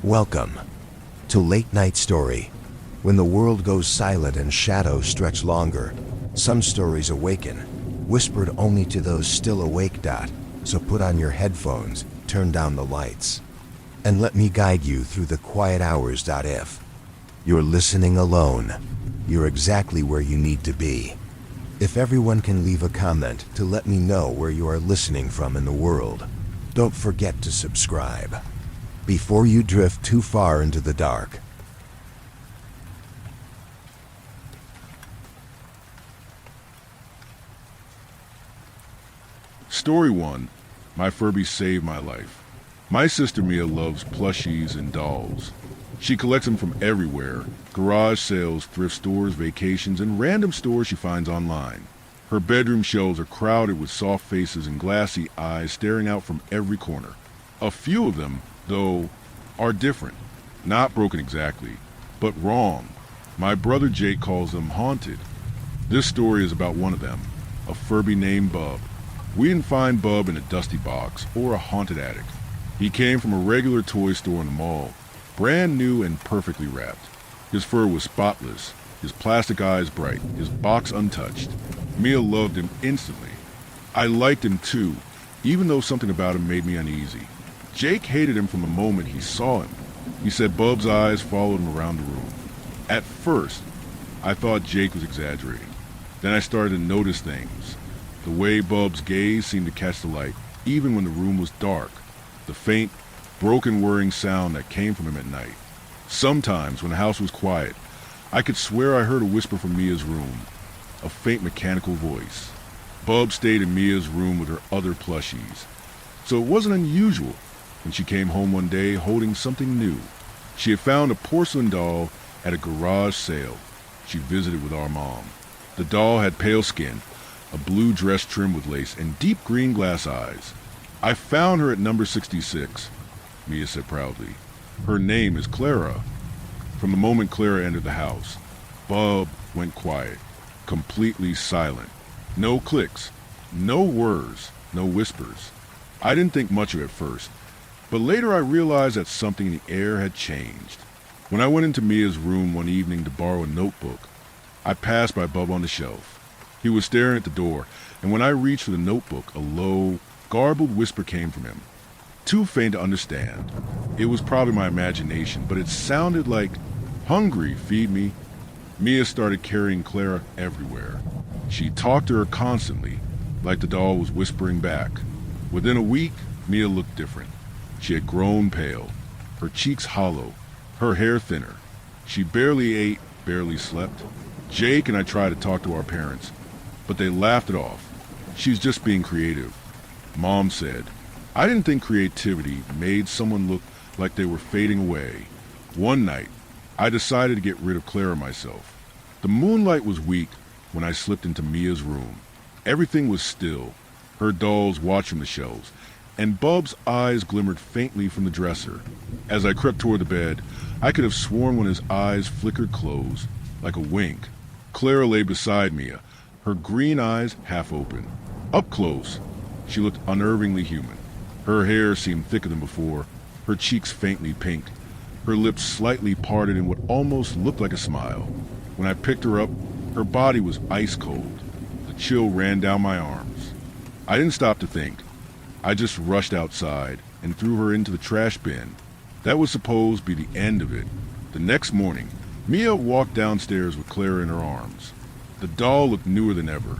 Welcome to Late Night Story. When the world goes silent and shadows stretch longer, some stories awaken, whispered only to those still awake. So put on your headphones, turn down the lights, and let me guide you through the quiet hours. If you're listening alone, you're exactly where you need to be. If everyone can leave a comment to let me know where you are listening from in the world, don't forget to subscribe before you drift too far into the dark. Story 1. My Furby Saved My Life. My sister Mia loves plushies and dolls. She collects them from everywhere: garage sales, thrift stores, vacations, and random stores she finds online. Her bedroom shelves are crowded with soft faces and glassy eyes staring out from every corner. A few of them, though, are different. Not broken exactly, but wrong. My brother Jake calls them haunted. This story is about one of them, a Furby named Bub. We didn't find Bub in a dusty box or a haunted attic. He came from a regular toy store in the mall, brand new and perfectly wrapped. His fur was spotless, his plastic eyes bright, his box untouched. Mia loved him instantly. I liked him too, even though something about him made me uneasy. Jake hated him from the moment he saw him. He said Bub's eyes followed him around the room. At first, I thought Jake was exaggerating. Then I started to notice things. The way Bub's gaze seemed to catch the light, even when the room was dark. The faint, broken whirring sound that came from him at night. Sometimes, when the house was quiet, I could swear I heard a whisper from Mia's room, a faint mechanical voice. Bub stayed in Mia's room with her other plushies, so it wasn't unusual when she came home one day holding something new. She had found a porcelain doll at a garage sale she visited with our mom. The doll had pale skin, a blue dress trimmed with lace, and deep green glass eyes. "I found her at number 66, Mia said proudly. "Her name is Clara." From the moment Clara entered the house, Bub went quiet, completely silent. No clicks, no whirs, no whispers. I didn't think much of it first, but later I realized that something in the air had changed. When I went into Mia's room one evening to borrow a notebook, I passed by Bub on the shelf. He was staring at the door, and when I reached for the notebook, a low, garbled whisper came from him. Too faint to understand. It was probably my imagination, but it sounded like, "Hungry, feed me." Mia started carrying Clara everywhere. She talked to her constantly, like the doll was whispering back. Within a week, Mia looked different. She had grown pale, her cheeks hollow, her hair thinner. She barely ate, barely slept. Jake and I tried to talk to our parents, but they laughed it off. "She's just being creative," Mom said. I didn't think creativity made someone look like they were fading away. One night, I decided to get rid of Clara myself. The moonlight was weak when I slipped into Mia's room. Everything was still. Her dolls watched from the shelves, and Bub's eyes glimmered faintly from the dresser. As I crept toward the bed, I could have sworn when his eyes flickered closed, like a wink. Clara lay beside Mia, her green eyes half open. Up close, she looked unnervingly human. Her hair seemed thicker than before, her cheeks faintly pink, her lips slightly parted in what almost looked like a smile. When I picked her up, her body was ice cold. The chill ran down my arms. I didn't stop to think. I just rushed outside and threw her into the trash bin. That was supposed to be the end of it. The next morning, Mia walked downstairs with Clara in her arms. The doll looked newer than ever,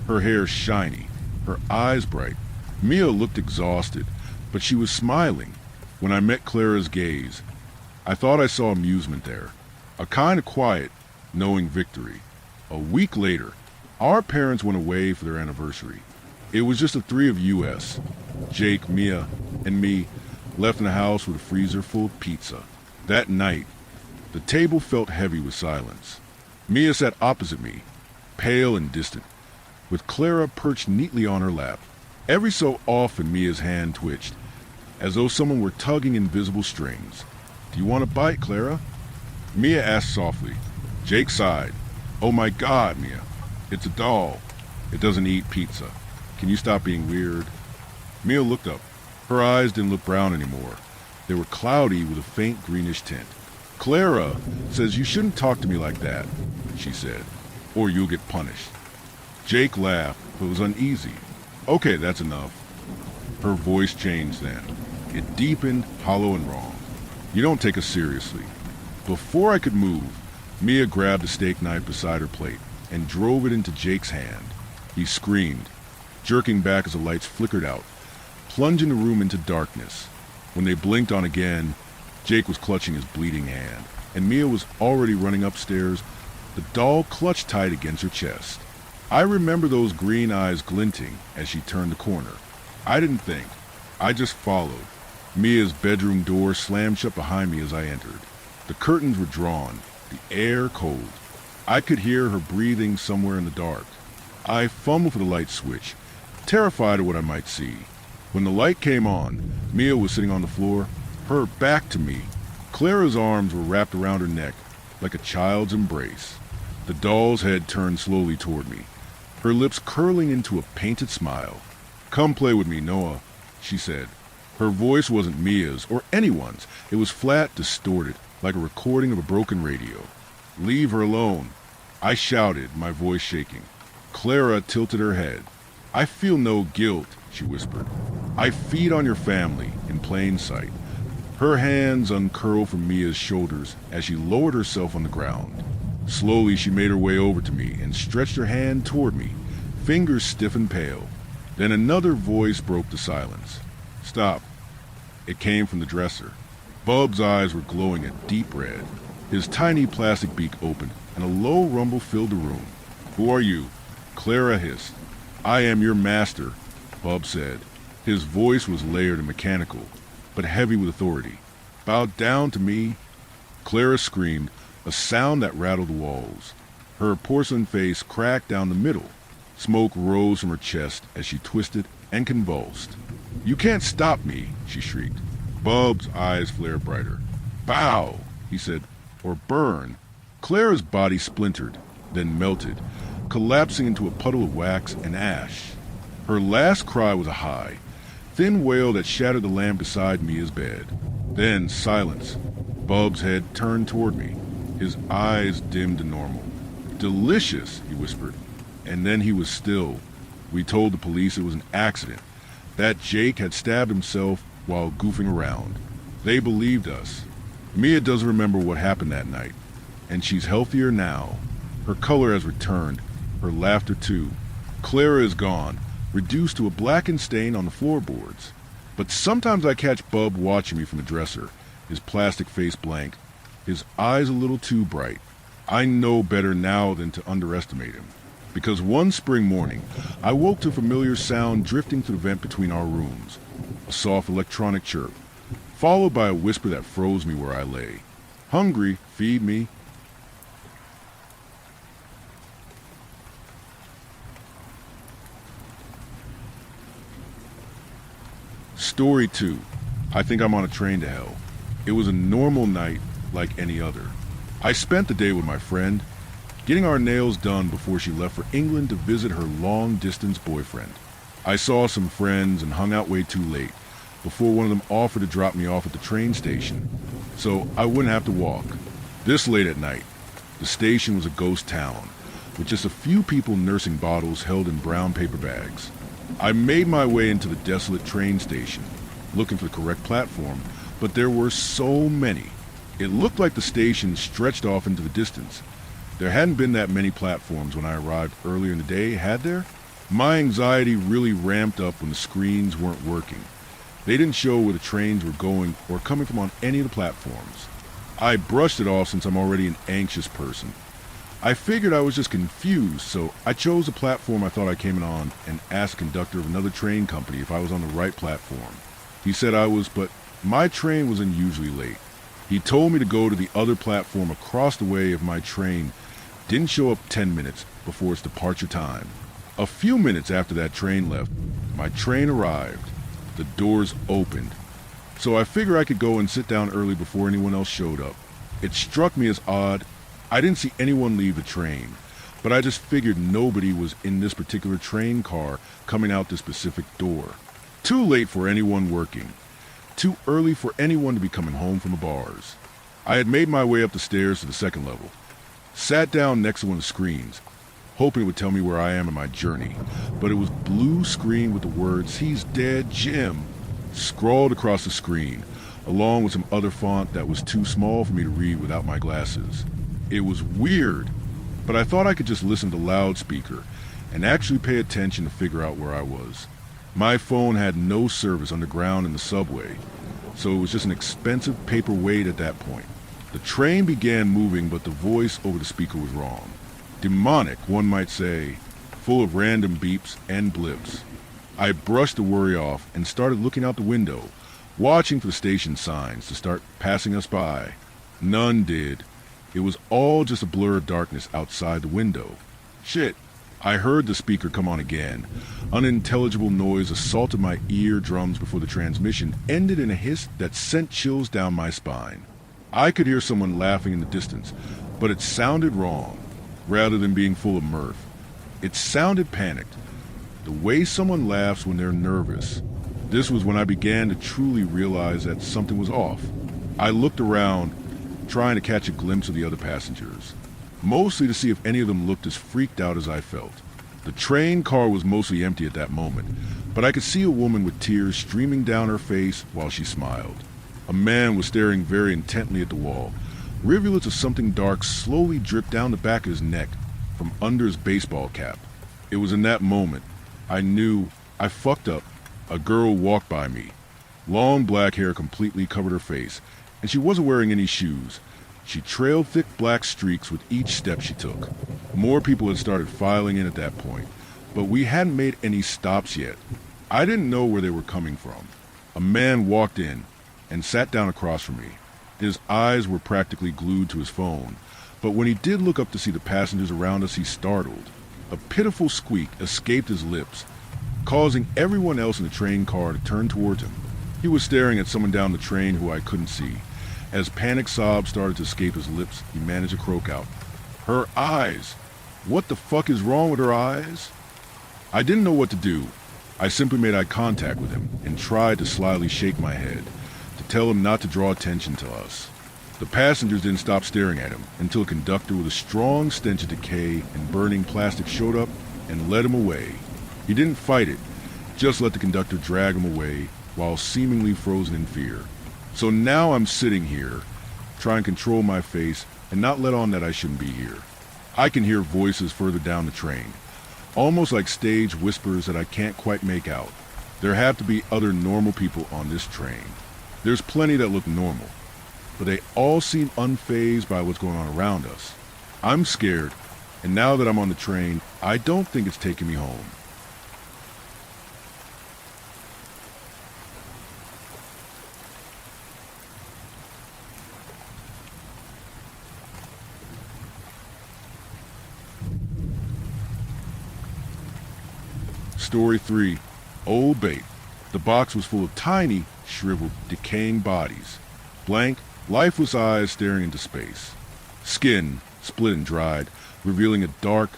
her hair shiny, her eyes bright. Mia looked exhausted, but she was smiling. When I met Clara's gaze, I thought I saw amusement there, a kind of quiet, knowing victory. A week later, our parents went away for their anniversary. It was just the three of us, Jake, Mia, and me, left in the house with a freezer full of pizza. That night, the table felt heavy with silence. Mia sat opposite me, pale and distant, with Clara perched neatly on her lap. Every so often Mia's hand twitched, as though someone were tugging invisible strings. "Do you want a bite, Clara?" Mia asked softly. Jake sighed. "Oh my God, Mia, it's a doll. It doesn't eat pizza. Can you stop being weird?" Mia looked up. Her eyes didn't look brown anymore. They were cloudy with a faint greenish tint. "Clara says you shouldn't talk to me like that," she said, "or you'll get punished." Jake laughed, but was uneasy. "Okay, that's enough." Her voice changed then. It deepened, hollow and wrong. "You don't take us seriously." Before I could move, Mia grabbed a steak knife beside her plate and drove it into Jake's hand. He screamed, jerking back as the lights flickered out, plunging the room into darkness. When they blinked on again, Jake was clutching his bleeding hand, and Mia was already running upstairs, the doll clutched tight against her chest. I remember those green eyes glinting as she turned the corner. I didn't think. I just followed. Mia's bedroom door slammed shut behind me as I entered. The curtains were drawn, the air cold. I could hear her breathing somewhere in the dark. I fumbled for the light switch, terrified of what I might see. When the light came on, Mia was sitting on the floor, her back to me. Clara's arms were wrapped around her neck, like a child's embrace. The doll's head turned slowly toward me, her lips curling into a painted smile. "Come play with me, Noah," she said. Her voice wasn't Mia's or anyone's. It was flat, distorted, like a recording of a broken radio. "Leave her alone," I shouted, my voice shaking. Clara tilted her head. "I feel no guilt," she whispered. "I feed on your family in plain sight." Her hands uncurled from Mia's shoulders as she lowered herself on the ground. Slowly she made her way over to me and stretched her hand toward me, fingers stiff and pale. Then another voice broke the silence. "Stop." It came from the dresser. Bub's eyes were glowing a deep red. His tiny plastic beak opened, and a low rumble filled the room. "Who are you?" Clara hissed. "I am your master," Bub said. His voice was layered and mechanical, but heavy with authority. "Bow down to me." Clara screamed, a sound that rattled the walls. Her porcelain face cracked down the middle. Smoke rose from her chest as she twisted and convulsed. "You can't stop me," she shrieked. Bub's eyes flared brighter. "Bow," he said, "or burn." Clara's body splintered, then melted, collapsing into a puddle of wax and ash. Her last cry was a high, thin wail that shattered the lamp beside Mia's bed. Then silence. Bub's head turned toward me. His eyes dimmed to normal. "Delicious," he whispered. And then he was still. We told the police it was an accident, that Jake had stabbed himself while goofing around. They believed us. Mia doesn't remember what happened that night, and she's healthier now. Her color has returned, her laughter too. Clara is gone, reduced to a blackened stain on the floorboards. But sometimes I catch Bub watching me from the dresser, his plastic face blank, his eyes a little too bright. I know better now than to underestimate him. Because one spring morning, I woke to a familiar sound drifting through the vent between our rooms. A soft electronic chirp, followed by a whisper that froze me where I lay. "Hungry, feed me." Story 2. I think I'm on a train to hell. It was a normal night like any other. I spent the day with my friend, getting our nails done before she left for England to visit her long-distance boyfriend. I saw some friends and hung out way too late before one of them offered to drop me off at the train station, so I wouldn't have to walk. This late at night, the station was a ghost town, with just a few people nursing bottles held in brown paper bags. I made my way into the desolate train station, looking for the correct platform, but there were so many. It looked like the station stretched off into the distance. There hadn't been that many platforms when I arrived earlier in the day, had there? My anxiety really ramped up when the screens weren't working. They didn't show where the trains were going or coming from on any of the platforms. I brushed it off since I'm already an anxious person. I figured I was just confused, so I chose the platform I thought I came in on and asked the conductor of another train company if I was on the right platform. He said I was, but my train was unusually late. He told me to go to the other platform across the way if my train didn't show up 10 minutes before its departure time. A few minutes after that train left, my train arrived. The doors opened. So I figured I could go and sit down early before anyone else showed up. It struck me as odd. I didn't see anyone leave the train, but I just figured nobody was in this particular train car coming out this specific door. Too late for anyone working. too early for anyone to be coming home from the bars. I had made my way up the stairs to the second level, sat down next to one of the screens, hoping it would tell me where I am in my journey, but it was blue screen with the words, "He's dead, Jim," scrawled across the screen, along with some other font that was too small for me to read without my glasses. It was weird, but I thought I could just listen to the loudspeaker and actually pay attention to figure out where I was. My phone had no service underground in the subway, so it was just an expensive paper weight at that point. The train began moving, but the voice over the speaker was wrong. Demonic, one might say, full of random beeps and blips. I brushed the worry off and started looking out the window, watching for the station signs to start passing us by. None did. It was all just a blur of darkness outside the window. Shit. I heard the speaker come on again. Unintelligible noise assaulted my eardrums before the transmission ended in a hiss that sent chills down my spine. I could hear someone laughing in the distance, but it sounded wrong, rather than being full of mirth. It sounded panicked, the way someone laughs when they're nervous. This was when I began to truly realize that something was off. I looked around, trying to catch a glimpse of the other passengers, mostly to see if any of them looked as freaked out as I felt. The train car was mostly empty at that moment, but I could see a woman with tears streaming down her face while she smiled. A man was staring very intently at the wall. Rivulets of something dark slowly dripped down the back of his neck from under his baseball cap. It was in that moment I knew I fucked up. A girl walked by me. Long black hair completely covered her face, and she wasn't wearing any shoes. She trailed thick black streaks with each step she took. More people had started filing in at that point, but we hadn't made any stops yet. I didn't know where they were coming from. A man walked in and sat down across from me. His eyes were practically glued to his phone, but when he did look up to see the passengers around us, he startled. A pitiful squeak escaped his lips, causing everyone else in the train car to turn towards him. He was staring at someone down the train who I couldn't see. As panic sobs started to escape his lips, he managed to croak out, "Her eyes! What the fuck is wrong with her eyes?" I didn't know what to do. I simply made eye contact with him and tried to slyly shake my head to tell him not to draw attention to us. The passengers didn't stop staring at him until a conductor with a strong stench of decay and burning plastic showed up and led him away. He didn't fight it, just let the conductor drag him away while seemingly frozen in fear. So now I'm sitting here, trying to control my face and not let on that I shouldn't be here. I can hear voices further down the train, almost like stage whispers that I can't quite make out. There have to be other normal people on this train. There's plenty that look normal, but they all seem unfazed by what's going on around us. I'm scared, and now that I'm on the train, I don't think it's taking me home. Story 3. Old Bait. The box was full of tiny, shriveled, decaying bodies. Blank, lifeless eyes staring into space. Skin, split and dried, revealing a dark,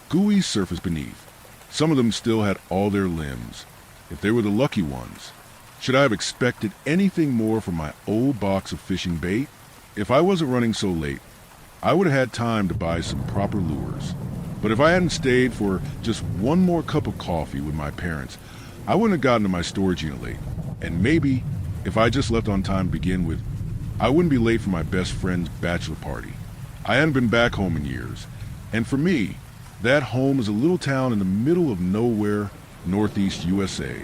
gooey surface beneath. Some of them still had all their limbs. If they were the lucky ones. Should I have expected anything more from my old box of fishing bait? If I wasn't running so late, I would have had time to buy some proper lures. But if I hadn't stayed for just one more cup of coffee with my parents, I wouldn't have gotten to my storage unit late. And maybe, if I just left on time to begin with, I wouldn't be late for my best friend's bachelor party. I hadn't been back home in years. And for me, that home is a little town in the middle of nowhere, northeast USA.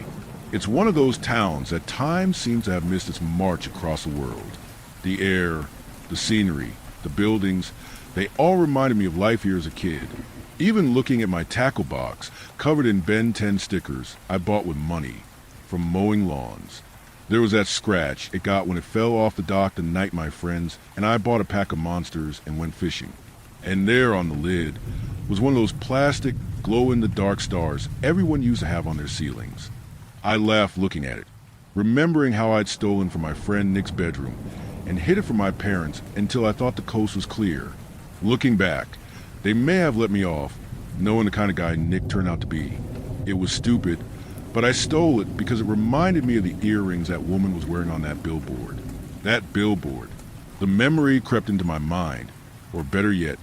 It's one of those towns that time seems to have missed its march across the world. The air, the scenery, the buildings, they all reminded me of life here as a kid. Even looking at my tackle box, covered in Ben 10 stickers I bought with money from mowing lawns. There was that scratch it got when it fell off the dock the night my friends and I bought a pack of monsters and went fishing. And there on the lid was one of those plastic glow-in-the-dark stars everyone used to have on their ceilings. I laughed looking at it, remembering how I'd stolen from my friend Nick's bedroom and hid it from my parents until I thought the coast was clear. Looking back, they may have let me off, knowing the kind of guy Nick turned out to be. It was stupid, But I stole it because it reminded me of the earrings that woman was wearing on that billboard. That billboard. The memory crept into my mind, or better yet,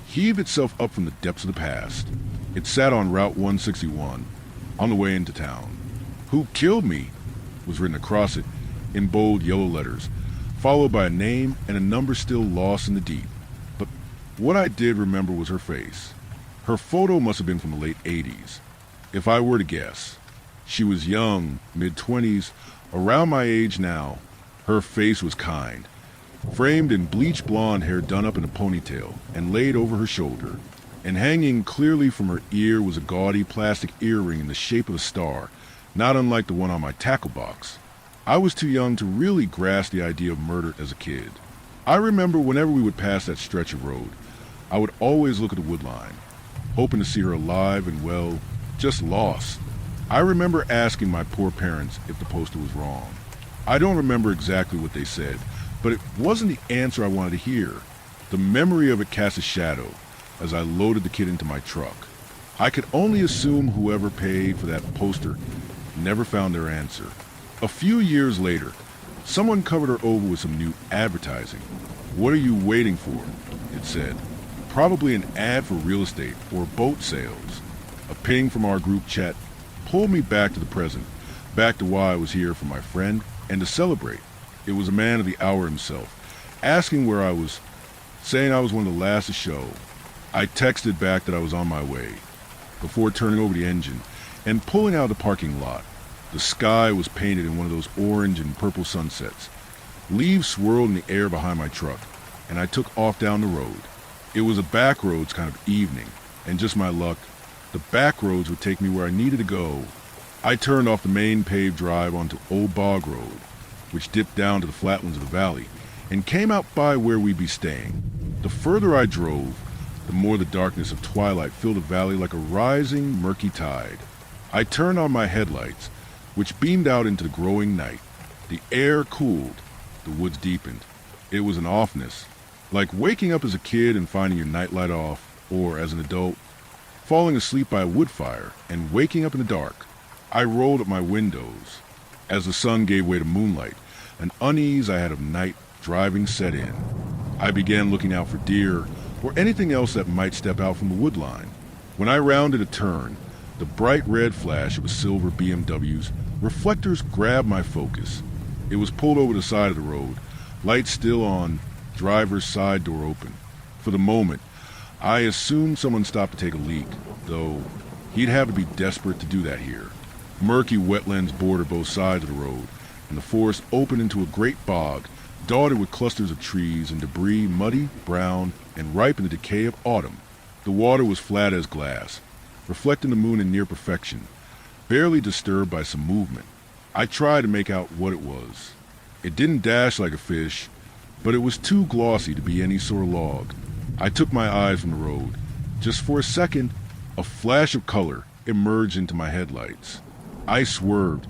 heaved itself up from the depths of the past. It sat on Route 161, on the way into town. "Who killed me?" was written across it in bold yellow letters, followed by a name and a number still lost in the deep. But what I did remember was her face. Her photo must have been from the late 80s. If I were to guess, she was young, mid-20s, around my age now. Her face was kind, framed in bleached blonde hair done up in a ponytail and laid over her shoulder, and hanging clearly from her ear was a gaudy plastic earring in the shape of a star, not unlike the one on my tackle box. I was too young to really grasp the idea of murder as a kid. I remember whenever we would pass that stretch of road, I would always look at the wood line, hoping to see her alive and, well, just lost. I remember asking my poor parents if the poster was wrong. I don't remember exactly what they said, but it wasn't the answer I wanted to hear. The memory of it cast a shadow as I loaded the kid into my truck. I could only assume whoever paid for that poster never found their answer. A few years later, someone covered her over with some new advertising. "What are you waiting for?" it said. Probably an ad for real estate or boat sales. A ping from our group chat pulled me back to the present, back to why I was here for my friend and to celebrate. It was a man of the hour himself, asking where I was, saying I was one of the last to show. I texted back that I was on my way, before turning over the engine and pulling out of the parking lot. The sky was painted in one of those orange and purple sunsets. Leaves swirled in the air behind my truck, and I took off down the road. It was a back roads kind of evening, and just my luck, the back roads would take me where I needed to go. I turned off the main paved drive onto Old Bog Road, which dipped down to the flatlands of the valley, and came out by where we'd be staying. The further I drove, the more the darkness of twilight filled the valley like a rising, murky tide. I turned on my headlights, which beamed out into the growing night. The air cooled, the woods deepened. It was an offness, like waking up as a kid and finding your nightlight off, or as an adult, falling asleep by a wood fire and waking up in the dark. I rolled up my windows as the sun gave way to moonlight. An unease I had of night driving set in. I began looking out for deer or anything else that might step out from the wood line. When I rounded a turn, the bright red flash of a silver BMW's reflectors grabbed my focus. It was pulled over the side of the road, lights still on, driver's side door open. For the moment, I assumed someone stopped to take a leak, though he'd have to be desperate to do that here. Murky wetlands bordered both sides of the road, and the forest opened into a great bog, dotted with clusters of trees and debris muddy, brown, and ripe in the decay of autumn. The water was flat as glass, reflecting the moon in near perfection, barely disturbed by some movement. I tried to make out what it was. It didn't dash like a fish, but it was too glossy to be any sort of log. I took my eyes from the road. Just for a second, a flash of color emerged into my headlights. I swerved,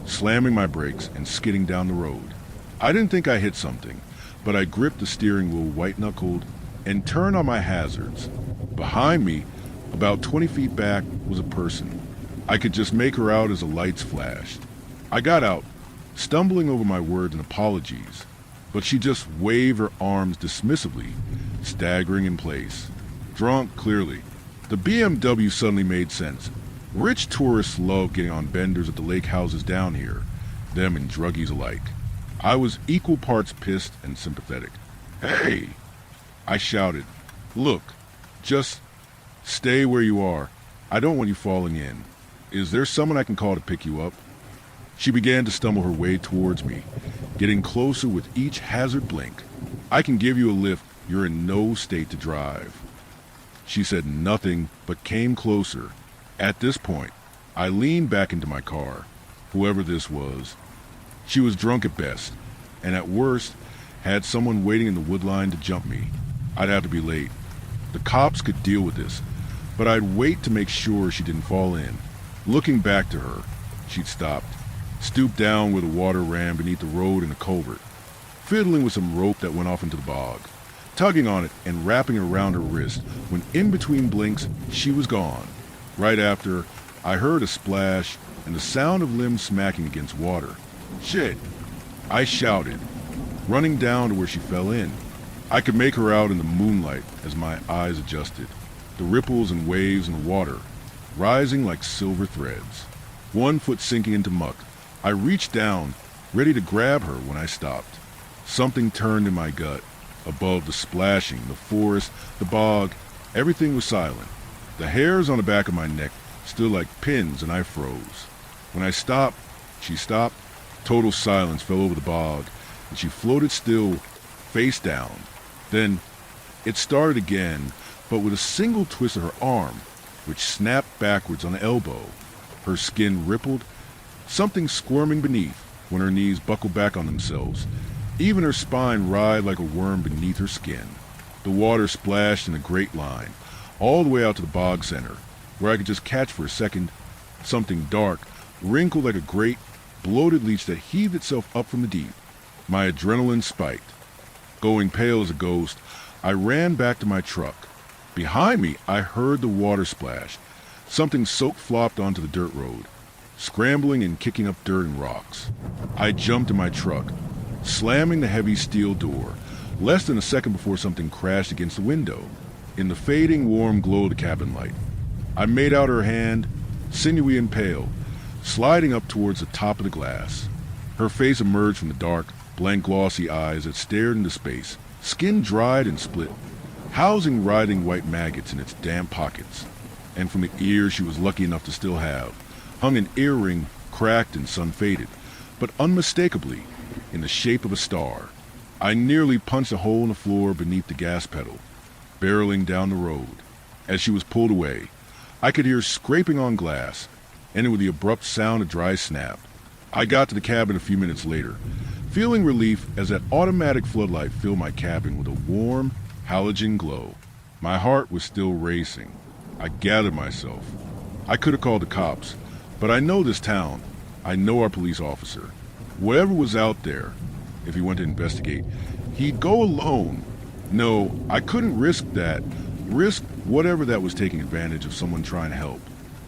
slamming my brakes and skidding down the road. I didn't think I hit something, but I gripped the steering wheel white-knuckled and turned on my hazards. Behind me, about 20 feet back, was a person. I could just make her out as the lights flashed. I got out, stumbling over my words and apologies, but she just waved her arms dismissively, staggering in place. Drunk, clearly. The BMW suddenly made sense. Rich tourists love getting on benders at the lake houses down here, them and druggies alike. I was equal parts pissed and sympathetic. "Hey!" I shouted. "Look, just stay where you are. I don't want you falling in. Is there someone I can call to pick you up?" She began to stumble her way towards me, getting closer with each hazard blink. "I can give you a lift. You're in no state to drive." She said nothing, but came closer. At this point, I leaned back into my car. Whoever this was, she was drunk at best, and at worst, had someone waiting in the woodline to jump me. I'd have to be late. The cops could deal with this, but I'd wait to make sure she didn't fall in. Looking back to her, she'd stopped, stooped down where the water ran beneath the road in a culvert, fiddling with some rope that went off into the bog, tugging on it and wrapping it around her wrist, when in between blinks, she was gone. Right after, I heard a splash and the sound of limbs smacking against water. "Shit!" I shouted, running down to where she fell in. I could make her out in the moonlight as my eyes adjusted, the ripples and waves in the water, rising like silver threads. One foot sinking into muck, I reached down, ready to grab her when I stopped. Something turned in my gut. Above the splashing, the forest, the bog, everything was silent. The hairs on the back of my neck stood like pins and I froze. When I stopped, she stopped. Total silence fell over the bog, and she floated still, face down. Then it started again, but with a single twist of her arm, which snapped backwards on the elbow. Her skin rippled, something squirming beneath when her knees buckled back on themselves. Even her spine writhed like a worm beneath her skin. The water splashed in a great line, all the way out to the bog center, where I could just catch for a second something dark, wrinkled like a great, bloated leech that heaved itself up from the deep. My adrenaline spiked. Going pale as a ghost, I ran back to my truck. Behind me, I heard the water splash. Something soaked flopped onto the dirt road, scrambling and kicking up dirt and rocks. I jumped in my truck, slamming the heavy steel door, less than a second before something crashed against the window. In the fading, warm glow of the cabin light, I made out her hand, sinewy and pale, sliding up towards the top of the glass. Her face emerged from the dark, blank, glossy eyes that stared into space, skin dried and split, housing writhing white maggots in its damp pockets. And from the ear she was lucky enough to still have, hung an earring, cracked and sun-faded, but unmistakably in the shape of a star. I nearly punched a hole in the floor beneath the gas pedal, barreling down the road. As she was pulled away, I could hear scraping on glass, ending with the abrupt sound of dry snap. I got to the cabin a few minutes later, feeling relief as that automatic floodlight filled my cabin with a warm, halogen glow. My heart was still racing. I gathered myself. I could have called the cops, but I know this town. I know our police officer. Whatever was out there, if he went to investigate, he'd go alone. No, I couldn't risk that. Risk whatever that was taking advantage of someone trying to help.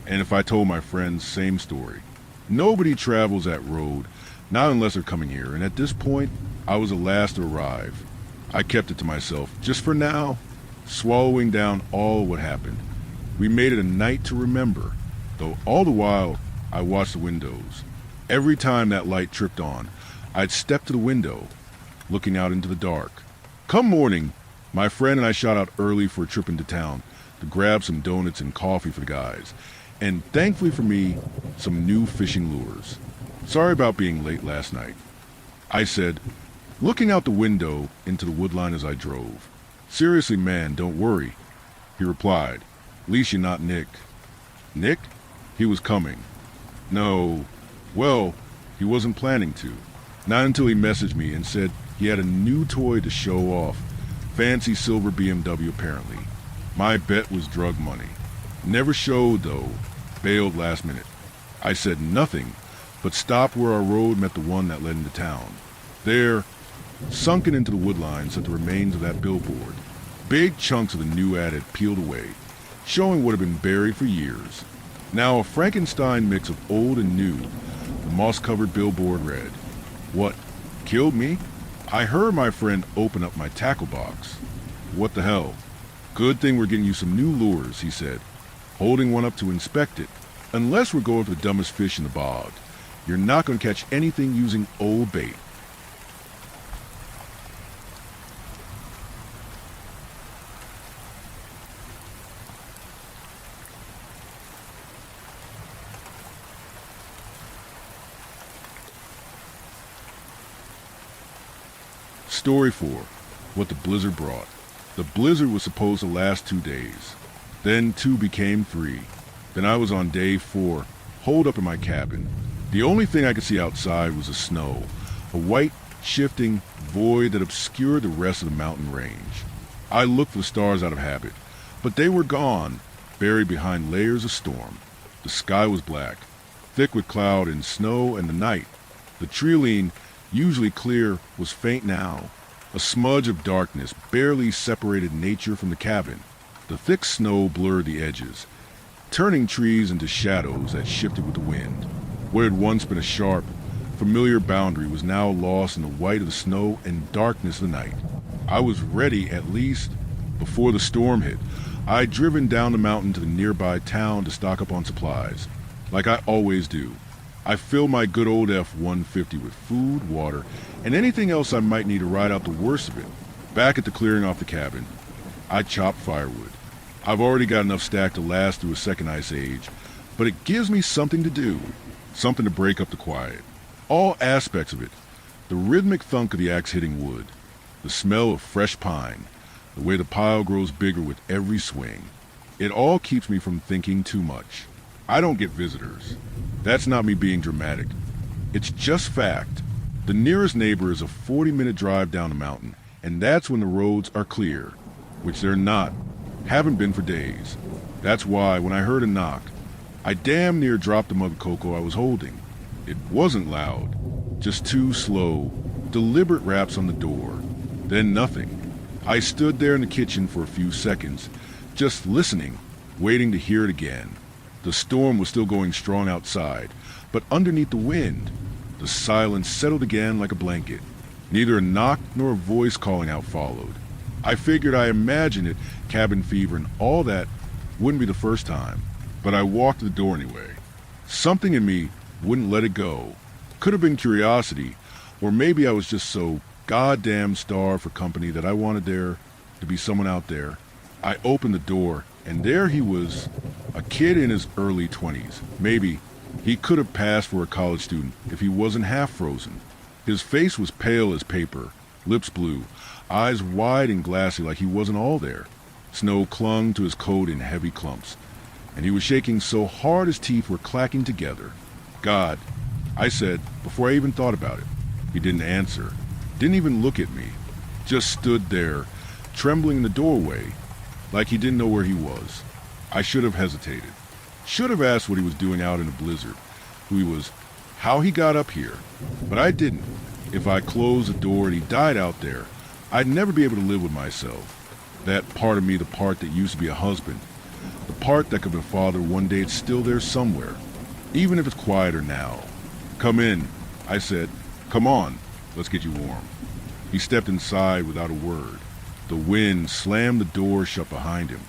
And if I told my friends, same story. Nobody travels that road, not unless they're coming here, and at this point, I was the last to arrive. I kept it to myself, just for now, swallowing down all what happened. We made it a night to remember, though all the while, I watched the windows. Every time that light tripped on, I'd step to the window, looking out into the dark. Come morning, my friend and I shot out early for a trip into town to grab some donuts and coffee for the guys, and thankfully for me, some new fishing lures. Sorry about being late last night, I said, looking out the window into the woodline as I drove. Seriously, man, don't worry, he replied. At least you're not Nick. Nick? He was coming. No, well, he wasn't planning to. Not until he messaged me and said he had a new toy to show off. Fancy silver BMW, apparently. My bet was drug money. Never showed, though. Bailed last minute. I said nothing, but stopped where our road met the one that led into town. There, sunken into the woodline, sat the remains of that billboard. Big chunks of the new ad had peeled away, showing what had been buried for years. Now a Frankenstein mix of old and new, the moss-covered billboard read, "What, killed me?" I heard my friend open up my tackle box. "What the hell? Good thing we're getting you some new lures," he said, holding one up to inspect it. "Unless we're going for the dumbest fish in the bog, you're not going to catch anything using old bait." Story 4. What the blizzard brought. The blizzard was supposed to last 2 days. Then 2 became 3. Then I was on day 4, holed up in my cabin. The only thing I could see outside was the snow, a white, shifting void that obscured the rest of the mountain range. I looked for the stars out of habit, but they were gone, buried behind layers of storm. The sky was black, thick with cloud and snow, and the night, the trilene, usually clear, was faint now. A smudge of darkness barely separated nature from the cabin. The thick snow blurred the edges, turning trees into shadows that shifted with the wind. What had once been a sharp, familiar boundary was now lost in the white of the snow and darkness of the night. I was ready, at least, before the storm hit. I had driven down the mountain to the nearby town to stock up on supplies, like I always do. I filled my good old F-150 with food, water, and anything else I might need to ride out the worst of it. Back at the clearing off the cabin, I chopped firewood. I've already got enough stacked to last through a second ice age, but it gives me something to do, something to break up the quiet. All aspects of it, the rhythmic thunk of the axe hitting wood, the smell of fresh pine, the way the pile grows bigger with every swing. It all keeps me from thinking too much. I don't get visitors. That's not me being dramatic. It's just fact. The nearest neighbor is a 40-minute drive down the mountain, and that's when the roads are clear, which they're not. Haven't been for days. That's why, when I heard a knock, I damn near dropped the mug of cocoa I was holding. It wasn't loud, just two slow, deliberate raps on the door. Then nothing. I stood there in the kitchen for a few seconds, just listening, waiting to hear it again. The storm was still going strong outside, but underneath the wind, the silence settled again like a blanket. Neither a knock nor a voice calling out followed. I figured, I imagined it, cabin fever and all that wouldn't be the first time, but I walked to the door anyway. Something in me wouldn't let it go. Could have been curiosity, or maybe I was just so goddamn starved for company that I wanted there to be someone out there. I opened the door, and there he was, a kid in his early 20s. Maybe he could have passed for a college student if he wasn't half frozen. His face was pale as paper, lips blue, eyes wide and glassy like he wasn't all there. Snow clung to his coat in heavy clumps, and he was shaking so hard his teeth were clacking together. God, I said, before I even thought about it. He didn't answer, didn't even look at me, just stood there, trembling in the doorway, like he didn't know where he was. I should have hesitated. Should have asked what he was doing out in a blizzard, who he was, how he got up here. But I didn't. If I closed the door and he died out there, I'd never be able to live with myself. That part of me, the part that used to be a husband, the part that could be a father one day, it's still there somewhere, even if it's quieter now. Come in, I said. Come on, let's get you warm. He stepped inside without a word. The wind slammed the door shut behind him.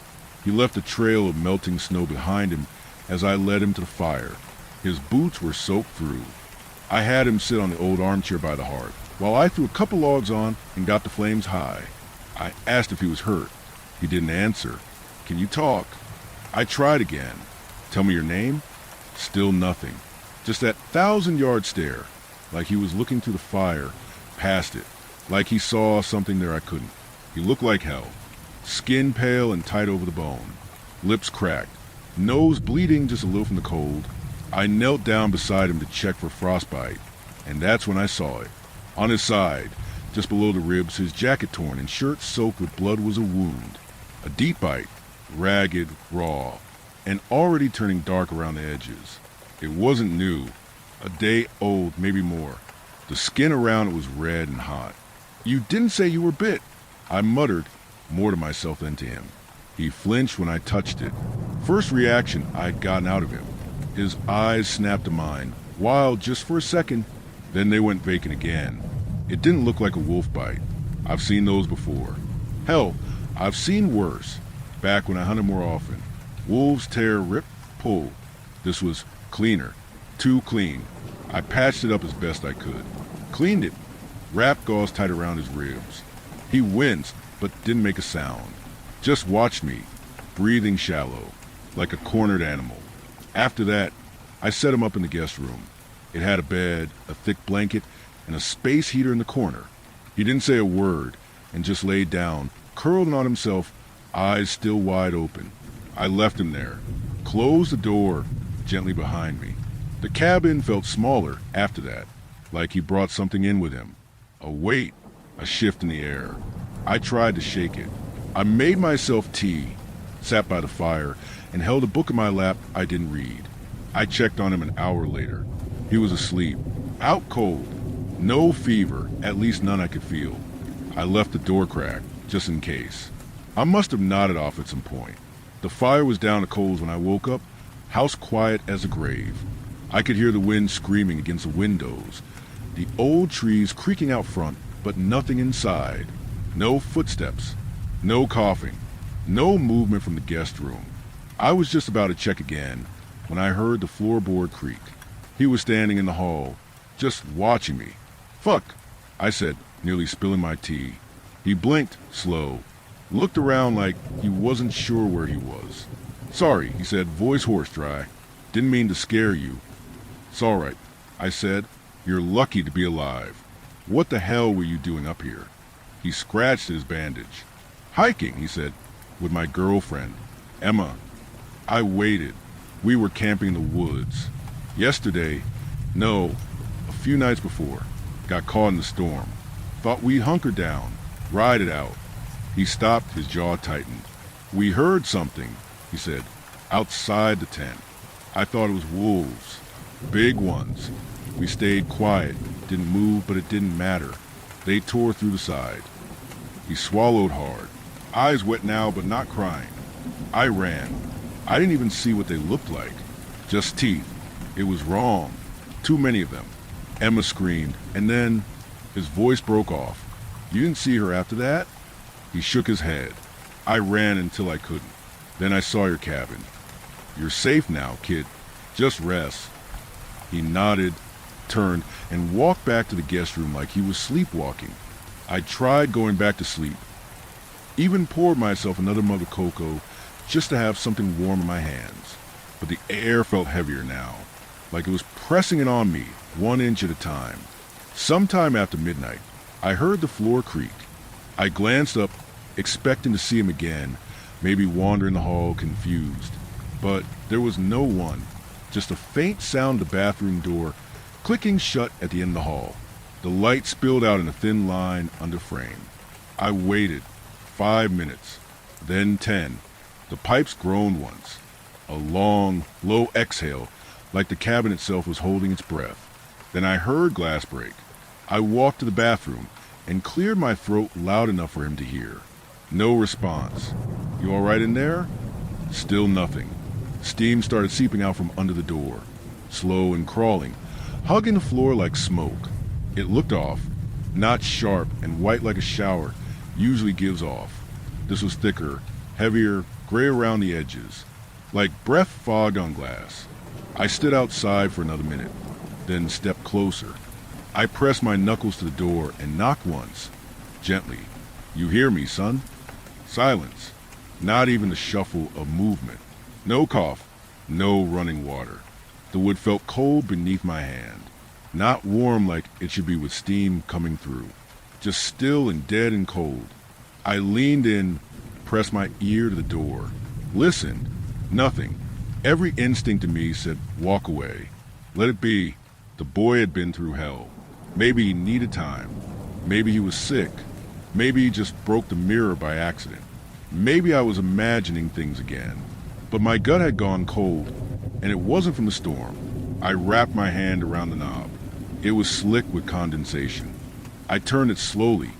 He left a trail of melting snow behind him as I led him to the fire. His boots were soaked through. I had him sit on the old armchair by the hearth, while I threw a couple logs on and got the flames high. I asked if he was hurt. He didn't answer. Can you talk? I tried again. Tell me your name? Still nothing. Just that 1,000-yard stare, like he was looking through the fire, past it, like he saw something there I couldn't. He looked like hell. Skin pale and tight over the bone. Lips cracked. Nose bleeding just a little from the cold. I knelt down beside him to check for frostbite, and that's when I saw it. On his side, just below the ribs, his jacket torn and shirt soaked with blood was a wound. A deep bite, ragged, raw, and already turning dark around the edges. It wasn't new. A day old, maybe more. The skin around it was red and hot. You didn't say you were bit, I muttered, more to myself than to him. He flinched when I touched it. First reaction I'd gotten out of him. His eyes snapped to mine, wild just for a second, then they went vacant again. It didn't look like a wolf bite. I've seen those before. Hell, I've seen worse, back when I hunted more often. Wolves tear, rip, pull. This was cleaner. Too clean. I patched it up as best I could. Cleaned it. Wrapped gauze tight around his ribs. He winced, but didn't make a sound. Just watched me, breathing shallow, like a cornered animal. After that, I set him up in the guest room. It had a bed, a thick blanket, and a space heater in the corner. He didn't say a word, and just laid down, curled on himself, eyes still wide open. I left him there, closed the door gently behind me. The cabin felt smaller after that, like he brought something in with him. A weight, a shift in the air. I tried to shake it. I made myself tea, sat by the fire, and held a book in my lap I didn't read. I checked on him an hour later. He was asleep, out cold, no fever, at least none I could feel. I left the door cracked, just in case. I must have nodded off at some point. The fire was down to coals when I woke up, house quiet as a grave. I could hear the wind screaming against the windows, the old trees creaking out front, but nothing inside. No footsteps, no coughing, no movement from the guest room. I was just about to check again when I heard the floorboard creak. He was standing in the hall, just watching me. "Fuck," I said, nearly spilling my tea. He blinked, slow, looked around like he wasn't sure where he was. "Sorry," he said, voice hoarse dry. "Didn't mean to scare you." "It's all right," I said. "You're lucky to be alive. What the hell were you doing up here?" He scratched his bandage. "Hiking," he said, "with my girlfriend, Emma." I waited. We were camping in the woods. Yesterday, no, a few nights before, got caught in the storm. Thought we'd hunker down, ride it out. He stopped, his jaw tightened. "We heard something," he said, "outside the tent. I thought it was wolves. Big ones. We stayed quiet, didn't move, but it didn't matter. They tore through the side." He swallowed hard, eyes wet now but not crying. I ran. I didn't even see what they looked like. Just teeth. It was wrong. Too many of them. Emma screamed, and then his voice broke off. "You didn't see her after that?" He shook his head. I ran until I couldn't. "Then I saw your cabin. You're safe now, kid. Just rest." He nodded, turned, and walked back to the guest room like he was sleepwalking. I tried going back to sleep. Even poured myself another mug of cocoa just to have something warm in my hands. But the air felt heavier now, like it was pressing it on me, 1 inch at a time. Sometime after midnight, I heard the floor creak. I glanced up, expecting to see him again, maybe wander in the hall confused. But there was no one, just a faint sound of the bathroom door clicking shut at the end of the hall. The light spilled out in a thin line under frame. I waited. 5 minutes, then 10. The pipes groaned once. A long, low exhale, like the cabin itself was holding its breath. Then I heard glass break. I walked to the bathroom and cleared my throat loud enough for him to hear. No response. "You all right in there?" Still nothing. Steam started seeping out from under the door, slow and crawling, hugging the floor like smoke. It looked off, not sharp and white like a shower usually gives off. This was thicker, heavier, gray around the edges, like breath fogged on glass. I stood outside for another minute, then stepped closer. I pressed my knuckles to the door and knocked once, gently. "You hear me, son?" Silence. Not even the shuffle of movement. No cough, no running water. The wood felt cold beneath my hand. Not warm like it should be with steam coming through. Just still and dead and cold. I leaned in, pressed my ear to the door. Listened. Nothing. Every instinct in me said, walk away. Let it be. The boy had been through hell. Maybe he needed time. Maybe he was sick. Maybe he just broke the mirror by accident. Maybe I was imagining things again. But my gut had gone cold, and it wasn't from the storm. I wrapped my hand around the knob. It was slick with condensation. I turned it slowly,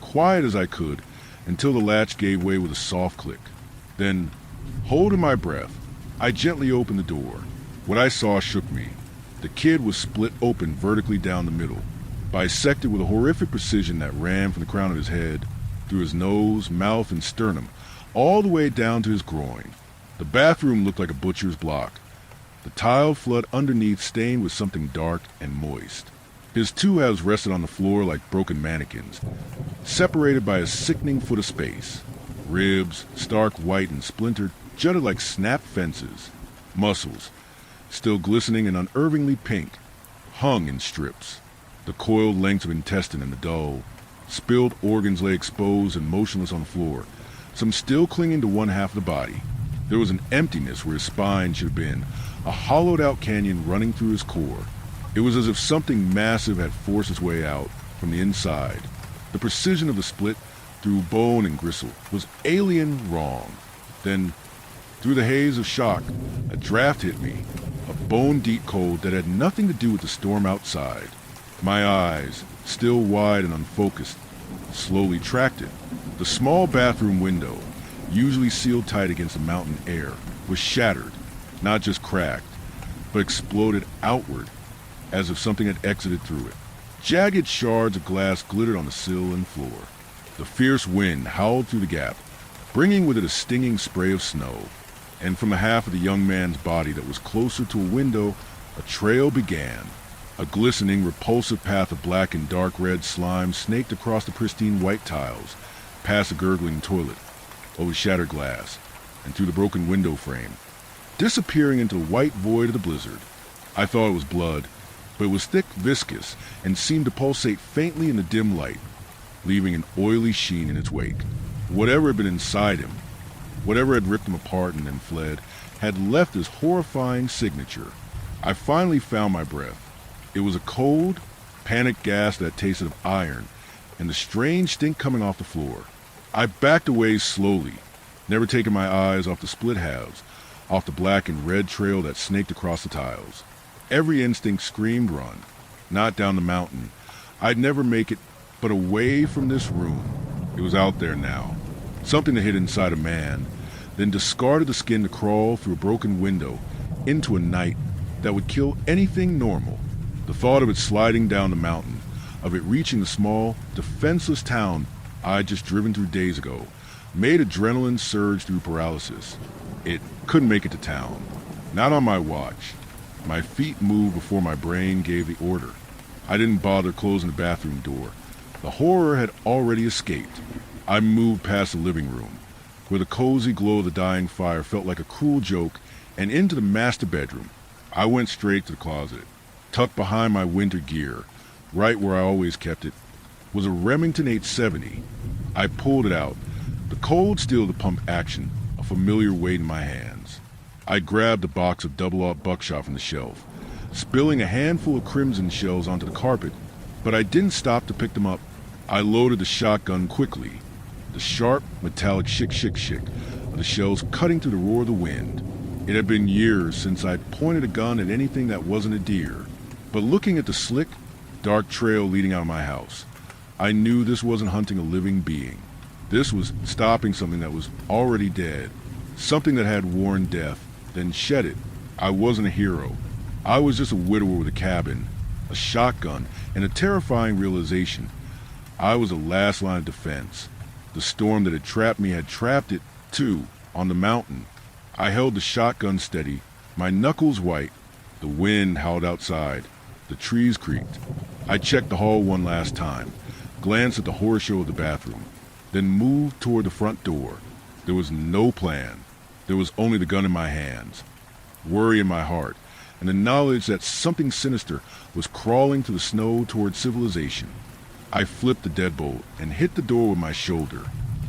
quiet as I could, until the latch gave way with a soft click. Then, holding my breath, I gently opened the door. What I saw shook me. The kid was split open vertically down the middle, bisected with a horrific precision that ran from the crown of his head, through his nose, mouth, and sternum, all the way down to his groin. The bathroom looked like a butcher's block, the tiled flood underneath stained with something dark and moist. His two halves rested on the floor like broken mannequins, separated by a sickening foot of space. Ribs, stark white and splintered, jutted like snapped fences. Muscles, still glistening and unervingly pink, hung in strips. The coiled lengths of intestine and the dull, spilled organs lay exposed and motionless on the floor, some still clinging to one half of the body. There was an emptiness where his spine should have been, a hollowed-out canyon running through his core. It was as if something massive had forced its way out from the inside. The precision of the split through bone and gristle was alien wrong. Then, through the haze of shock, a draft hit me, a bone-deep cold that had nothing to do with the storm outside. My eyes, still wide and unfocused, slowly tracked it. The small bathroom window, usually sealed tight against the mountain air, was shattered, not just cracked. but exploded outward as if something had exited through it. Jagged shards of glass glittered on the sill and floor. The fierce wind howled through the gap, bringing with it a stinging spray of snow. And from the half of the young man's body that was closer to a window, a trail began. A glistening, repulsive path of black and dark red slime snaked across the pristine white tiles, past a gurgling toilet, over shattered glass, and through the broken window frame, disappearing into the white void of the blizzard. I thought it was blood, but it was thick, viscous, and seemed to pulsate faintly in the dim light, leaving an oily sheen in its wake. Whatever had been inside him, whatever had ripped him apart and then fled, had left his horrifying signature. I finally found my breath. It was a cold, panicked gas that tasted of iron, and the strange stink coming off the floor. I backed away slowly, never taking my eyes off the split halves, off the black and red trail that snaked across the tiles. Every instinct screamed run, not down the mountain. I'd never make it, but away from this room. It was out there now, something that hid inside a man, then discarded the skin to crawl through a broken window into a night that would kill anything normal. The thought of it sliding down the mountain, of it reaching the small, defenseless town I'd just driven through days ago, made adrenaline surge through paralysis. It couldn't make it to town. Not on my watch. My feet moved before my brain gave the order. I didn't bother closing the bathroom door. The horror had already escaped. I moved past the living room, where the cozy glow of the dying fire felt like a cruel joke, and into the master bedroom. I went straight to the closet. Tucked behind my winter gear, right where I always kept it, was a Remington 870. I pulled it out, the cold steel of the pump action, a familiar weight in my hands. I grabbed a box of double-aught buckshot from the shelf, spilling a handful of crimson shells onto the carpet, but I didn't stop to pick them up. I loaded the shotgun quickly, the sharp, metallic shick-shick-shick of the shells cutting through the roar of the wind. It had been years since I'd pointed a gun at anything that wasn't a deer. But looking at the slick, dark trail leading out of my house, I knew this wasn't hunting a living being. This was stopping something that was already dead, something that had worn death, then shed it. I wasn't a hero. I was just a widower with a cabin, a shotgun, and a terrifying realization. I was the last line of defense. The storm that had trapped me had trapped it, too, on the mountain. I held the shotgun steady, my knuckles white. The wind howled outside. The trees creaked. I checked the hall one last time, glanced at the horror show of the bathroom, then moved toward the front door. There was no plan. There was only the gun in my hands, worry in my heart, and the knowledge that something sinister was crawling through the snow toward civilization. I flipped the deadbolt and hit the door with my shoulder.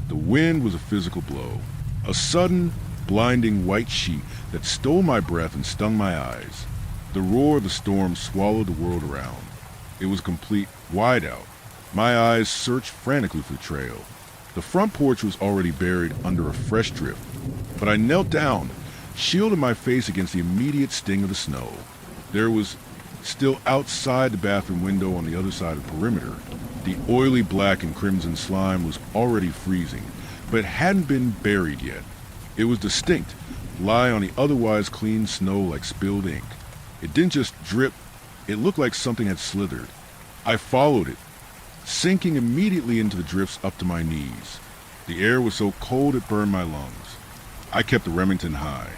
The wind was a physical blow, a sudden, blinding white sheet that stole my breath and stung my eyes. The roar of the storm swallowed the world around. It was complete whiteout. My eyes searched frantically for the trail. The front porch was already buried under a fresh drift, but I knelt down, shielded my face against the immediate sting of the snow. There was, still outside the bathroom window on the other side of the perimeter, the oily black and crimson slime was already freezing, but it hadn't been buried yet. It was distinct, lie on the otherwise clean snow like spilled ink. It didn't just drip, it looked like something had slithered. I followed it, sinking immediately into the drifts up to my knees. The air was so cold it burned my lungs. I kept the Remington high.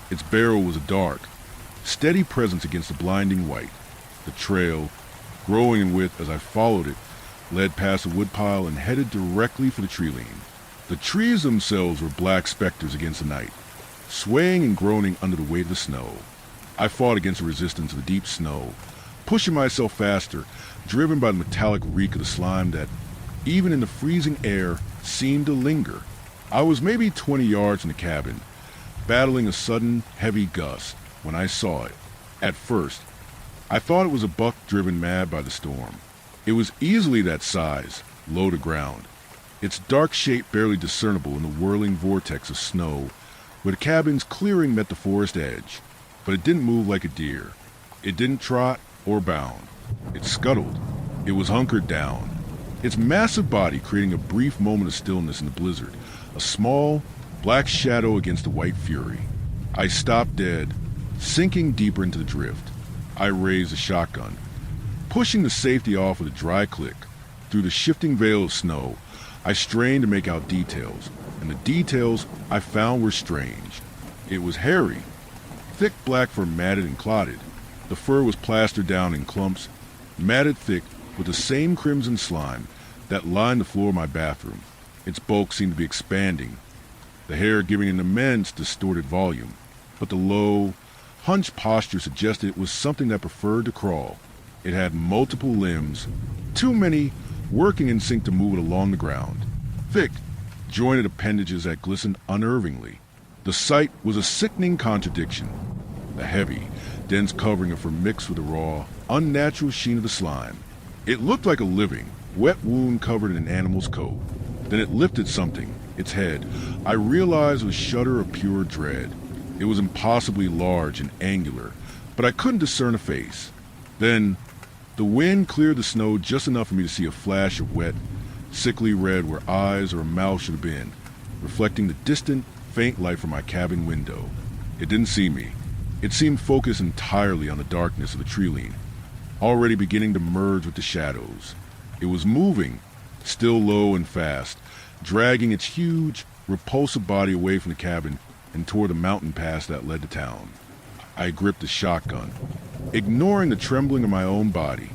Its barrel was a dark, steady presence against the blinding white. The trail, growing in width as I followed it, led past a woodpile and headed directly for the tree line. The trees themselves were black specters against the night, swaying and groaning under the weight of the snow. I fought against the resistance of the deep snow, pushing myself faster, driven by the metallic reek of the slime that, even in the freezing air, seemed to linger. I was maybe 20 yards from the cabin, battling a sudden, heavy gust, when I saw it. At first, I thought it was a buck driven mad by the storm. It was easily that size, low to ground, its dark shape barely discernible in the whirling vortex of snow, where the cabin's clearing met the forest edge. But it didn't move like a deer. It didn't trot or bound. It scuttled. It was hunkered down, its massive body creating a brief moment of stillness in the blizzard, a small, black shadow against the white fury. I stopped dead, sinking deeper into the drift. I raised the shotgun, pushing the safety off with a dry click. Through the shifting veil of snow, I strained to make out details, and the details I found were strange. It was hairy, thick black fur matted and clotted. The fur was plastered down in clumps, matted thick with the same crimson slime that lined the floor of my bathroom. Its bulk seemed to be expanding, the hair giving an immense distorted volume, but the low, hunched posture suggested it was something that preferred to crawl. It had multiple limbs, too many working in sync to move it along the ground. Thick, jointed appendages that glistened unnervingly. The sight was a sickening contradiction. The heavy, dense covering of fur mixed with the raw, unnatural sheen of the slime. It looked like a living, wet wound covered in an animal's coat. Then it lifted something, its head. I realized with a shudder of pure dread. It was impossibly large and angular, but I couldn't discern a face. Then, the wind cleared the snow just enough for me to see a flash of wet, sickly red where eyes or a mouth should have been, reflecting the distant, faint light from my cabin window. It didn't see me. It seemed focused entirely on the darkness of the tree line, already beginning to merge with the shadows. It was moving, still low and fast, dragging its huge, repulsive body away from the cabin and toward the mountain pass that led to town. I gripped the shotgun, ignoring the trembling of my own body.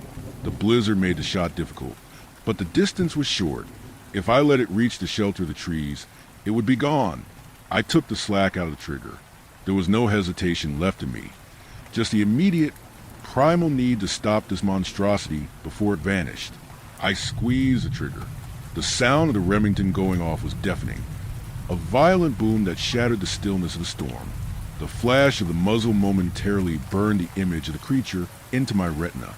The blizzard made the shot difficult, but the distance was short. If I let it reach the shelter of the trees, it would be gone. I took the slack out of the trigger. There was no hesitation left in me, just the immediate, primal need to stop this monstrosity before it vanished. I squeezed the trigger. The sound of the Remington going off was deafening, a violent boom that shattered the stillness of the storm. The flash of the muzzle momentarily burned the image of the creature into my retina.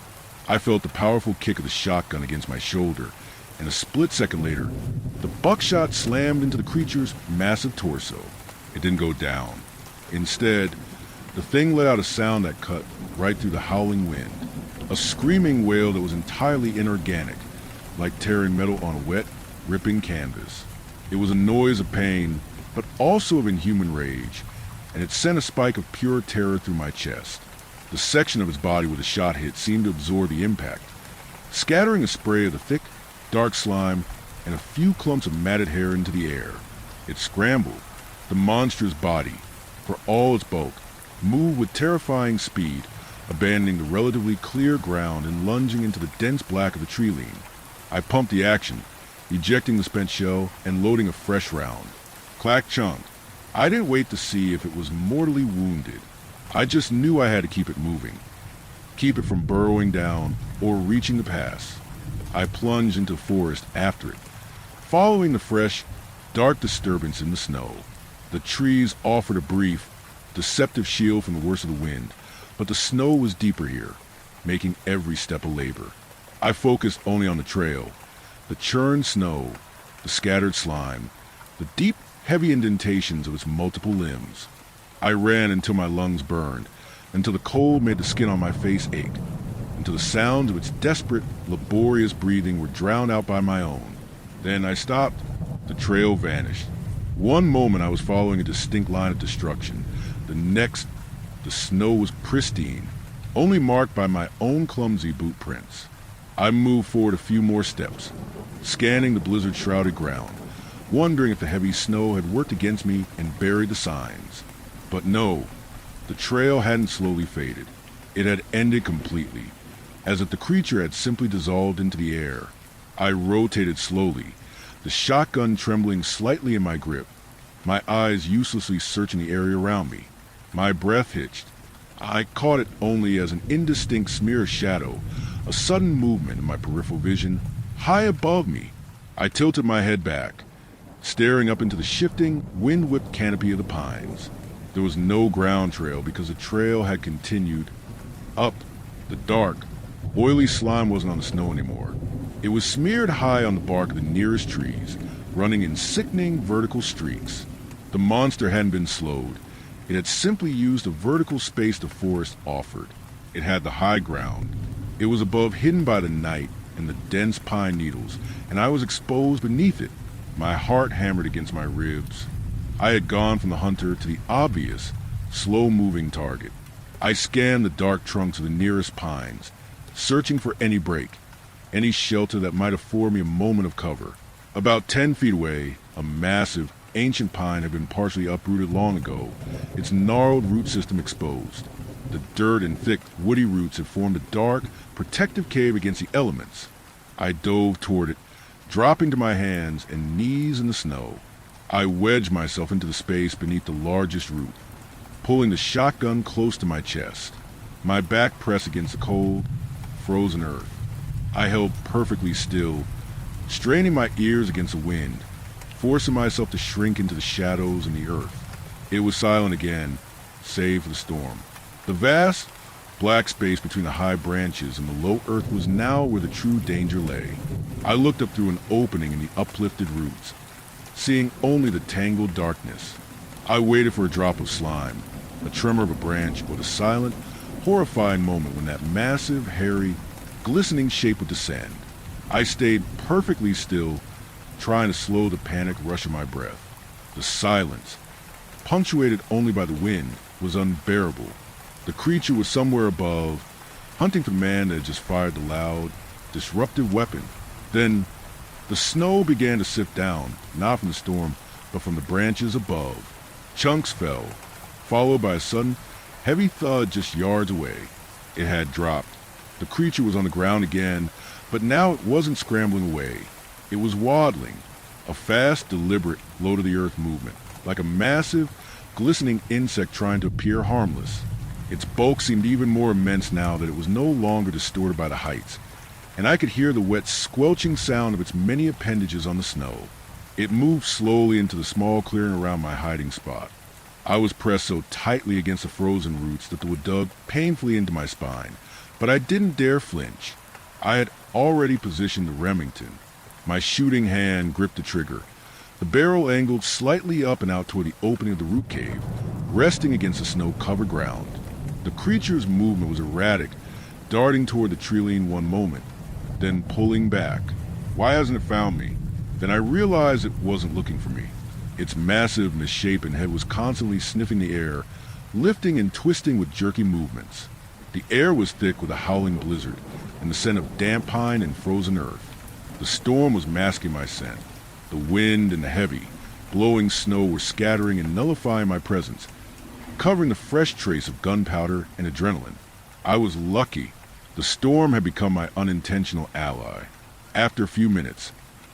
I felt the powerful kick of the shotgun against my shoulder, and a split second later, the buckshot slammed into the creature's massive torso. It didn't go down. Instead, the thing let out a sound that cut right through the howling wind, a screaming wail that was entirely inorganic, like tearing metal on wet, ripping canvas. It was a noise of pain, but also of inhuman rage, and it sent a spike of pure terror through my chest. The section of its body where the shot hit seemed to absorb the impact, scattering a spray of the thick, dark slime and a few clumps of matted hair into the air. It scrambled. The monstrous body, for all its bulk, moved with terrifying speed, abandoning the relatively clear ground and lunging into the dense black of the tree line. I pumped the action, ejecting the spent shell and loading a fresh round. Clack chunk. I didn't wait to see if it was mortally wounded. I just knew I had to keep it moving, keep it from burrowing down or reaching the pass. I plunged into the forest after it, following the fresh, dark disturbance in the snow. The trees offered a brief, deceptive shield from the worst of the wind, but the snow was deeper here, making every step a labor. I focused only on the trail, the churned snow, the scattered slime, the deep, heavy indentations of its multiple limbs. I ran until my lungs burned, until the cold made the skin on my face ache, until the sounds of its desperate, laborious breathing were drowned out by my own. Then I stopped. The trail vanished. One moment I was following a distinct line of destruction. The next, the snow was pristine, only marked by my own clumsy boot prints. I moved forward a few more steps, scanning the blizzard-shrouded ground, wondering if the heavy snow had worked against me and buried the signs. But no, the trail hadn't slowly faded. It had ended completely, as if the creature had simply dissolved into the air. I rotated slowly, the shotgun trembling slightly in my grip, my eyes uselessly searching the area around me. My breath hitched. I caught it only as an indistinct smear of shadow, a sudden movement in my peripheral vision, high above me. I tilted my head back, staring up into the shifting, wind-whipped canopy of the pines. There was no ground trail because the trail had continued up. The dark, oily slime wasn't on the snow anymore. It was smeared high on the bark of the nearest trees, running in sickening vertical streaks. The monster hadn't been slowed. It had simply used the vertical space the forest offered. It had the high ground. It was above, hidden by the night and the dense pine needles, and I was exposed beneath it. My heart hammered against my ribs. I had gone from the hunter to the obvious, slow-moving target. I scanned the dark trunks of the nearest pines, searching for any break, any shelter that might afford me a moment of cover. About 10 feet away, a massive, ancient pine had been partially uprooted long ago, its gnarled root system exposed. The dirt and thick, woody roots had formed a dark, protective cave against the elements. I dove toward it, dropping to my hands and knees in the snow. I wedged myself into the space beneath the largest root, pulling the shotgun close to my chest, my back pressed against the cold, frozen earth. I held perfectly still, straining my ears against the wind, forcing myself to shrink into the shadows and the earth. It was silent again, save for the storm. The vast, black space between the high branches and the low earth was now where the true danger lay. I looked up through an opening in the uplifted roots, seeing only the tangled darkness. I waited for a drop of slime, a tremor of a branch, or the silent, horrifying moment when that massive, hairy, glistening shape would descend. I stayed perfectly still, trying to slow the panic rush of my breath. The silence, punctuated only by the wind, was unbearable. The creature was somewhere above, hunting for the man that had just fired the loud, disruptive weapon. Then, the snow began to sift down, not from the storm, but from the branches above. Chunks fell, followed by a sudden, heavy thud just yards away. It had dropped. The creature was on the ground again, but now it wasn't scrambling away. It was waddling, a fast, deliberate, low-to-the-earth movement, like a massive, glistening insect trying to appear harmless. Its bulk seemed even more immense now that it was no longer distorted by the heights, and I could hear the wet, squelching sound of its many appendages on the snow. It moved slowly into the small clearing around my hiding spot. I was pressed so tightly against the frozen roots that the wood dug painfully into my spine, but I didn't dare flinch. I had already positioned the Remington. My shooting hand gripped the trigger. The barrel angled slightly up and out toward the opening of the root cave, resting against the snow-covered ground. The creature's movement was erratic, darting toward the tree-lean one moment, then pulling back. Why hasn't it found me? Then I realized it wasn't looking for me. Its massive, misshapen head was constantly sniffing the air, lifting and twisting with jerky movements. The air was thick with a howling blizzard and the scent of damp pine and frozen earth. The storm was masking my scent. The wind and the heavy, blowing snow were scattering and nullifying my presence, covering the fresh trace of gunpowder and adrenaline. I was lucky. The storm had become my unintentional ally. After a few minutes,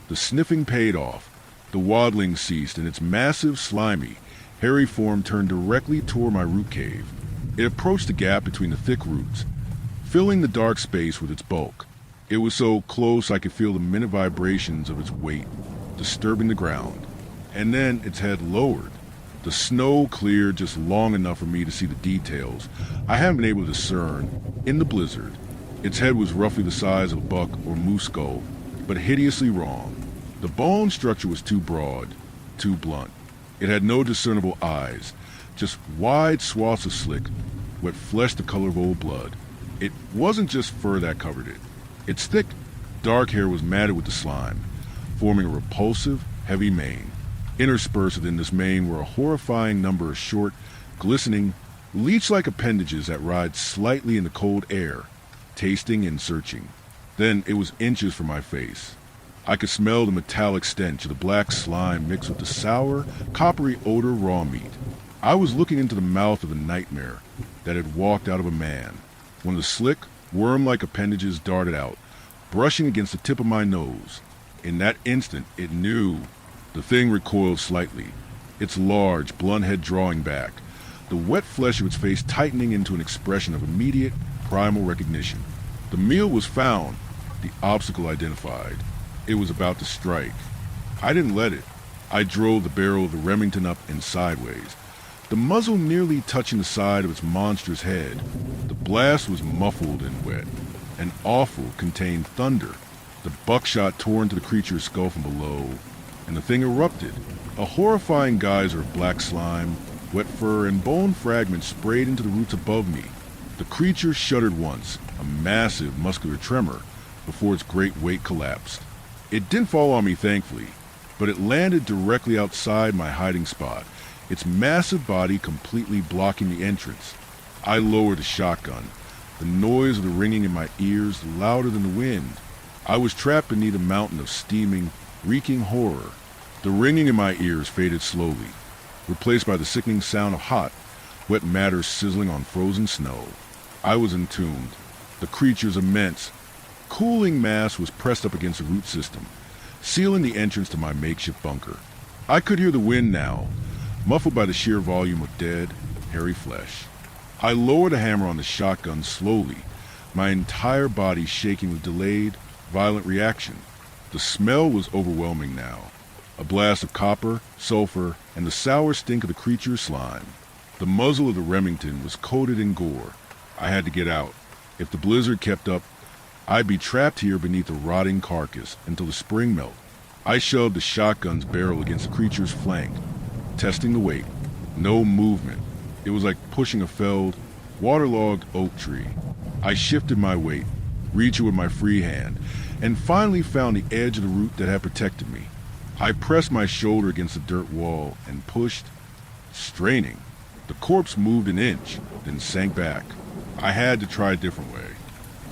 the sniffing paid off. The waddling ceased, and its massive, slimy, hairy form turned directly toward my root cave. It approached the gap between the thick roots, filling the dark space with its bulk. It was so close I could feel the minute vibrations of its weight, disturbing the ground. And then its head lowered. The snow cleared just long enough for me to see the details I haven't been able to discern in the blizzard. Its head was roughly the size of a buck or moose skull, but hideously wrong. The bone structure was too broad, too blunt. It had no discernible eyes, just wide swaths of slick, wet flesh the color of old blood. It wasn't just fur that covered it. Its thick, dark hair was matted with the slime, forming a repulsive, heavy mane. Interspersed within this mane were a horrifying number of short, glistening, leech-like appendages that writhed slightly in the cold air, tasting and searching. Then it was inches from my face. I could smell the metallic stench of the black slime mixed with the sour, coppery odor of raw meat. I was looking into the mouth of a nightmare that had walked out of a man, when the slick, worm-like appendages darted out, brushing against the tip of my nose. In that instant, it knew. The thing recoiled slightly, its large, blunt head drawing back, the wet flesh of its face tightening into an expression of immediate, primal recognition. The meal was found, the obstacle identified. It was about to strike. I didn't let it. I drove the barrel of the Remington up and sideways, the muzzle nearly touching the side of its monstrous head. The blast was muffled and wet, and awful, contained thunder. The buckshot tore into the creature's skull from below, and the thing erupted. A horrifying geyser of black slime, wet fur, and bone fragments sprayed into the roots above me. The creature shuddered once, a massive muscular tremor, before its great weight collapsed. It didn't fall on me, thankfully, but it landed directly outside my hiding spot, its massive body completely blocking the entrance. I lowered the shotgun, the noise of the ringing in my ears louder than the wind. I was trapped beneath a mountain of steaming, reeking horror. The ringing in my ears faded slowly, replaced by the sickening sound of hot, wet matter sizzling on frozen snow. I was entombed. The creature's immense, cooling mass was pressed up against the root system, sealing the entrance to my makeshift bunker. I could hear the wind now, muffled by the sheer volume of dead, hairy flesh. I lowered the hammer on the shotgun slowly, my entire body shaking with delayed, violent reaction. The smell was overwhelming now. A blast of copper, sulfur, and the sour stink of the creature's slime. The muzzle of the Remington was coated in gore. I had to get out. If the blizzard kept up, I'd be trapped here beneath a rotting carcass until the spring melt. I shoved the shotgun's barrel against the creature's flank, testing the weight. No movement. It was like pushing a felled, waterlogged oak tree. I shifted my weight, reaching with my free hand, and finally found the edge of the root that had protected me. I pressed my shoulder against the dirt wall and pushed, straining. The corpse moved an inch, then sank back. I had to try a different way.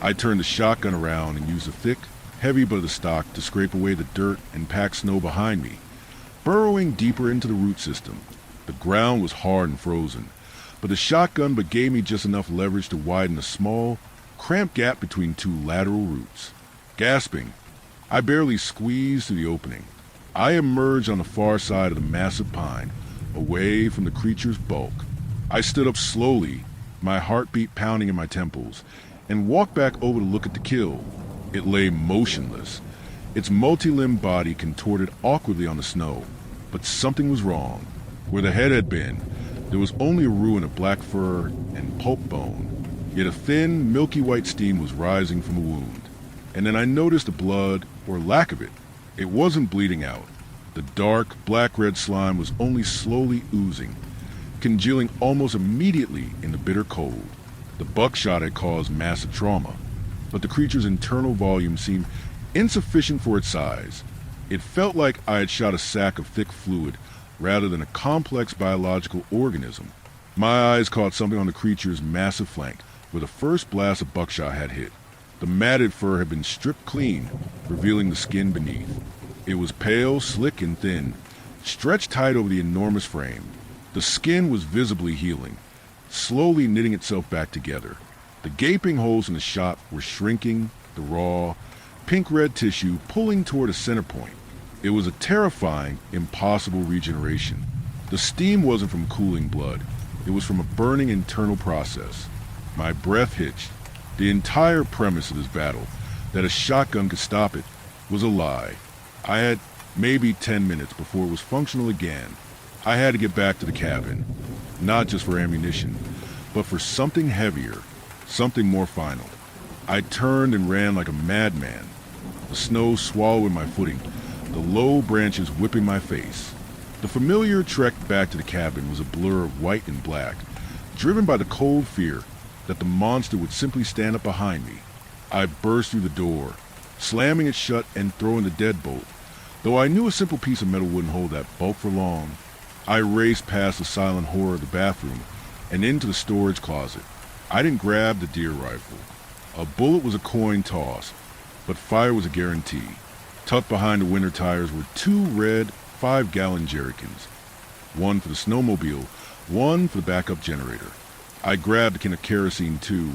I turned the shotgun around and used a thick, heavy butt of the stock to scrape away the dirt and packed snow behind me, burrowing deeper into the root system. The ground was hard and frozen, but the shotgun gave me just enough leverage to widen a small, cramped gap between two lateral roots. Gasping, I barely squeezed through the opening. I emerged on the far side of the massive pine, away from the creature's bulk. I stood up slowly, my heartbeat pounding in my temples, and walked back over to look at the kill. It lay motionless, its multi-limbed body contorted awkwardly on the snow. But something was wrong. Where the head had been, there was only a ruin of black fur and pulp bone, yet a thin, milky white steam was rising from a wound. And then I noticed the blood, or lack of it. It wasn't bleeding out. The dark, black-red slime was only slowly oozing, congealing almost immediately in the bitter cold. The buckshot had caused massive trauma, but the creature's internal volume seemed insufficient for its size. It felt like I had shot a sack of thick fluid rather than a complex biological organism. My eyes caught something on the creature's massive flank where the first blast of buckshot had hit. The matted fur had been stripped clean, revealing the skin beneath. It was pale, slick, and thin, stretched tight over the enormous frame. The skin was visibly healing, slowly knitting itself back together. The gaping holes in the shot were shrinking, the raw, pink-red tissue pulling toward a center point. It was a terrifying, impossible regeneration. The steam wasn't from cooling blood. It was from a burning internal process. My breath hitched. The entire premise of this battle, that a shotgun could stop it, was a lie. I had maybe 10 minutes before it was functional again. I had to get back to the cabin, not just for ammunition, but for something heavier, something more final. I turned and ran like a madman, the snow swallowing my footing, the low branches whipping my face. The familiar trek back to the cabin was a blur of white and black, driven by the cold fear that the monster would simply stand up behind me. I burst through the door, slamming it shut and throwing the deadbolt. Though I knew a simple piece of metal wouldn't hold that bulk for long, I raced past the silent horror of the bathroom and into the storage closet. I didn't grab the deer rifle. A bullet was a coin toss, but fire was a guarantee. Tucked behind the winter tires were 2 red 5-gallon jerrycans, one for the snowmobile, one for the backup generator. I grabbed a can of kerosene too.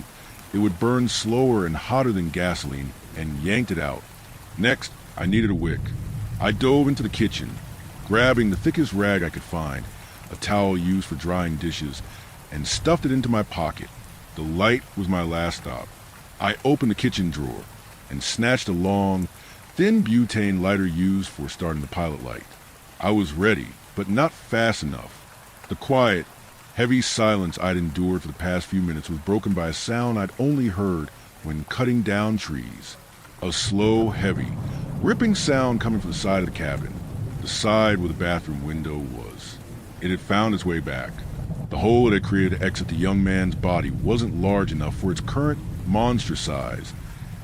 It would burn slower and hotter than gasoline, and yanked it out. Next, I needed a wick. I dove into the kitchen, grabbing the thickest rag I could find, a towel used for drying dishes, and stuffed it into my pocket. The light was my last stop. I opened the kitchen drawer and snatched a long, thin butane lighter used for starting the pilot light. I was ready, but not fast enough. The quiet, heavy silence I'd endured for the past few minutes was broken by a sound I'd only heard when cutting down trees. A slow, heavy, ripping sound coming from the side of the cabin, the side where the bathroom window was. It had found its way back. The hole it had created to exit the young man's body wasn't large enough for its current monster size.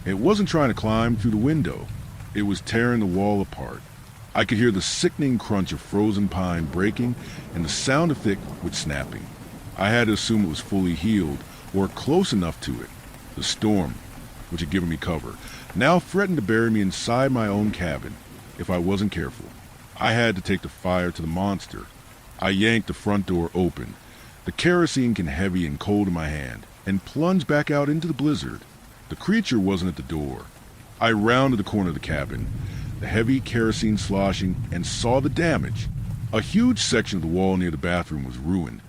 It wasn't trying to climb through the window. It was tearing the wall apart. I could hear the sickening crunch of frozen pine breaking and the sound of thick wood snapping. I had to assume it was fully healed, or close enough to it. The storm, which had given me cover, now threatened to bury me inside my own cabin if I wasn't careful. I had to take the fire to the monster. I yanked the front door open, the kerosene can heavy and cold in my hand, and plunged back out into the blizzard. The creature wasn't at the door. I rounded the corner of the cabin, the heavy kerosene sloshing, and saw the damage. A huge section of the wall near the bathroom was ruined,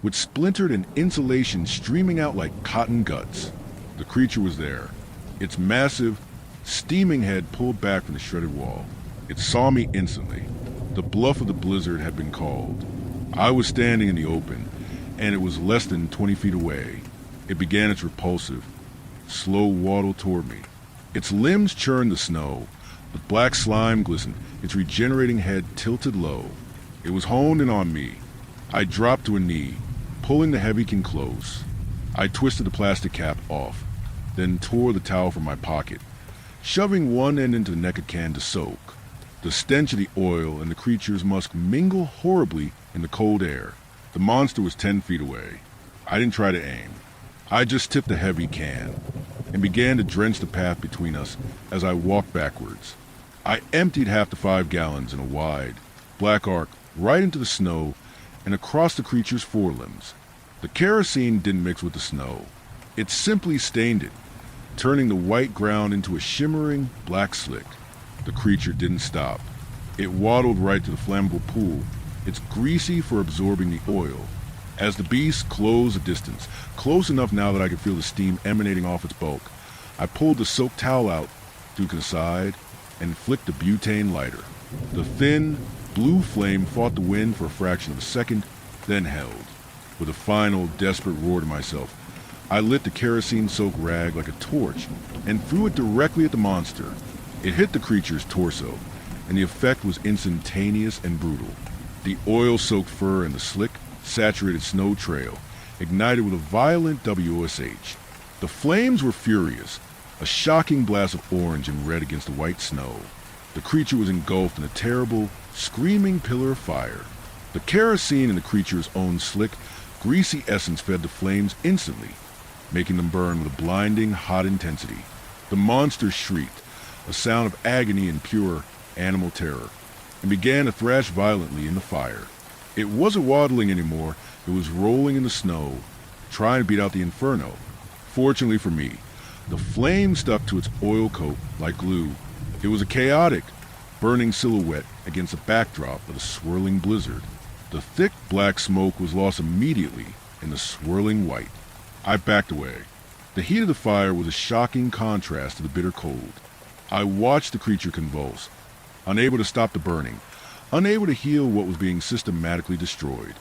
with splintered and insulation streaming out like cotton guts. The creature was there, its massive, steaming head pulled back from the shredded wall. It saw me instantly. The bluff of the blizzard had been called. I was standing in the open, and it was less than 20 feet away. It began its repulsive, slow waddle toward me. Its limbs churned the snow. The black slime glistened, its regenerating head tilted low. It was honed in on me. I dropped to a knee, pulling the heavykin close. I twisted the plastic cap off, then tore the towel from my pocket, shoving one end into the naked can to soak. The stench of the oil and the creature's musk mingle horribly in the cold air. The monster was 10 feet away. I didn't try to aim. I just tipped the heavy can and began to drench the path between us as I walked backwards. I emptied half the 5 gallons in a wide, black arc right into the snow and across the creature's forelimbs. The kerosene didn't mix with the snow. It simply stained it, turning the white ground into a shimmering black slick. The creature didn't stop. It waddled right to the flammable pool. It's greasy for absorbing the oil. As the beast closed a distance, close enough now that I could feel the steam emanating off its bulk, I pulled the soaked towel out, threw it aside, and flicked the butane lighter. The thin, blue flame fought the wind for a fraction of a second, then held. With a final, desperate roar to myself, I lit the kerosene-soaked rag like a torch and threw it directly at the monster. It hit the creature's torso, and the effect was instantaneous and brutal. The oil-soaked fur and the slick, saturated snow trail ignited with a violent WOSH. The flames were furious, a shocking blast of orange and red against the white snow. The creature was engulfed in a terrible, screaming pillar of fire. The kerosene in the creature's own slick, greasy essence fed the flames instantly, making them burn with a blinding, hot intensity. The monster shrieked, a sound of agony and pure animal terror, and began to thrash violently in the fire. It wasn't waddling anymore, it was rolling in the snow, trying to beat out the inferno. Fortunately for me, the flame stuck to its oil coat like glue. It was a chaotic, burning silhouette against the backdrop of the swirling blizzard. The thick black smoke was lost immediately in the swirling white. I backed away. The heat of the fire was a shocking contrast to the bitter cold. I watched the creature convulse, unable to stop the burning, unable to heal what was being systematically destroyed.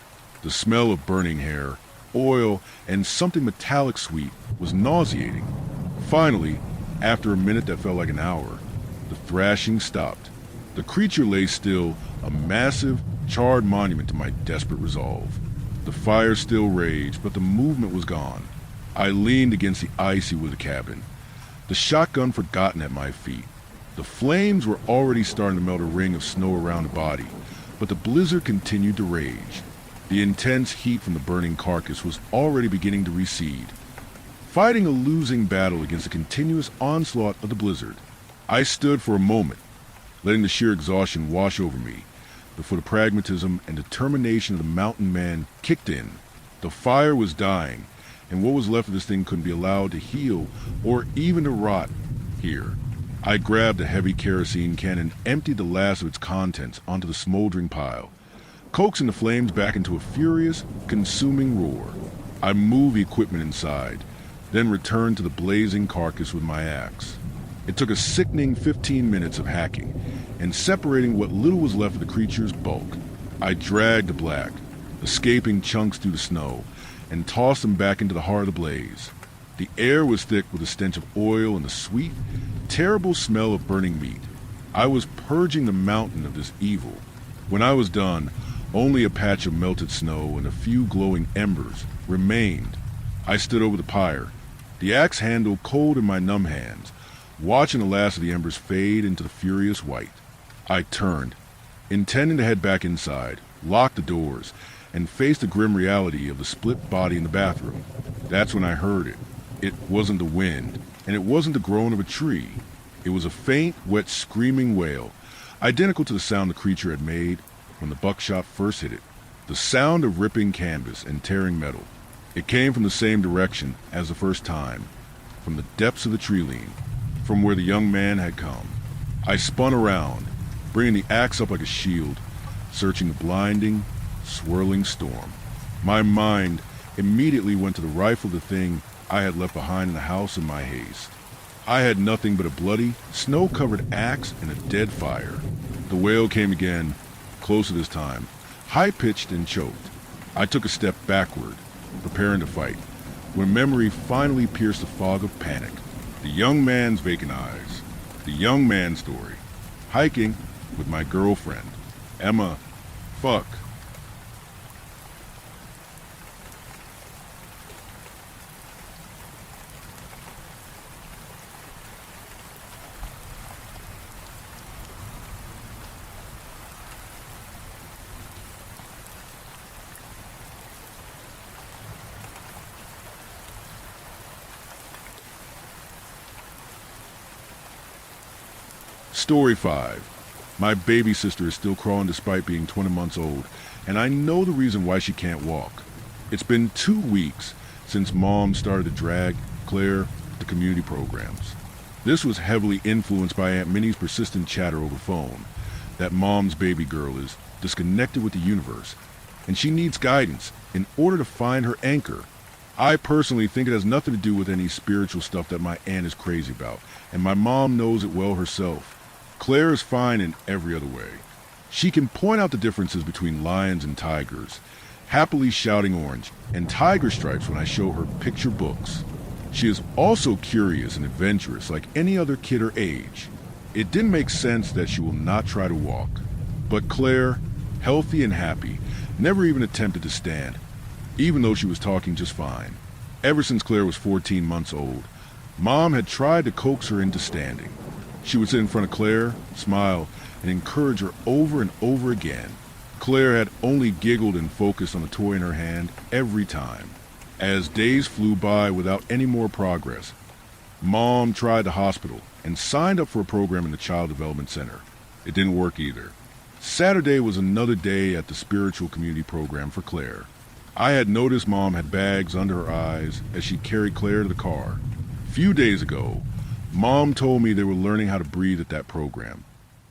The smell of burning hair, oil, and something metallic sweet was nauseating. Finally, after a minute that felt like an hour, the thrashing stopped. The creature lay still, a massive, charred monument to my desperate resolve. The fire still raged, but the movement was gone. I leaned against the icy wood of the cabin, the shotgun forgotten at my feet. The flames were already starting to melt a ring of snow around the body, but the blizzard continued to rage. The intense heat from the burning carcass was already beginning to recede. Fighting a losing battle against the continuous onslaught of the blizzard, I stood for a moment, letting the sheer exhaustion wash over me, before the pragmatism and determination of the mountain man kicked in. The fire was dying, and what was left of this thing couldn't be allowed to heal or even to rot here. I grabbed a heavy kerosene can and emptied the last of its contents onto the smoldering pile, coaxing the flames back into a furious, consuming roar. I moved the equipment inside, then returned to the blazing carcass with my axe. It took a sickening 15 minutes of hacking and separating what little was left of the creature's bulk. I dragged the black, escaping chunks through the snow, and tossed them back into the heart of the blaze. The air was thick with the stench of oil and the sweet, terrible smell of burning meat. I was purging the mountain of this evil. When I was done, only a patch of melted snow and a few glowing embers remained. I stood over the pyre, the axe handle cold in my numb hands, watching the last of the embers fade into the furious white. I turned, intending to head back inside, lock the doors, and faced the grim reality of the split body in the bathroom. That's when I heard it. It wasn't the wind, and it wasn't the groan of a tree. It was a faint, wet, screaming wail, identical to the sound the creature had made when the buckshot first hit it. The sound of ripping canvas and tearing metal. It came from the same direction as the first time, from the depths of the tree lean, from where the young man had come. I spun around, bringing the axe up like a shield, searching the blinding, swirling storm. My mind immediately went to the rifle, the thing I had left behind in the house in my haste. I had nothing but a bloody, snow-covered axe and a dead fire. The wail came again, closer this time, high-pitched and choked. I took a step backward, preparing to fight, when memory finally pierced the fog of panic. The young man's vacant eyes. The young man's story. Hiking with my girlfriend. Emma. Fuck. Story 5. My baby sister is still crawling despite being 20 months old, and I know the reason why she can't walk. It's been 2 weeks since Mom started to drag Claire to community programs. This was heavily influenced by Aunt Minnie's persistent chatter over phone that Mom's baby girl is disconnected with the universe, and she needs guidance in order to find her anchor. I personally think it has nothing to do with any spiritual stuff that my aunt is crazy about, and my mom knows it well herself. Claire is fine in every other way. She can point out the differences between lions and tigers, happily shouting orange, and tiger stripes when I show her picture books. She is also curious and adventurous like any other kid her age. It didn't make sense that she will not try to walk. But Claire, healthy and happy, never even attempted to stand, even though she was talking just fine. Ever since Claire was 14 months old, Mom had tried to coax her into standing. She would sit in front of Claire, smile, and encourage her over and over again. Claire had only giggled and focused on the toy in her hand every time. As days flew by without any more progress, Mom tried the hospital and signed up for a program in the Child Development Center. It didn't work either. Saturday was another day at the spiritual community program for Claire. I had noticed Mom had bags under her eyes as she carried Claire to the car. A few days ago, Mom told me they were learning how to breathe at that program.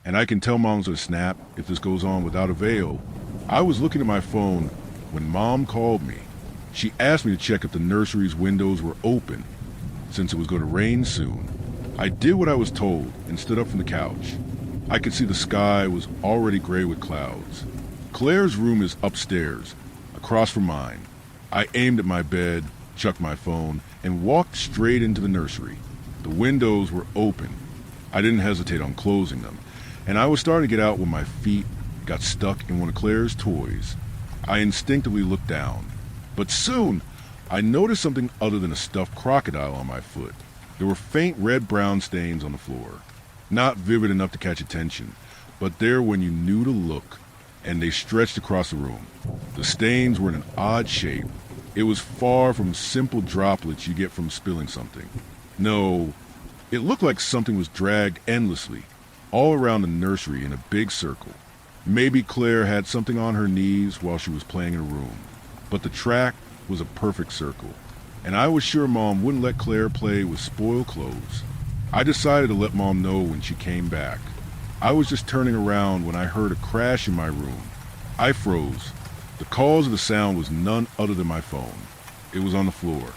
And I can tell Mom's gonna snap if this goes on without a veil. I was looking at my phone when Mom called me. She asked me to check if the nursery's windows were open, since it was going to rain soon. I did what I was told and stood up from the couch. I could see the sky was already gray with clouds. Claire's room is upstairs, across from mine. I aimed at my bed, chucked my phone, and walked straight into the nursery. The windows were open. I didn't hesitate on closing them, and I was starting to get out when my feet got stuck in one of Claire's toys. I instinctively looked down, but soon I noticed something other than a stuffed crocodile on my foot. There were faint red-brown stains on the floor, not vivid enough to catch attention, but there when you knew to look, and they stretched across the room. The stains were in an odd shape. It was far from simple droplets you get from spilling something. No, it looked like something was dragged endlessly, all around the nursery in a big circle. Maybe Claire had something on her knees while she was playing in a room, but the track was a perfect circle, and I was sure Mom wouldn't let Claire play with spoiled clothes. I decided to let Mom know when she came back. I was just turning around when I heard a crash in my room. I froze. The cause of the sound was none other than my phone. It was on the floor.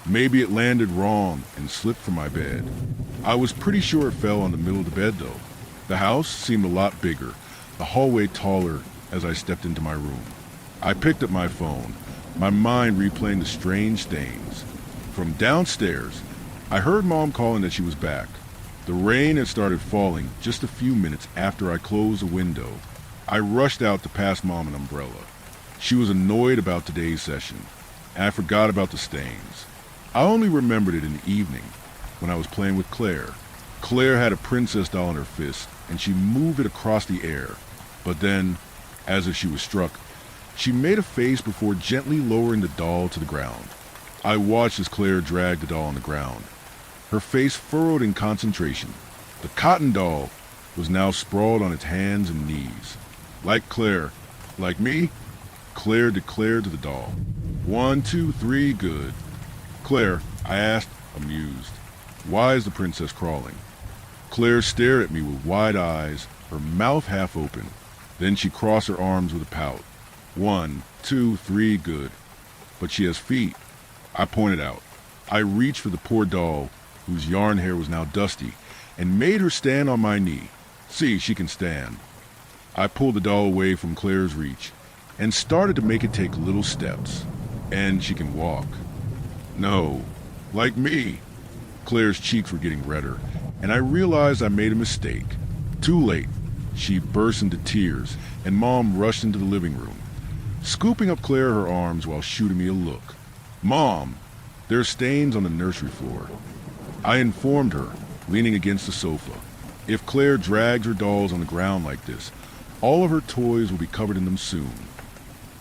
Maybe it landed wrong and slipped from my bed. I was pretty sure it fell on the middle of the bed though. The house seemed a lot bigger, the hallway taller as I stepped into my room. I picked up my phone, my mind replaying the strange stains. From downstairs, I heard Mom calling that she was back. The rain had started falling just a few minutes after I closed the window. I rushed out to pass Mom an umbrella. She was annoyed about today's session, and I forgot about the stains. I only remembered it in the evening when I was playing with Claire. Claire had a princess doll in her fist, and she moved it across the air. But then, as if she was struck, She made a face before gently lowering the doll to the ground. I watched as Claire dragged the doll on the ground, her face furrowed in concentration. The cotton doll was now sprawled on its hands and knees. Like Claire, like me, Claire declared to the doll. 1, 2, 3, good. Claire, I asked, amused, why is the princess crawling? Claire stared at me with wide eyes, her mouth half open. Then she crossed her arms with a pout. 1, 2, 3, good. But she has feet, I pointed out. I reached for the poor doll, whose yarn hair was now dusty, and made her stand on my knee. See, she can stand. I pulled the doll away from Claire's reach and started to make it take little steps. And she can walk. No, like me. Claire's cheeks were getting redder, and I realized I made a mistake. Too late. She burst into tears, and Mom rushed into the living room, scooping up Claire in her arms while shooting me a look. Mom, there are stains on the nursery floor. I informed her, leaning against the sofa. If Claire drags her dolls on the ground like this, all of her toys will be covered in them soon.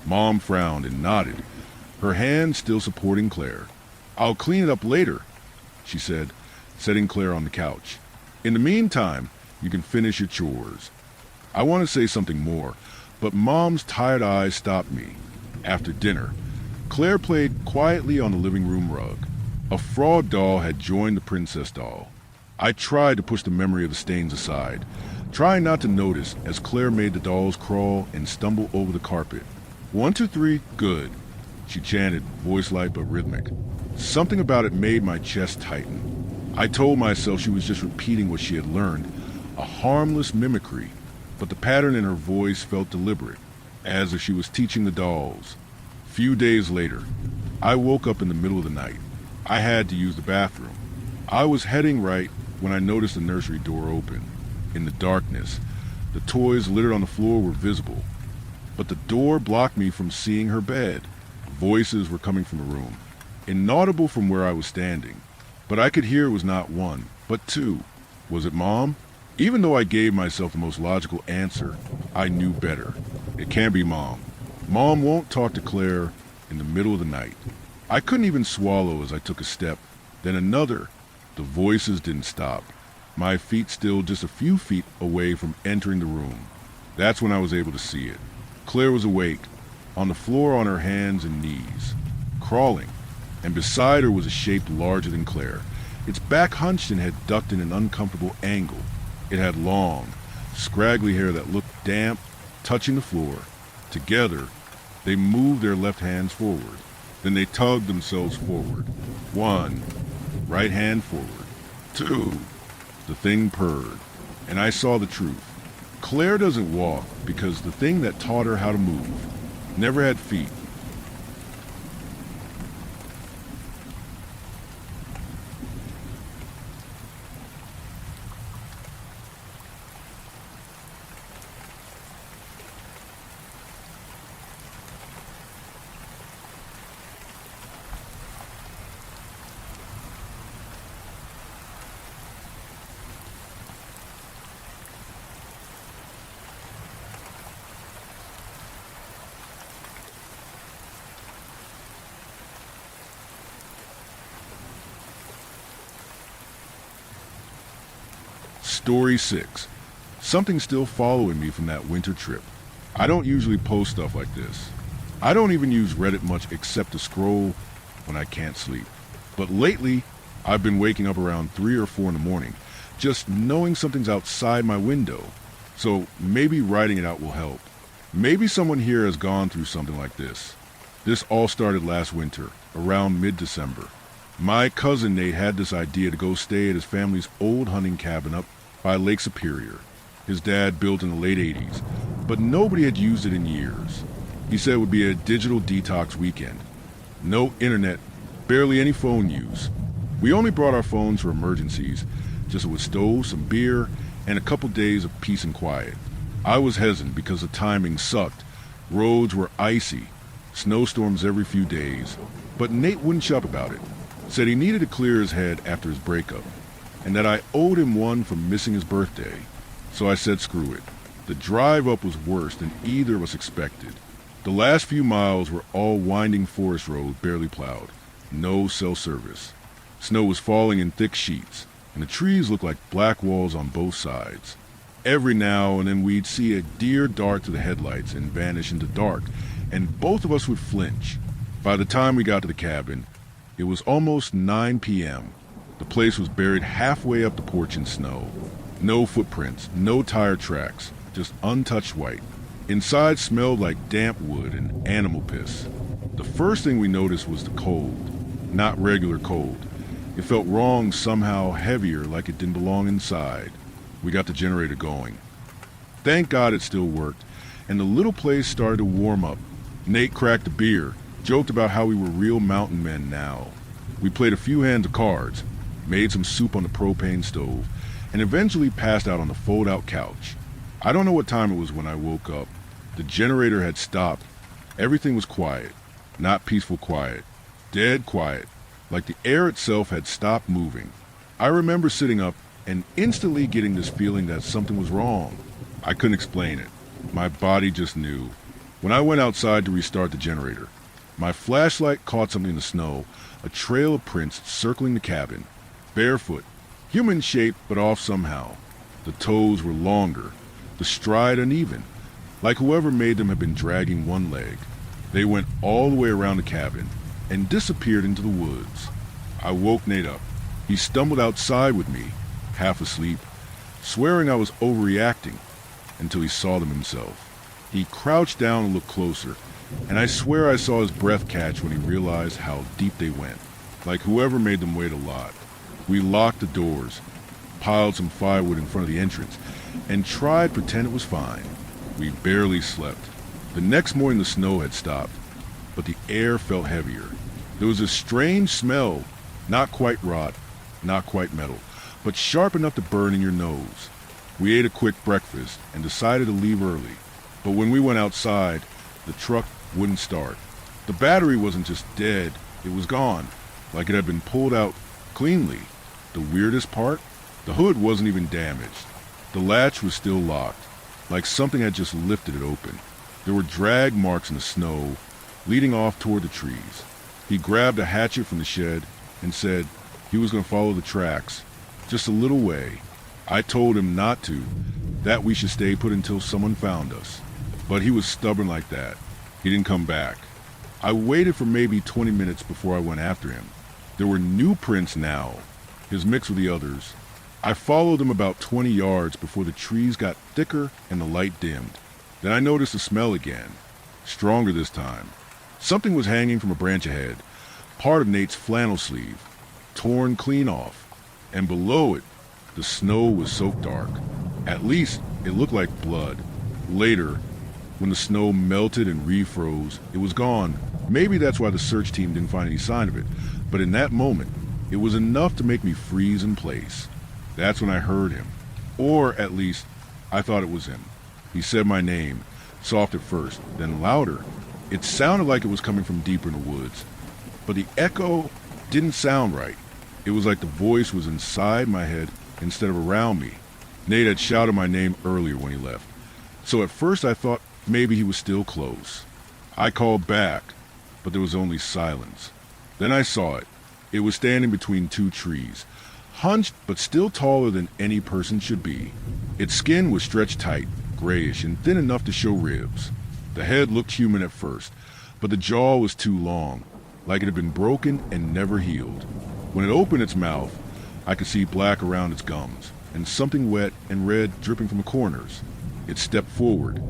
Mom frowned and nodded, her hand still supporting Claire. I'll clean it up later, she said, setting Claire on the couch. In the meantime, you can finish your chores. I want to say something more, but Mom's tired eyes stopped me. After dinner, Claire played quietly on the living room rug. A frog doll had joined the princess doll. I tried to push the memory of the stains aside, trying not to notice as Claire made the dolls crawl and stumble over the carpet. 1, 2, 3, good, she chanted, voice light but rhythmic. Something about it made my chest tighten. I told myself she was just repeating what she had learned, a harmless mimicry, but the pattern in her voice felt deliberate, as if she was teaching the dolls. Few days later, I woke up in the middle of the night. I had to use the bathroom. I was heading right when I noticed the nursery door open. In the darkness, the toys littered on the floor were visible, but the door blocked me from seeing her bed. Voices were coming from the room, inaudible from where I was standing, but I could hear it was not one, but two. Was it Mom? Even though I gave myself the most logical answer, I knew better. It can't be Mom. Mom won't talk to Claire in the middle of the night. I couldn't even swallow as I took a step, then another. The voices didn't stop, my feet still just a few feet away from entering the room. That's when I was able to see it. Claire was awake, on the floor on her hands and knees, crawling, and beside her was a shape larger than Claire. Its back hunched and had ducked in an uncomfortable angle. It had long, scraggly hair that looked damp, touching the floor. Together, they moved their left hands forward. Then they tugged themselves forward. 1, right hand forward. 2, the thing purred, and I saw the truth. Claire doesn't walk because the thing that taught her how to move never had feet. Story 6. Something still following me from that winter trip. I don't usually post stuff like this. I don't even use Reddit much except to scroll when I can't sleep. But lately, I've been waking up around 3 or 4 in the morning, just knowing something's outside my window. So maybe writing it out will help. Maybe someone here has gone through something like this. This all started last winter, around mid-December. My cousin Nate had this idea to go stay at his family's old hunting cabin up by Lake Superior. His dad built in the late 80s, but nobody had used it in years. He said it would be a digital detox weekend. No internet, barely any phone use. We only brought our phones for emergencies, just with stoves, some beer, and a couple days of peace and quiet. I was hesitant because the timing sucked. Roads were icy, snowstorms every few days, but Nate wouldn't shut up about it. Said he needed to clear his head after his breakup, and that I owed him one for missing his birthday. So I said screw it. The drive up was worse than either of us expected. The last few miles were all winding forest road, barely plowed. No cell service. Snow was falling in thick sheets, and the trees looked like black walls on both sides. Every now and then we'd see a deer dart to the headlights and vanish into dark, and both of us would flinch. By the time we got to the cabin, it was almost 9 p.m. The place was buried halfway up the porch in snow. No footprints, no tire tracks, just untouched white. Inside smelled like damp wood and animal piss. The first thing we noticed was the cold. Not regular cold. It felt wrong, somehow heavier, like it didn't belong inside. We got the generator going. Thank God it still worked, and the little place started to warm up. Nate cracked a beer, joked about how we were real mountain men now. We played a few hands of cards, made some soup on the propane stove, and eventually passed out on the fold-out couch. I don't know what time it was when I woke up. The generator had stopped. Everything was quiet. Not peaceful quiet. Dead quiet. Like the air itself had stopped moving. I remember sitting up and instantly getting this feeling that something was wrong. I couldn't explain it. My body just knew. When I went outside to restart the generator, my flashlight caught something in the snow, a trail of prints circling the cabin. Barefoot, human-shaped but off somehow. The toes were longer, the stride uneven, like whoever made them had been dragging one leg. They went all the way around the cabin and disappeared into the woods. I woke Nate up. He stumbled outside with me, half asleep, swearing I was overreacting, until he saw them himself. He crouched down and looked closer, and I swear I saw his breath catch when he realized how deep they went, like whoever made them wait a lot. We locked the doors, piled some firewood in front of the entrance, and tried to pretend it was fine. We barely slept. The next morning the snow had stopped, but the air felt heavier. There was a strange smell, not quite rot, not quite metal, but sharp enough to burn in your nose. We ate a quick breakfast and decided to leave early, but when we went outside, the truck wouldn't start. The battery wasn't just dead, it was gone, like it had been pulled out cleanly. The weirdest part? The hood wasn't even damaged. The latch was still locked, like something had just lifted it open. There were drag marks in the snow, leading off toward the trees. He grabbed a hatchet from the shed and said he was going to follow the tracks, just a little way. I told him not to, that we should stay put until someone found us. But he was stubborn like that. He didn't come back. I waited for maybe 20 minutes before I went after him. There were new prints now, his mix with the others. I followed them about 20 yards before the trees got thicker and the light dimmed. Then I noticed the smell again, stronger this time. Something was hanging from a branch ahead, part of Nate's flannel sleeve, torn clean off, and below it, the snow was soaked dark. At least it looked like blood. Later, when the snow melted and refroze, it was gone. Maybe that's why the search team didn't find any sign of it, but in that moment, it was enough to make me freeze in place. That's when I heard him, or at least, I thought it was him. He said my name, soft at first, then louder. It sounded like it was coming from deeper in the woods, but the echo didn't sound right. It was like the voice was inside my head instead of around me. Nate had shouted my name earlier when he left, so at first I thought maybe he was still close. I called back, but there was only silence. Then I saw it. It was standing between two trees, hunched but still taller than any person should be. Its skin was stretched tight, grayish, and thin enough to show ribs. The head looked human at first, but the jaw was too long, like it had been broken and never healed. When it opened its mouth, I could see black around its gums, and something wet and red dripping from the corners. It stepped forward,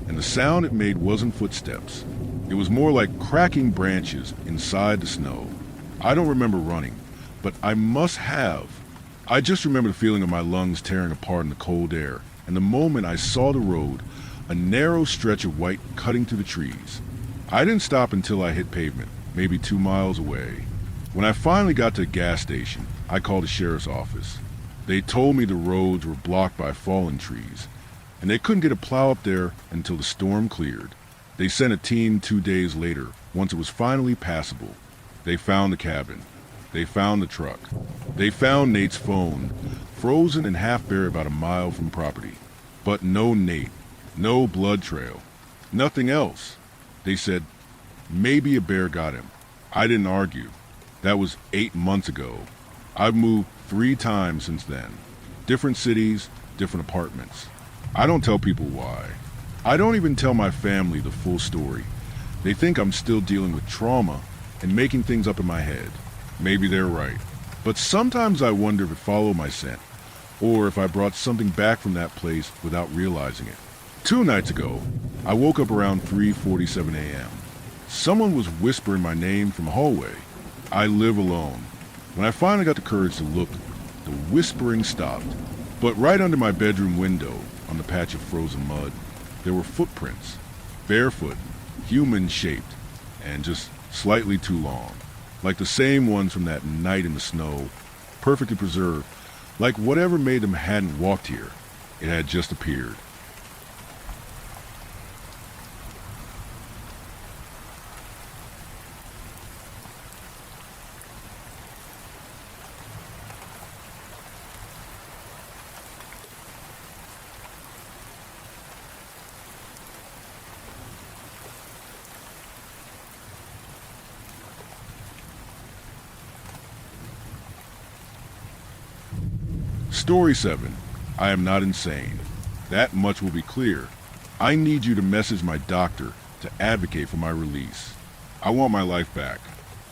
and the sound it made wasn't footsteps. It was more like cracking branches inside the snow. I don't remember running, but I must have. I just remember the feeling of my lungs tearing apart in the cold air, and the moment I saw the road, a narrow stretch of white cutting through the trees. I didn't stop until I hit pavement, maybe 2 miles away. When I finally got to a gas station, I called the sheriff's office. They told me the roads were blocked by fallen trees, and they couldn't get a plow up there until the storm cleared. They sent a team 2 days later, once it was finally passable. They found the cabin. They found the truck. They found Nate's phone, frozen and half buried about a mile from property. But no Nate, no blood trail, nothing else. They said, maybe a bear got him. I didn't argue. That was 8 months ago. I've moved 3 times since then. Different cities, different apartments. I don't tell people why. I don't even tell my family the full story. They think I'm still dealing with trauma and making things up in my head. Maybe they're right. But sometimes I wonder if it followed my scent, or if I brought something back from that place without realizing it. 2 nights ago, I woke up around 3:47 a.m. Someone was whispering my name from the hallway. I live alone. When I finally got the courage to look, the whispering stopped. But right under my bedroom window, on the patch of frozen mud, there were footprints. Barefoot, human-shaped, and just slightly too long. Like the same ones from that night in the snow, perfectly preserved. Like whatever made them hadn't walked here. It had just appeared. Story 7. I am not insane. That much will be clear. I need you to message my doctor to advocate for my release. I want my life back.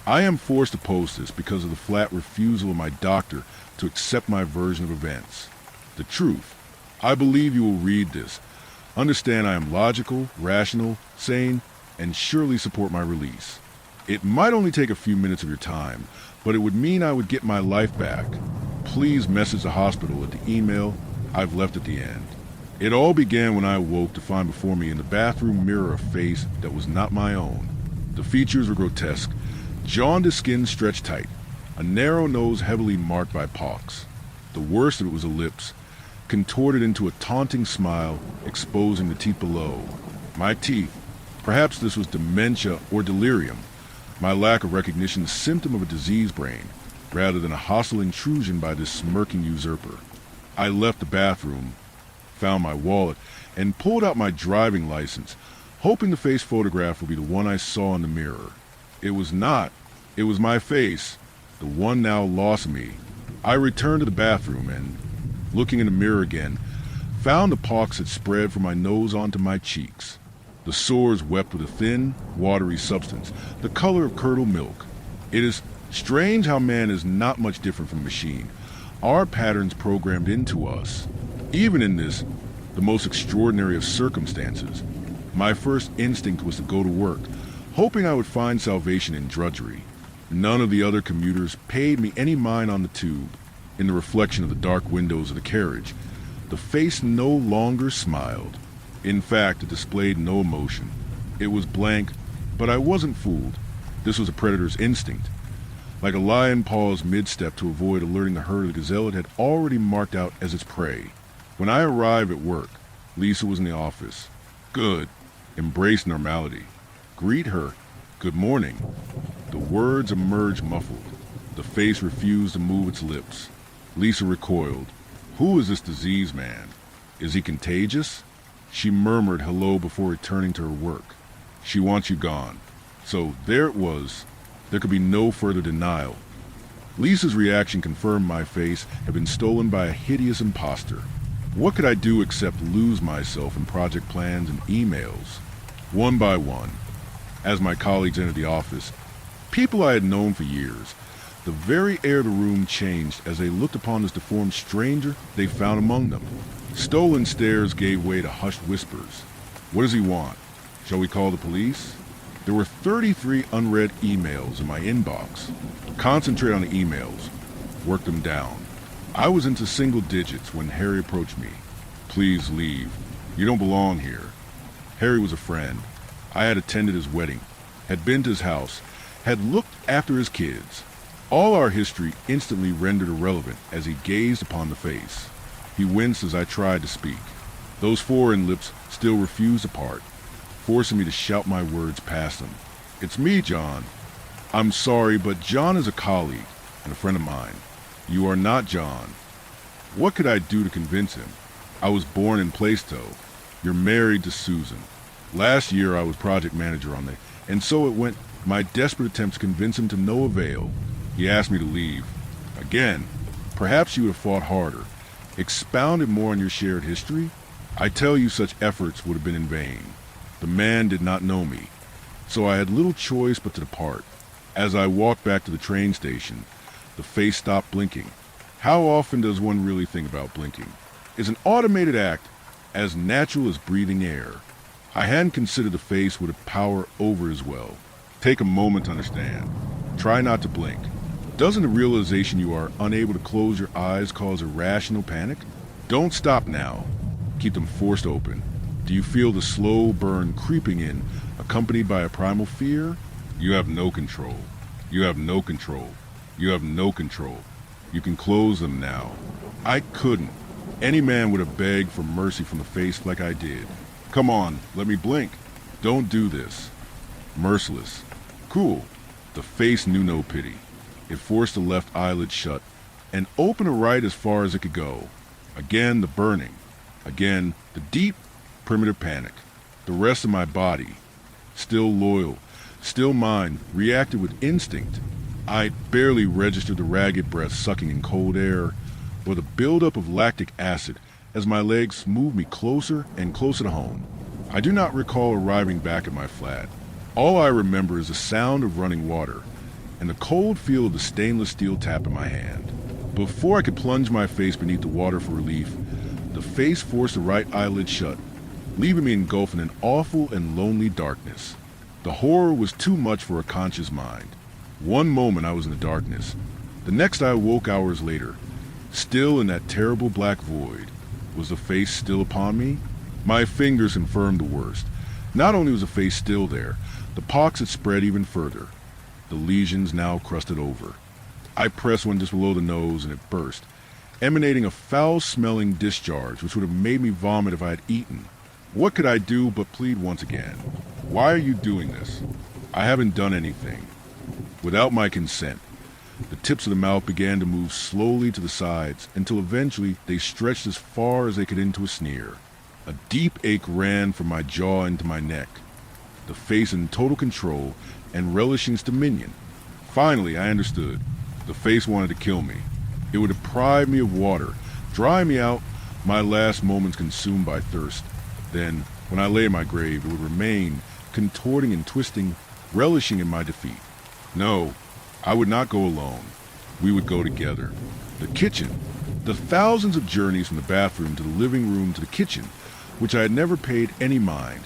I am forced to post this because of the flat refusal of my doctor to accept my version of events. The truth. I believe you will read this. Understand I am logical, rational, sane, and surely support my release. It might only take a few minutes of your time, but it would mean I would get my life back. Please message the hospital at the email I've left at the end. It all began when I awoke to find before me in the bathroom mirror a face that was not my own. The features were grotesque, jaundiced skin stretched tight, a narrow nose heavily marked by pox. The worst of it was the lips, contorted into a taunting smile, exposing the teeth below. My teeth. Perhaps this was dementia or delirium. My lack of recognition, a symptom of a diseased brain, rather than a hostile intrusion by this smirking usurper. I left the bathroom, found my wallet, and pulled out my driving license, hoping the face photograph would be the one I saw in the mirror. It was not. It was my face, the one now lost me. I returned to the bathroom and, looking in the mirror again, found the pox had spread from my nose onto my cheeks. The sores wept with a thin, watery substance, the color of curdled milk. It is strange how man is not much different from machine. Our patterns programmed into us. Even in this, the most extraordinary of circumstances, my first instinct was to go to work, hoping I would find salvation in drudgery. None of the other commuters paid me any mind on the tube. In the reflection of the dark windows of the carriage, the face no longer smiled. In fact, it displayed no emotion. It was blank, but I wasn't fooled. This was a predator's instinct. Like a lion paused mid-step to avoid alerting the herd of the gazelle it had already marked out as its prey. When I arrived at work, Lisa was in the office. Good. Embrace normality. Greet her. Good morning. The words emerged muffled. The face refused to move its lips. Lisa recoiled. Who is this diseased man? Is he contagious? She murmured hello before returning to her work. She wants you gone. So there it was. There could be no further denial. Lisa's reaction confirmed my face had been stolen by a hideous imposter. What could I do except lose myself in project plans and emails? One by one, as my colleagues entered the office, people I had known for years, the very air of the room changed as they looked upon this deformed stranger they found among them. Stolen stares gave way to hushed whispers. What does he want? Shall we call the police? There were 33 unread emails in my inbox. Concentrate on the emails. Work them down. I was into single digits when Harry approached me. Please leave. You don't belong here. Harry was a friend. I had attended his wedding, had been to his house, had looked after his kids. All our history instantly rendered irrelevant as he gazed upon the face. He winced as I tried to speak. Those foreign lips still refused to part, forcing me to shout my words past him. It's me, John. I'm sorry, but John is a colleague and a friend of mine. You are not John. What could I do to convince him? I was born in Plaistow. You're married to Susan. Last year I was project manager on it, and so it went. My desperate attempts to convince him to no avail. He asked me to leave. Again, perhaps you would have fought harder, expounded more on your shared history. I tell you such efforts would have been in vain. The man did not know me, so I had little choice but to depart. As I walked back to the train station, the face stopped blinking. How often does one really think about blinking? It's an automated act as natural as breathing air. I hadn't considered the face would have power over as well. Take a moment to understand. Try not to blink. Doesn't the realization you are unable to close your eyes cause irrational panic? Don't stop now. Keep them forced open. Do you feel the slow burn creeping in, accompanied by a primal fear? You have no control. You have no control. You have no control. You can close them now. I couldn't. Any man would have begged for mercy from the face like I did. Come on, let me blink. Don't do this. Merciless. Cool. The face knew no pity. It forced the left eyelid shut and opened the right as far as it could go. Again, the burning. Again, the deep, primitive panic. The rest of my body, still loyal, still mine, reacted with instinct. I barely registered the ragged breath sucking in cold air, or the buildup of lactic acid as my legs moved me closer and closer to home. I do not recall arriving back at my flat. All I remember is the sound of running water and the cold feel of the stainless steel tap in my hand. Before I could plunge my face beneath the water for relief, the face forced the right eyelid shut, leaving me engulfed in an awful and lonely darkness. The horror was too much for a conscious mind. One moment I was in the darkness. The next I awoke hours later. Still in that terrible black void. Was the face still upon me? My fingers confirmed the worst. Not only was the face still there, the pox had spread even further. The lesions now crusted over. I pressed one just below the nose and it burst, emanating a foul-smelling discharge which would have made me vomit if I had eaten. What could I do but plead once again? Why are you doing this? I haven't done anything. Without my consent, the tips of the mouth began to move slowly to the sides until eventually they stretched as far as they could into a sneer. A deep ache ran from my jaw into my neck, the face in total control and relishing its dominion. Finally, I understood. The face wanted to kill me. It would deprive me of water, dry me out, my last moments consumed by thirst. Then, when I lay in my grave, it would remain, contorting and twisting, relishing in my defeat. No, I would not go alone. We would go together. The kitchen. The thousands of journeys from the bathroom to the living room to the kitchen, which I had never paid any mind,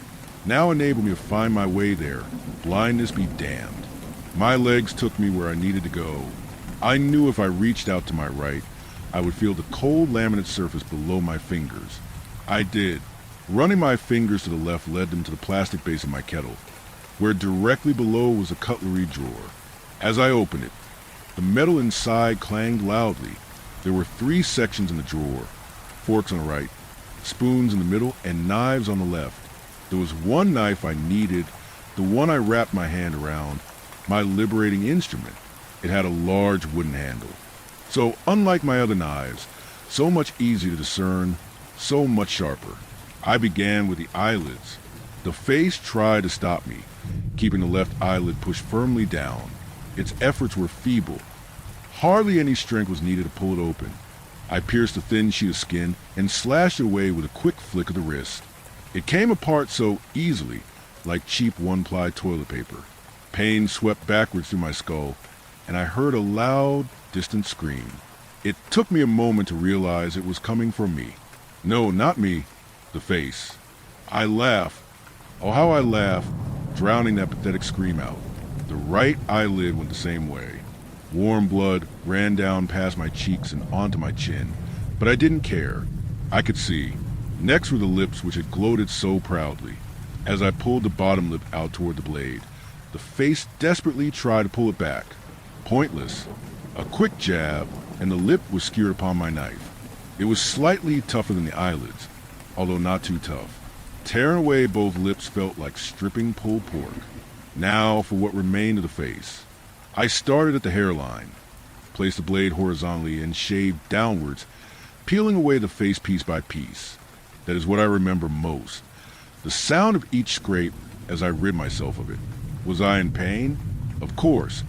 now enabled me to find my way there. Blindness be damned. My legs took me where I needed to go. I knew if I reached out to my right, I would feel the cold laminate surface below my fingers. I did. Running my fingers to the left led them to the plastic base of my kettle, where directly below was a cutlery drawer. As I opened it, the metal inside clanged loudly. There were 3 sections in the drawer, forks on the right, spoons in the middle, and knives on the left. There was one knife I needed, the one I wrapped my hand around, my liberating instrument. It had a large wooden handle. So unlike my other knives, so much easier to discern, so much sharper. I began with the eyelids. The face tried to stop me, keeping the left eyelid pushed firmly down. Its efforts were feeble. Hardly any strength was needed to pull it open. I pierced a thin sheet of skin and slashed it away with a quick flick of the wrist. It came apart so easily, like cheap one-ply toilet paper. Pain swept backwards through my skull, and I heard a loud, distant scream. It took me a moment to realize it was coming from me. No, not me. The face. I laughed. Oh, how I laughed, drowning that pathetic scream out. The right eyelid went the same way. Warm blood ran down past my cheeks and onto my chin, but I didn't care. I could see. Next were the lips which had gloated so proudly. As I pulled the bottom lip out toward the blade, the face desperately tried to pull it back. Pointless. A quick jab, and the lip was skewered upon my knife. It was slightly tougher than the eyelids, although not too tough. Tearing away both lips felt like stripping pulled pork. Now for what remained of the face. I started at the hairline, placed the blade horizontally and shaved downwards, peeling away the face piece by piece. That is what I remember most. The sound of each scrape as I rid myself of it. Was I in pain? Of course,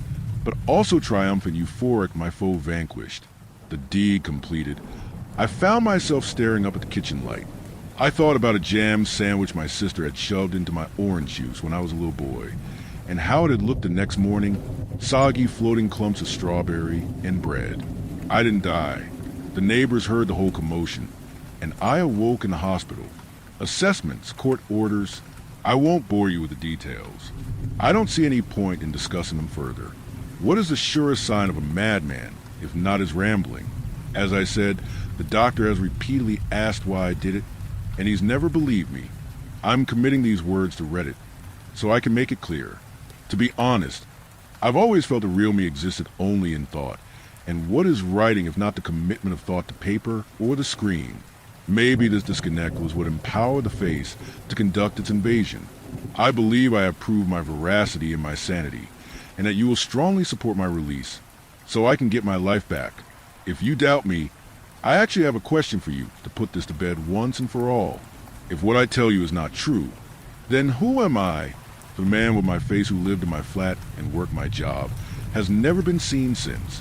but also triumphant, euphoric, my foe vanquished. The deed completed, I found myself staring up at the kitchen light. I thought about a jam sandwich my sister had shoved into my orange juice when I was a little boy, and how it had looked the next morning, soggy floating clumps of strawberry and bread. I didn't die. The neighbors heard the whole commotion, and I awoke in the hospital. Assessments, court orders. I won't bore you with the details. I don't see any point in discussing them further. What is the surest sign of a madman, if not his rambling? As I said, the doctor has repeatedly asked why I did it, and he's never believed me. I'm committing these words to Reddit, so I can make it clear. To be honest, I've always felt the real me existed only in thought, and what is writing if not the commitment of thought to paper or the screen? Maybe this disconnect was what empowered the face to conduct its invasion. I believe I have proved my veracity and my sanity, and that you will strongly support my release, so I can get my life back. If you doubt me, I actually have a question for you to put this to bed once and for all. If what I tell you is not true, then who am I? The man with my face who lived in my flat and worked my job has never been seen since.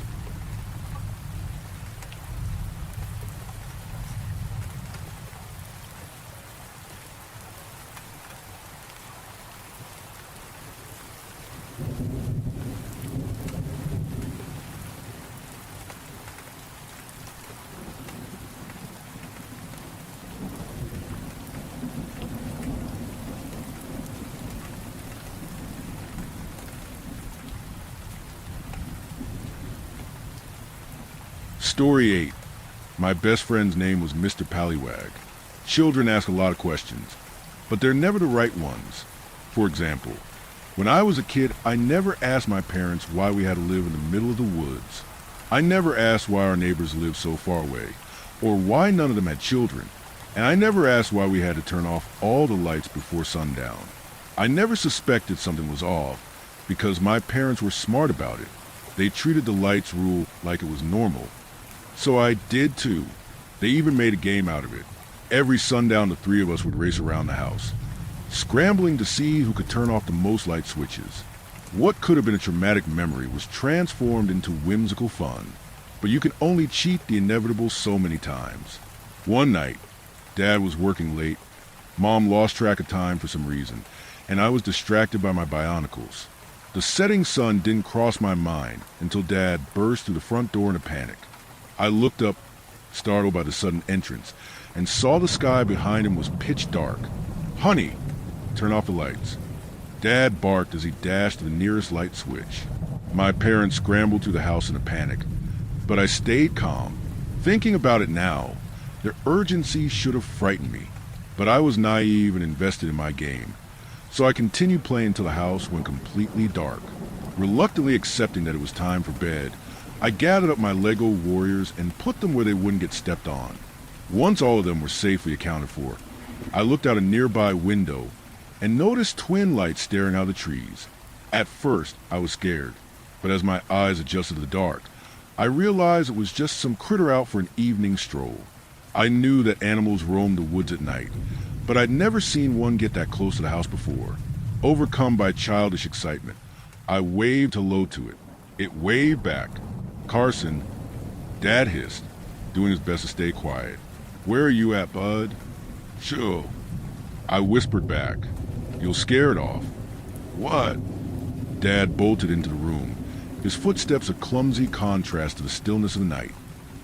Story 8. My best friend's name was Mr. Pallywag. Children ask a lot of questions, but they're never the right ones. For example, when I was a kid, I never asked my parents why we had to live in the middle of the woods. I never asked why our neighbors lived so far away, or why none of them had children, and I never asked why we had to turn off all the lights before sundown. I never suspected something was off, because my parents were smart about it. They treated the lights rule like it was normal. So I did too. They even made a game out of it. Every sundown the three of us would race around the house, scrambling to see who could turn off the most light switches. What could have been a traumatic memory was transformed into whimsical fun, but you can only cheat the inevitable so many times. One night, Dad was working late, Mom lost track of time for some reason, and I was distracted by my bionicles. The setting sun didn't cross my mind until Dad burst through the front door in a panic. I looked up, startled by the sudden entrance, and saw the sky behind him was pitch dark. "Honey, turn off the lights." Dad barked as he dashed to the nearest light switch. My parents scrambled through the house in a panic, but I stayed calm. Thinking about it now, their urgency should have frightened me, but I was naive and invested in my game. So I continued playing till the house went completely dark. Reluctantly accepting that it was time for bed, I gathered up my Lego warriors and put them where they wouldn't get stepped on. Once all of them were safely accounted for, I looked out a nearby window and noticed twin lights staring out of the trees. At first, I was scared, but as my eyes adjusted to the dark, I realized it was just some critter out for an evening stroll. I knew that animals roamed the woods at night, but I'd never seen one get that close to the house before. Overcome by childish excitement, I waved hello to it. It waved back. "Carson," Dad hissed, doing his best to stay quiet. "Where are you at, bud?" "Sure." I whispered back. "You'll scare it off." "What?" Dad bolted into the room, his footsteps a clumsy contrast to the stillness of the night.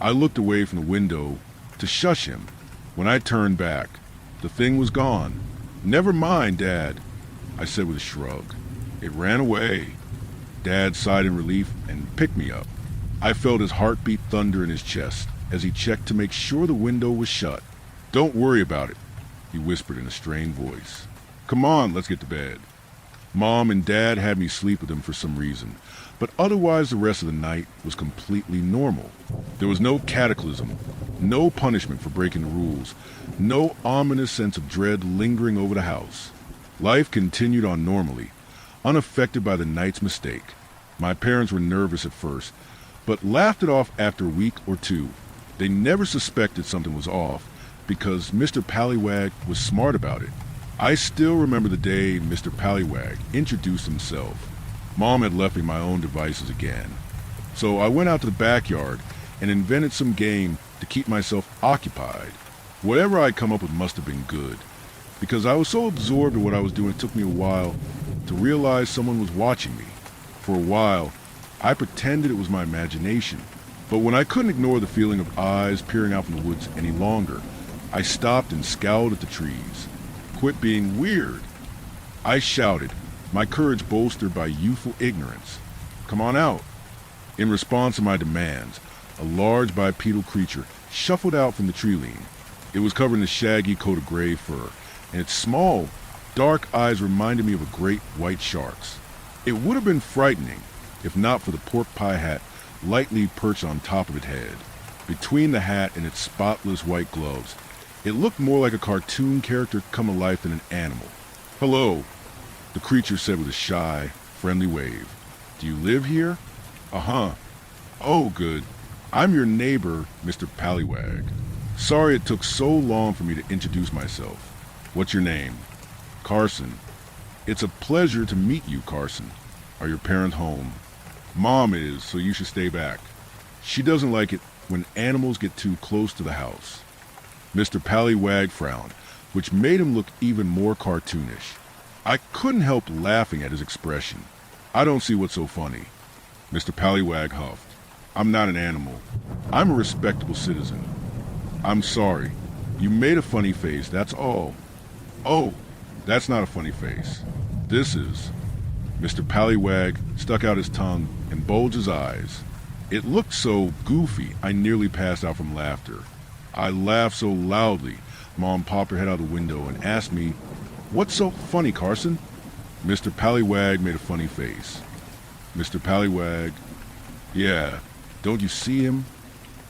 I looked away from the window to shush him. When I turned back, the thing was gone. "Never mind, Dad," I said with a shrug. "It ran away." Dad sighed in relief and picked me up. I felt his heartbeat thunder in his chest as he checked to make sure the window was shut. "Don't worry about it," he whispered in a strained voice. "Come on, let's get to bed." Mom and Dad had me sleep with them for some reason, but otherwise the rest of the night was completely normal. There was no cataclysm, no punishment for breaking the rules, no ominous sense of dread lingering over the house. Life continued on normally, unaffected by the night's mistake. My parents were nervous at first, but laughed it off after a week or two. They never suspected something was off because Mr. Pallywag was smart about it. I still remember the day Mr. Pallywag introduced himself. Mom had left me my own devices again. So I went out to the backyard and invented some game to keep myself occupied. Whatever I'd come up with must have been good, because I was so absorbed in what I was doing it took me a while to realize someone was watching me. For a while, I pretended it was my imagination, but when I couldn't ignore the feeling of eyes peering out from the woods any longer, I stopped and scowled at the trees. Quit being weird. I shouted, my courage bolstered by youthful ignorance. Come on out. In response to my demands, a large bipedal creature shuffled out from the tree line. It was covered in a shaggy coat of gray fur, and its small, dark eyes reminded me of a great white shark's. It would have been frightening if not for the pork pie hat lightly perched on top of its head. Between the hat and its spotless white gloves, it looked more like a cartoon character come to life than an animal. Hello, the creature said with a shy, friendly wave. Do you live here? Uh-huh. Oh, good. I'm your neighbor, Mr. Pallywag. Sorry it took so long for me to introduce myself. What's your name? Carson. It's a pleasure to meet you, Carson. Are your parents home? Mom is, so you should stay back. She doesn't like it when animals get too close to the house. Mr. Pallywag frowned, which made him look even more cartoonish. I couldn't help laughing at his expression. I don't see what's so funny. Mr. Pallywag huffed. I'm not an animal. I'm a respectable citizen. I'm sorry. You made a funny face, that's all. Oh, that's not a funny face. This is. Mr. Pallywag stuck out his tongue and bulged his eyes. It looked so goofy, I nearly passed out from laughter. I laughed so loudly, Mom popped her head out the window and asked me, "What's so funny, Carson?" Mr. Pallywag made a funny face. Mr. Pallywag, yeah, don't you see him?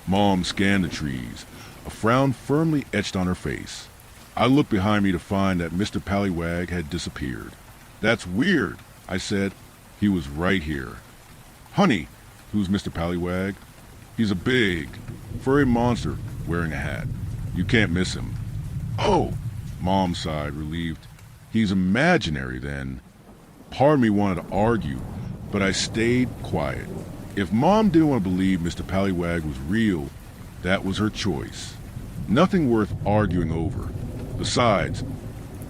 Mom scanned the trees, a frown firmly etched on her face. I looked behind me to find that Mr. Pallywag had disappeared. That's weird, I said. He was right here. Honey, who's Mr. Pallywag? He's a big, furry monster wearing a hat. You can't miss him. Oh, Mom sighed, relieved. He's imaginary then. Part of me wanted to argue, but I stayed quiet. If Mom didn't want to believe Mr. Pallywag was real, that was her choice. Nothing worth arguing over. Besides,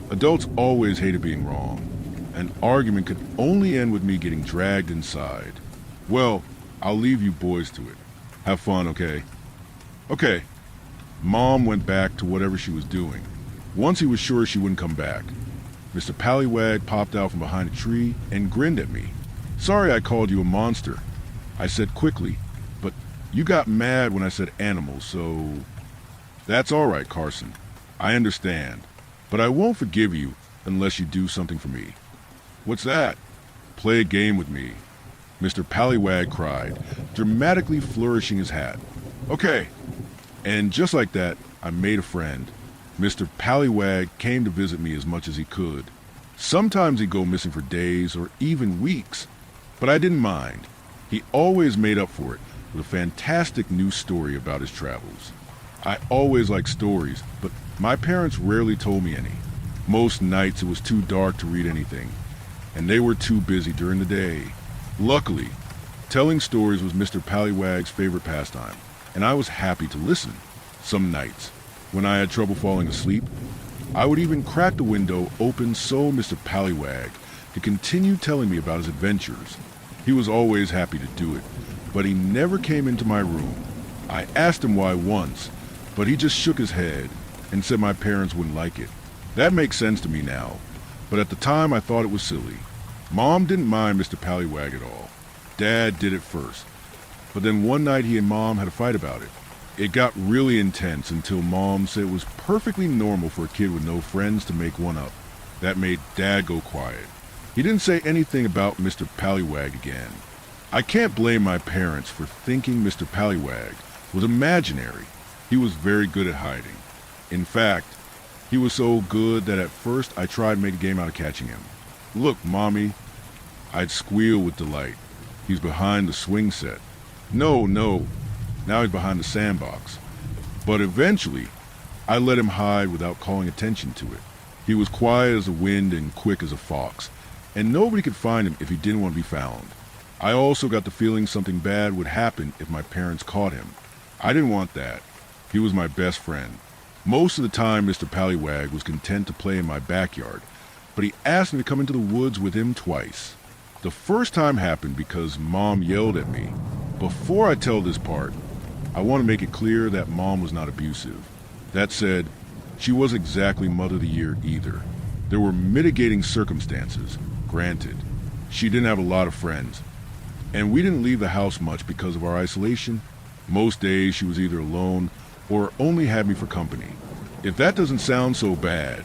adults always hated being wrong. An argument could only end with me getting dragged inside. Well, I'll leave you boys to it. Have fun, okay? Okay. Mom went back to whatever she was doing. Once he was sure she wouldn't come back, Mr. Pallywag popped out from behind a tree and grinned at me. Sorry I called you a monster, I said quickly, but you got mad when I said animals, so... That's all right, Carson. I understand, but I won't forgive you unless you do something for me. What's that? Play a game with me, Mr. Pallywag cried, dramatically flourishing his hat. Okay. And just like that, I made a friend. Mr. Pallywag came to visit me as much as he could. Sometimes he'd go missing for days or even weeks, but I didn't mind. He always made up for it with a fantastic new story about his travels. I always liked stories, but my parents rarely told me any. Most nights it was too dark to read anything, and they were too busy during the day. Luckily, telling stories was Mr. Pallywag's favorite pastime, and I was happy to listen. Some nights, when I had trouble falling asleep, I would even crack the window open so Mr. Pallywag could continue telling me about his adventures. He was always happy to do it, but he never came into my room. I asked him why once, but he just shook his head and said my parents wouldn't like it. That makes sense to me now, but at the time I thought it was silly. Mom didn't mind Mr. Pallywag at all. Dad did it first, but then one night he and Mom had a fight about it. It got really intense until Mom said it was perfectly normal for a kid with no friends to make one up. That made Dad go quiet. He didn't say anything about Mr. Pallywag again. I can't blame my parents for thinking Mr. Pallywag was imaginary. He was very good at hiding. In fact, he was so good that at first I tried to make a game out of catching him. Look, Mommy, I'd squeal with delight. He's behind the swing set. No, now he's behind the sandbox. But eventually, I let him hide without calling attention to it. He was quiet as the wind and quick as a fox, and nobody could find him if he didn't want to be found. I also got the feeling something bad would happen if my parents caught him. I didn't want that. He was my best friend. Most of the time, Mr. Pallywag was content to play in my backyard, but he asked me to come into the woods with him twice. The first time happened because Mom yelled at me. Before I tell this part, I want to make it clear that Mom was not abusive. That said, she wasn't exactly Mother of the Year either. There were mitigating circumstances, granted. She didn't have a lot of friends, and we didn't leave the house much because of our isolation. Most days she was either alone or only had me for company. If that doesn't sound so bad,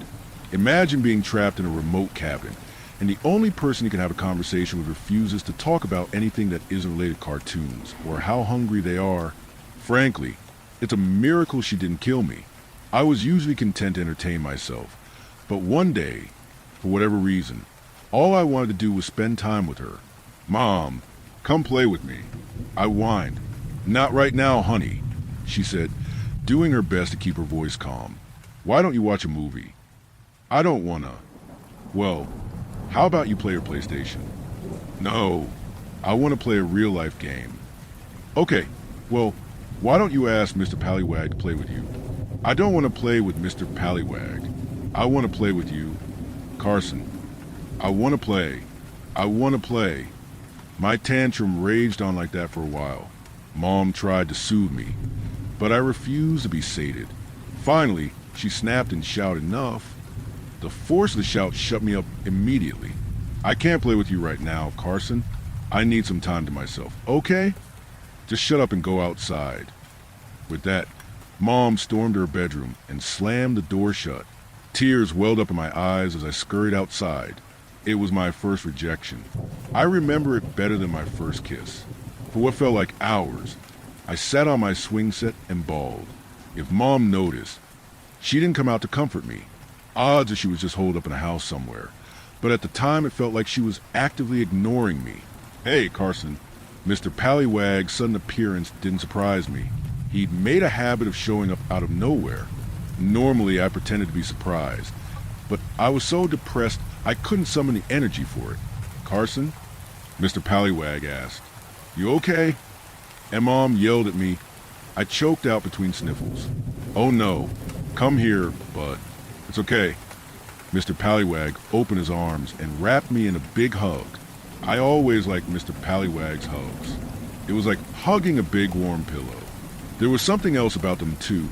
imagine being trapped in a remote cabin, and the only person you can have a conversation with refuses to talk about anything that isn't related to cartoons or how hungry they are. Frankly, it's a miracle she didn't kill me. I was usually content to entertain myself, but one day, for whatever reason, all I wanted to do was spend time with her. "Mom, come play with me." I whined. "Not right now, honey," she said, doing her best to keep her voice calm. "Why don't you watch a movie?" "I don't wanna." "Well, how about you play your PlayStation?" "No, I want to play a real-life game." "Okay, well, why don't you ask Mr. Pallywag to play with you?" "I don't want to play with Mr. Pallywag. I want to play with you, Carson. I want to play. I want to play." My tantrum raged on like that for a while. Mom tried to soothe me, but I refused to be sated. Finally, she snapped and shouted enough. The force of the shout shut me up immediately. "I can't play with you right now, Carson. I need some time to myself, okay? Just shut up and go outside." With that, Mom stormed to her bedroom and slammed the door shut. Tears welled up in my eyes as I scurried outside. It was my first rejection. I remember it better than my first kiss. For what felt like hours, I sat on my swing set and bawled. If Mom noticed, she didn't come out to comfort me. Odds that she was just holed up in a house somewhere. But at the time, it felt like she was actively ignoring me. "Hey, Carson." Mr. Pallywag's sudden appearance didn't surprise me. He'd made a habit of showing up out of nowhere. Normally, I pretended to be surprised, but I was so depressed I couldn't summon the energy for it. "Carson?" Mr. Pallywag asked. "You okay?" And Mom yelled at me. I choked out between sniffles. "Oh no, come here, bud. It's okay." Mr. Pallywag opened his arms and wrapped me in a big hug. I always liked Mr. Pallywag's hugs. It was like hugging a big warm pillow. There was something else about them too,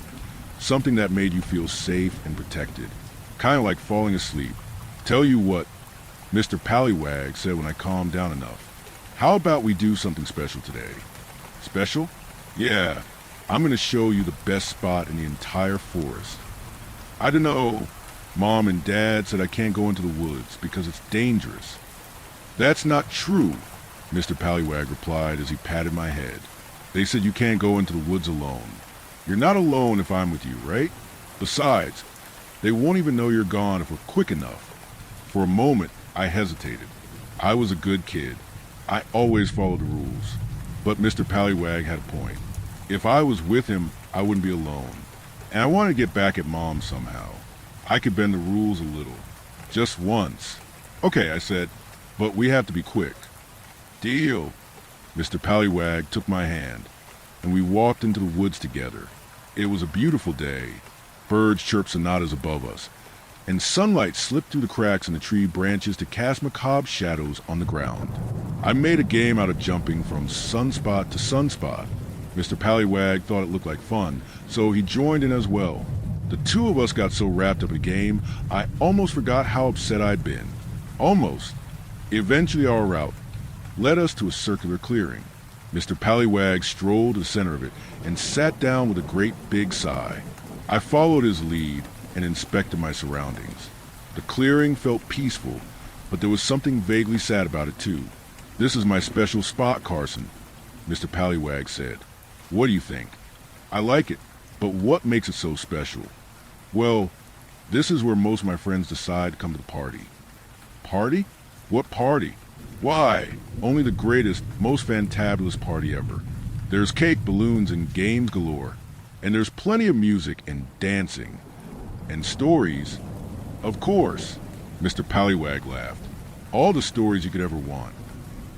something that made you feel safe and protected, kind of like falling asleep. "Tell you what," Mr. Pallywag said when I calmed down enough. "How about we do something special today?" "Special?" "Yeah, I'm going to show you the best spot in the entire forest." "I don't know. Mom and Dad said I can't go into the woods because it's dangerous." "That's not true," Mr. Pallywag replied as he patted my head. "They said you can't go into the woods alone. You're not alone if I'm with you, right? Besides, they won't even know you're gone if we're quick enough." For a moment, I hesitated. I was a good kid. I always followed the rules. But Mr. Pallywag had a point. If I was with him, I wouldn't be alone. And I wanted to get back at Mom somehow. I could bend the rules a little. Just once. "Okay," I said, "but we have to be quick." "Deal." Mr. Pallywag took my hand, and we walked into the woods together. It was a beautiful day. Birds chirped sonatas above us, and sunlight slipped through the cracks in the tree branches to cast macabre shadows on the ground. I made a game out of jumping from sunspot to sunspot. Mr. Pallywag thought it looked like fun, so he joined in as well. The two of us got so wrapped up in the game, I almost forgot how upset I'd been. Almost. Eventually our route led us to a circular clearing. Mr. Pallywag strolled to the center of it and sat down with a great big sigh. I followed his lead and inspected my surroundings. The clearing felt peaceful, but there was something vaguely sad about it too. "This is my special spot, Carson," Mr. Pallywag said. "What do you think?" "I like it, but what makes it so special?" "Well, this is where most of my friends decide to come to the party." "Party? What party?" "Why, only the greatest, most fantabulous party ever. There's cake, balloons, and games galore. And there's plenty of music and dancing. And stories. Of course, Mr. Pallywag laughed. All the stories you could ever want.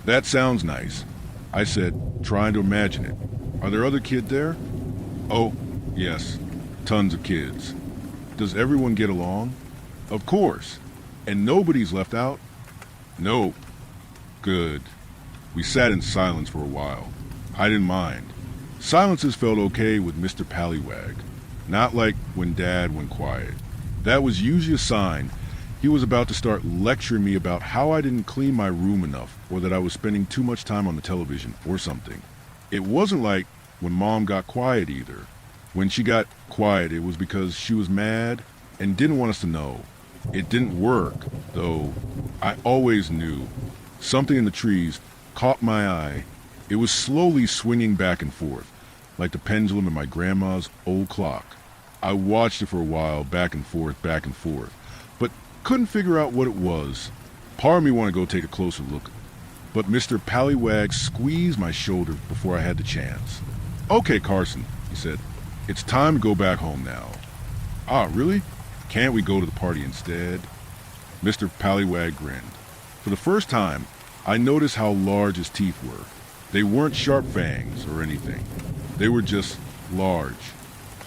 That sounds nice, I said, trying to imagine it. Are there other kids there? Oh, yes, tons of kids. Does everyone get along? Of course. And nobody's left out? Nope. Good. We sat in silence for a while. I didn't mind. Silences felt okay with Mr. Pallywag. Not like when Dad went quiet. That was usually a sign he was about to start lecturing me about how I didn't clean my room enough or that I was spending too much time on the television or something. It wasn't like when Mom got quiet either. When she got quiet, it was because she was mad and didn't want us to know. It didn't work, though. I always knew. Something in the trees caught my eye. It was slowly swinging back and forth, like the pendulum in my grandma's old clock. I watched it for a while, back and forth, but couldn't figure out what it was. Part of me wanted to go take a closer look, but Mr. Pallywag squeezed my shoulder before I had the chance. Okay, Carson, he said, it's time to go back home now. Ah, really? Can't we go to the party instead? Mr. Pallywag grinned. For the first time, I noticed how large his teeth were. They weren't sharp fangs or anything. They were just large.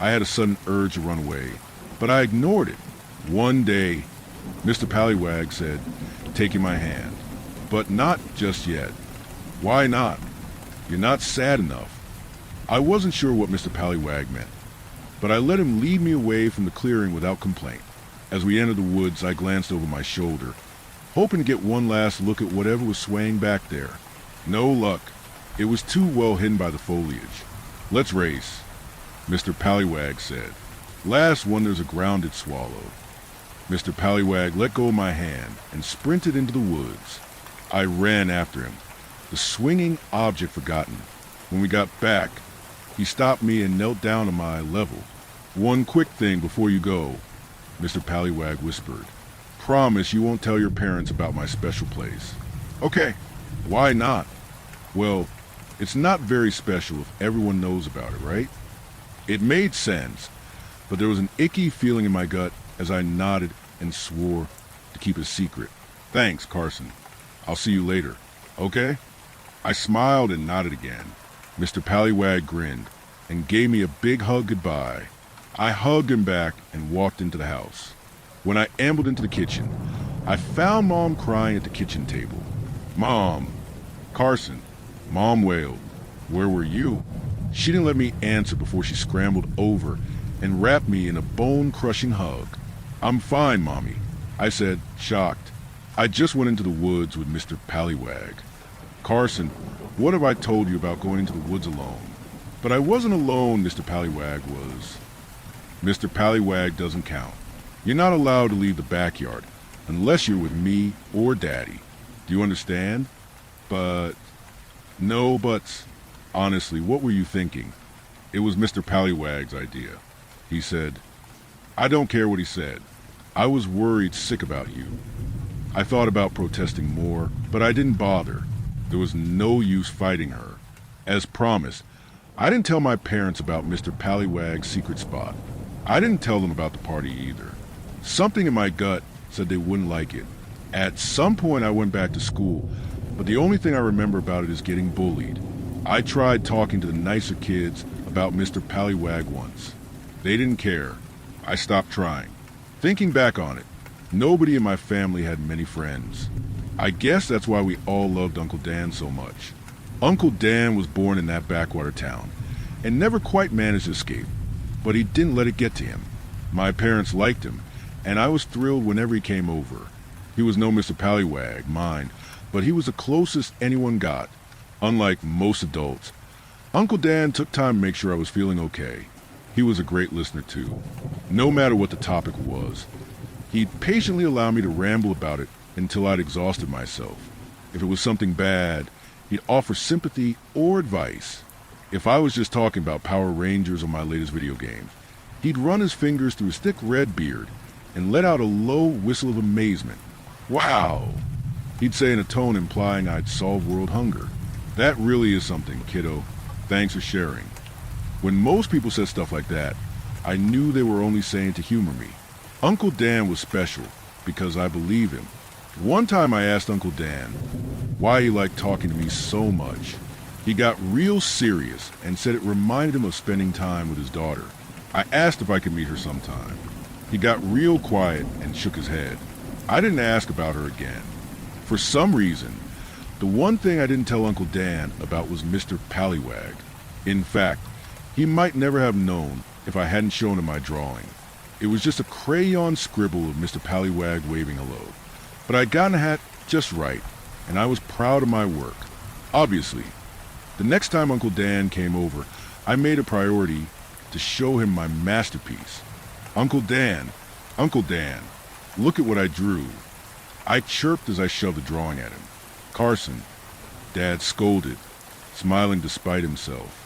I had a sudden urge to run away, but I ignored it. One day, Mr. Pallywag said, taking my hand, but not just yet. Why not? You're not sad enough. I wasn't sure what Mr. Pallywag meant, but I let him lead me away from the clearing without complaint. As we entered the woods, I glanced over my shoulder, hoping to get one last look at whatever was swaying back there. No luck. It was too well hidden by the foliage. Let's race, Mr. Pallywag said. Last one there's a grounded swallow. Mr. Pallywag let go of my hand and sprinted into the woods. I ran after him, the swinging object forgotten. When we got back, he stopped me and knelt down on my level. One quick thing before you go, Mr. Pallywag whispered. Promise you won't tell your parents about my special place. Okay, why not? Well, it's not very special if everyone knows about it, right? It made sense, but there was an icky feeling in my gut as I nodded and swore to keep it secret. Thanks, Carson. I'll see you later. Okay? I smiled and nodded again. Mr. Pallywag grinned and gave me a big hug goodbye. I hugged him back and walked into the house. When I ambled into the kitchen, I found Mom crying at the kitchen table. Mom! Carson! Mom wailed. Where were you? She didn't let me answer before she scrambled over and wrapped me in a bone-crushing hug. I'm fine, Mommy, I said, shocked. I just went into the woods with Mr. Pallywag. Carson, what have I told you about going into the woods alone? But I wasn't alone, Mr. Pallywag was. Mr. Pallywag doesn't count. You're not allowed to leave the backyard unless you're with me or Daddy. Do you understand? But... No buts. Honestly, what were you thinking? It was Mr. Pallywag's idea. He said, I don't care what he said. I was worried sick about you. I thought about protesting more, but I didn't bother. There was no use fighting her. As promised, I didn't tell my parents about Mr. Pallywag's secret spot. I didn't tell them about the party either. Something in my gut said they wouldn't like it. At some point I went back to school, but the only thing I remember about it is getting bullied. I tried talking to the nicer kids about Mr. Pallywag once. They didn't care. I stopped trying. Thinking back on it, nobody in my family had many friends. I guess that's why we all loved Uncle Dan so much. Uncle Dan was born in that backwater town and never quite managed to escape, but he didn't let it get to him. My parents liked him, and I was thrilled whenever he came over. He was no Mr. Pallywag, mind, but he was the closest anyone got. Unlike most adults, Uncle Dan took time to make sure I was feeling okay. He was a great listener too. No matter what the topic was, he'd patiently allow me to ramble about it until I'd exhausted myself. If it was something bad, he'd offer sympathy or advice. If I was just talking about Power Rangers or my latest video game, he'd run his fingers through his thick red beard and let out a low whistle of amazement. Wow! He'd say in a tone implying I'd solve world hunger. That really is something, kiddo. Thanks for sharing. When most people said stuff like that, I knew they were only saying to humor me. Uncle Dan was special because I believe him. One time I asked Uncle Dan why he liked talking to me so much. He got real serious and said it reminded him of spending time with his daughter. I asked if I could meet her sometime. He got real quiet and shook his head. I didn't ask about her again. For some reason, the one thing I didn't tell Uncle Dan about was Mr. Pallywag. In fact, he might never have known if I hadn't shown him my drawing. It was just a crayon scribble of Mr. Pallywag waving hello. But I'd gotten the hat just right, and I was proud of my work. Obviously, the next time Uncle Dan came over, I made a priority to show him my masterpiece. Uncle Dan, look at what I drew. I chirped as I shoved the drawing at him. Carson, Dad scolded, smiling despite himself.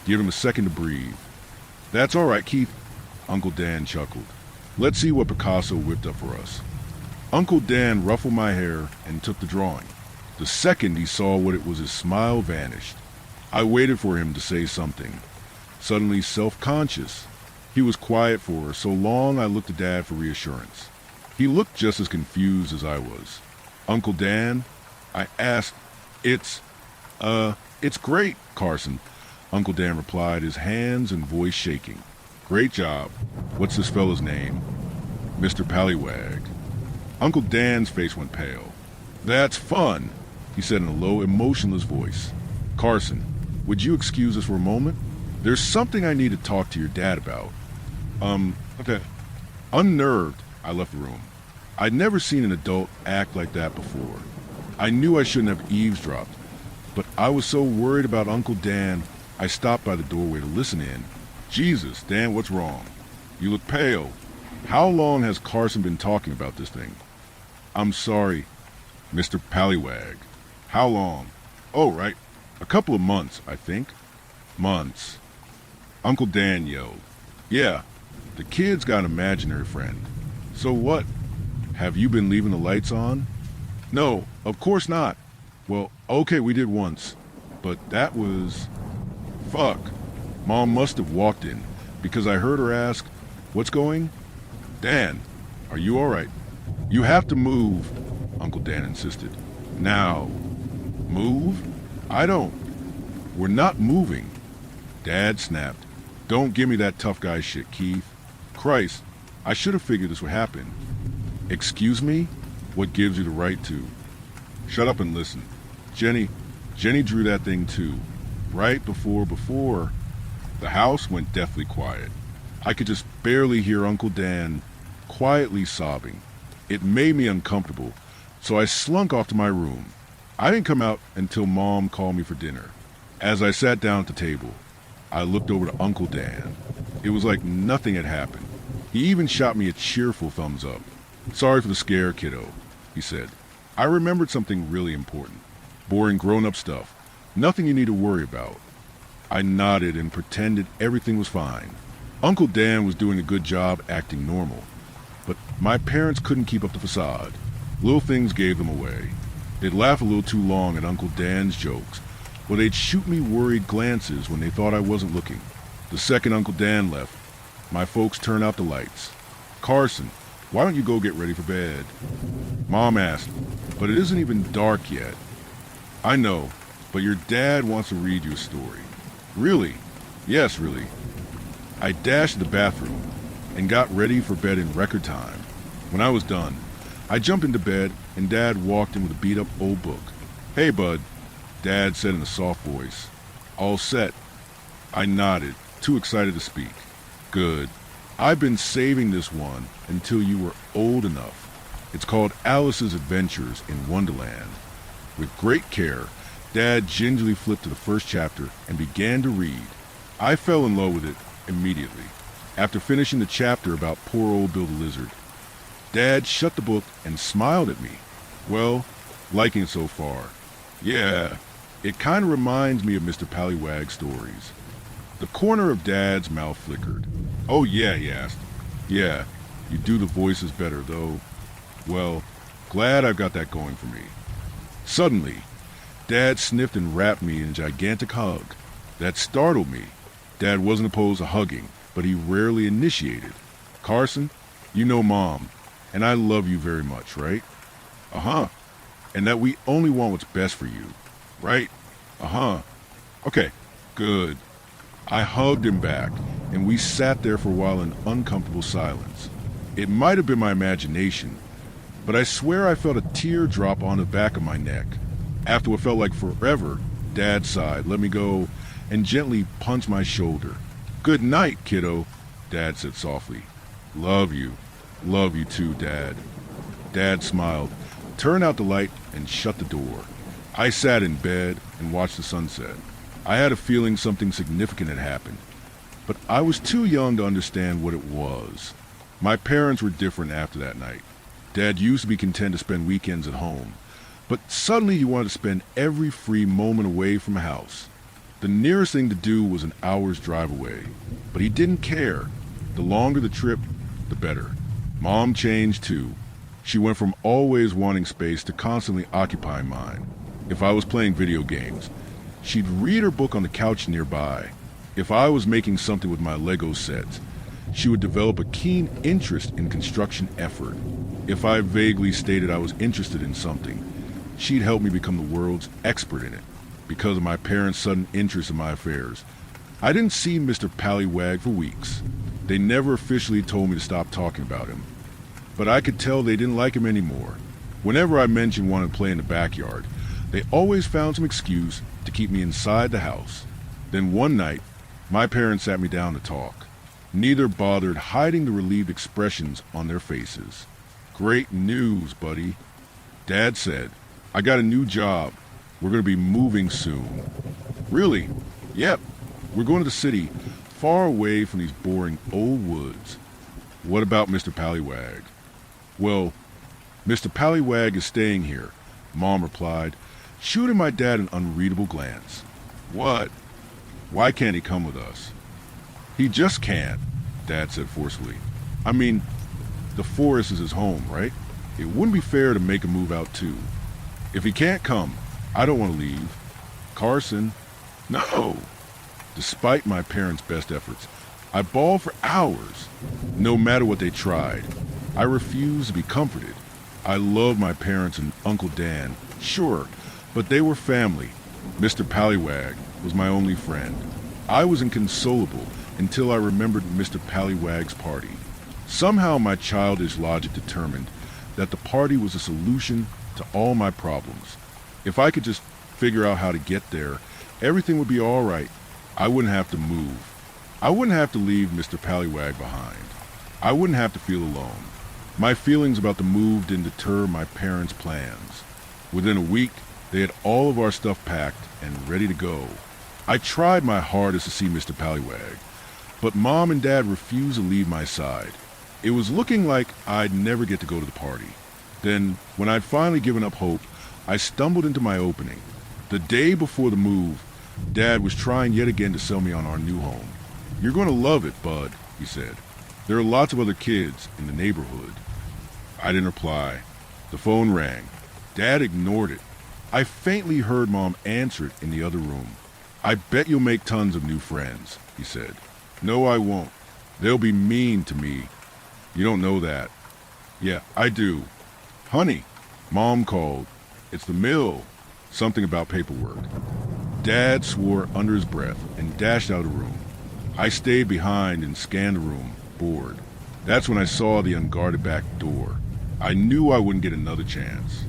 Give him a second to breathe. That's all right, Keith, Uncle Dan chuckled. Let's see what Picasso whipped up for us. Uncle Dan ruffled my hair and took the drawing. The second he saw what it was, his smile vanished. I waited for him to say something. Suddenly self-conscious. He was quiet for so long I looked at Dad for reassurance. He looked just as confused as I was. Uncle Dan, I asked, It's great, Carson, Uncle Dan replied, his hands and voice shaking. Great job. What's this fella's name? Mr. Pallywag. Uncle Dan's face went pale. That's fun, he said in a low, emotionless voice. Carson, would you excuse us for a moment? There's something I need to talk to your dad about. Okay. Unnerved, I left the room. I'd never seen an adult act like that before. I knew I shouldn't have eavesdropped, but I was so worried about Uncle Dan, I stopped by the doorway to listen in. Jesus, Dan, what's wrong? You look pale. How long has Carson been talking about this thing? I'm sorry, Mr. Pallywag. How long? Oh, right. A couple of months, I think. Months. Uncle Dan yelled. Yeah, the kid's got an imaginary friend. So what? Have you been leaving the lights on? No, of course not. Well, okay, we did once. But that was... Fuck. Mom must have walked in, because I heard her ask, what's going? Dan, are you all right? You have to move, Uncle Dan insisted. Now. Move? I don't. We're not moving. Dad snapped. Don't give me that tough guy shit, Keith. Christ, I should have figured this would happen. Excuse me? What gives you the right to? Shut up and listen. Jenny drew that thing too. Right before. The house went deathly quiet. I could just barely hear Uncle Dan quietly sobbing. It made me uncomfortable, so I slunk off to my room. I didn't come out until Mom called me for dinner. As I sat down at the table, I looked over to Uncle Dan. It was like nothing had happened. He even shot me a cheerful thumbs up. Sorry for the scare, kiddo, he said. I remembered something really important. Boring grown-up stuff. Nothing you need to worry about. I nodded and pretended everything was fine. Uncle Dan was doing a good job acting normal, but my parents couldn't keep up the facade. Little things gave them away. They'd laugh a little too long at Uncle Dan's jokes, or they'd shoot me worried glances when they thought I wasn't looking. The second Uncle Dan left, my folks turned out the lights. Carson, why don't you go get ready for bed? Mom asked, but it isn't even dark yet. I know, but your dad wants to read you a story. Really? Yes, really. I dashed to the bathroom and got ready for bed in record time. When I was done, I jumped into bed and Dad walked in with a beat-up old book. Hey, bud, Dad said in a soft voice. All set. I nodded, too excited to speak. Good. I've been saving this one until you were old enough. It's called Alice's Adventures in Wonderland. With great care, Dad gingerly flipped to the first chapter and began to read. I fell in love with it immediately, after finishing the chapter about poor old Bill the Lizard. Dad shut the book and smiled at me. Well, liking it so far. Yeah, it kind of reminds me of Mr. Pallywag's stories. The corner of Dad's mouth flickered. Oh yeah, he asked. Yeah, you do the voices better, though. Well, glad I've got that going for me. Suddenly, Dad sniffed and wrapped me in a gigantic hug. That startled me. Dad wasn't opposed to hugging, but he rarely initiated. Carson, You know Mom, and I love you very much, right? Uh-huh. And that we only want what's best for you, right? Uh-huh. Okay, good. I hugged him back, and we sat there for a while in uncomfortable silence. It might have been my imagination, but I swear I felt a tear drop on the back of my neck. After what felt like forever, Dad sighed, let me go, and gently punched my shoulder. Good night, kiddo, Dad said softly. Love you. Love you too, Dad. Dad smiled, turned out the light, and shut the door. I sat in bed and watched the sunset. I had a feeling something significant had happened, but I was too young to understand what it was. My parents were different after that night. Dad used to be content to spend weekends at home, but suddenly he wanted to spend every free moment away from the house. The nearest thing to do was an hour's drive away, but he didn't care. The longer the trip, the better. Mom changed too. She went from always wanting space to constantly occupying mine. If I was playing video games, she'd read her book on the couch nearby. If I was making something with my Lego sets, she would develop a keen interest in construction effort. If I vaguely stated I was interested in something, she'd help me become the world's expert in it. Because of my parents' sudden interest in my affairs, I didn't see Mr. Pallywag for weeks. They never officially told me to stop talking about him, but I could tell they didn't like him anymore. Whenever I mentioned wanting to play in the backyard, they always found some excuse to keep me inside the house. Then one night, my parents sat me down to talk. Neither bothered hiding the relieved expressions on their faces. Great news, buddy. Dad said, I got a new job. We're going to be moving soon. Really? Yep. We're going to the city, far away from these boring old woods. What about Mr. Pallywag? Well, Mr. Pallywag is staying here, Mom replied, shooting my dad an unreadable glance. What? Why can't he come with us? He just can't, Dad said forcefully. I mean, the forest is his home, right? It wouldn't be fair to make him move out too. If he can't come, I don't want to leave. Carson, no. Despite my parents' best efforts, I bawled for hours, no matter what they tried. I refused to be comforted. I loved my parents and Uncle Dan, sure, but they were family. Mr. Pallywag was my only friend. I was inconsolable until I remembered Mr. Pallywag's party. Somehow my childish logic determined that the party was a solution to all my problems. If I could just figure out how to get there, everything would be all right. I wouldn't have to move. I wouldn't have to leave Mr. Pallywag behind. I wouldn't have to feel alone. My feelings about the move didn't deter my parents' plans. Within a week, they had all of our stuff packed and ready to go. I tried my hardest to see Mr. Pallywag, but Mom and Dad refused to leave my side. It was looking like I'd never get to go to the party. Then, when I'd finally given up hope, I stumbled into my opening. The day before the move, Dad was trying yet again to sell me on our new home. You're going to love it, Bud, he said. There are lots of other kids in the neighborhood. I didn't reply. The phone rang. Dad ignored it. I faintly heard Mom answer it in the other room. I bet you'll make tons of new friends, he said. No, I won't. They'll be mean to me. You don't know that. Yeah, I do. Honey, Mom called. It's the mill. Something about paperwork. Dad swore under his breath and dashed out of the room. I stayed behind and scanned the room, bored. That's when I saw the unguarded back door. I knew I wouldn't get another chance.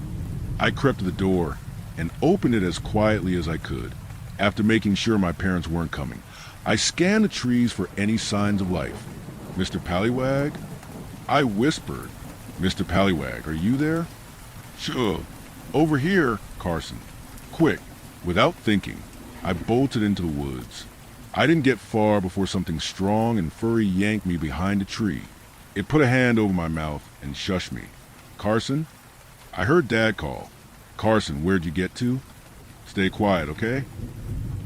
I crept to the door and opened it as quietly as I could. After making sure my parents weren't coming, I scanned the trees for any signs of life. Mr. Pallywag? I whispered. Mr. Pallywag, are you there? Sure. Over here, Carson. Quick. Without thinking, I bolted into the woods. I didn't get far before something strong and furry yanked me behind a tree. It put a hand over my mouth and shushed me. Carson? I heard Dad call. Carson, where'd you get to? Stay quiet, okay?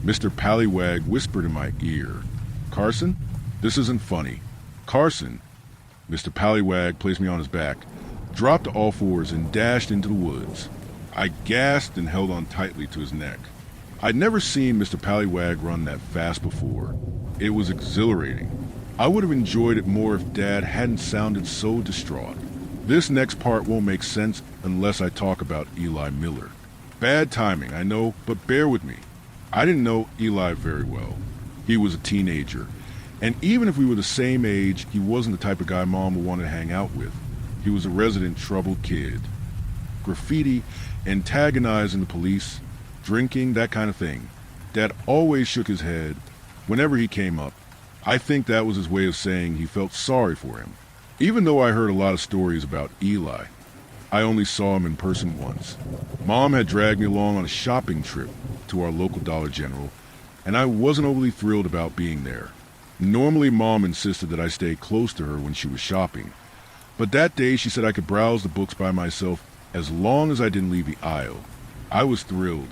Mr. Pallywag whispered in my ear. Carson? This isn't funny. Carson? Mr. Pallywag placed me on his back, dropped to all fours, and dashed into the woods. I gasped and held on tightly to his neck. I'd never seen Mr. Pallywag run that fast before. It was exhilarating. I would have enjoyed it more if Dad hadn't sounded so distraught. This next part won't make sense unless I talk about Eli Miller. Bad timing, I know, but bear with me. I didn't know Eli very well. He was a teenager, and even if we were the same age, he wasn't the type of guy Mom would want to hang out with. He was a resident troubled kid. Graffiti, antagonizing the police, drinking, that kind of thing. Dad always shook his head whenever he came up. I think that was his way of saying he felt sorry for him. Even though I heard a lot of stories about Eli, I only saw him in person once. Mom had dragged me along on a shopping trip to our local Dollar General, and I wasn't overly thrilled about being there. Normally, Mom insisted that I stay close to her when she was shopping, but that day she said I could browse the books by myself as long as I didn't leave the aisle. I was thrilled.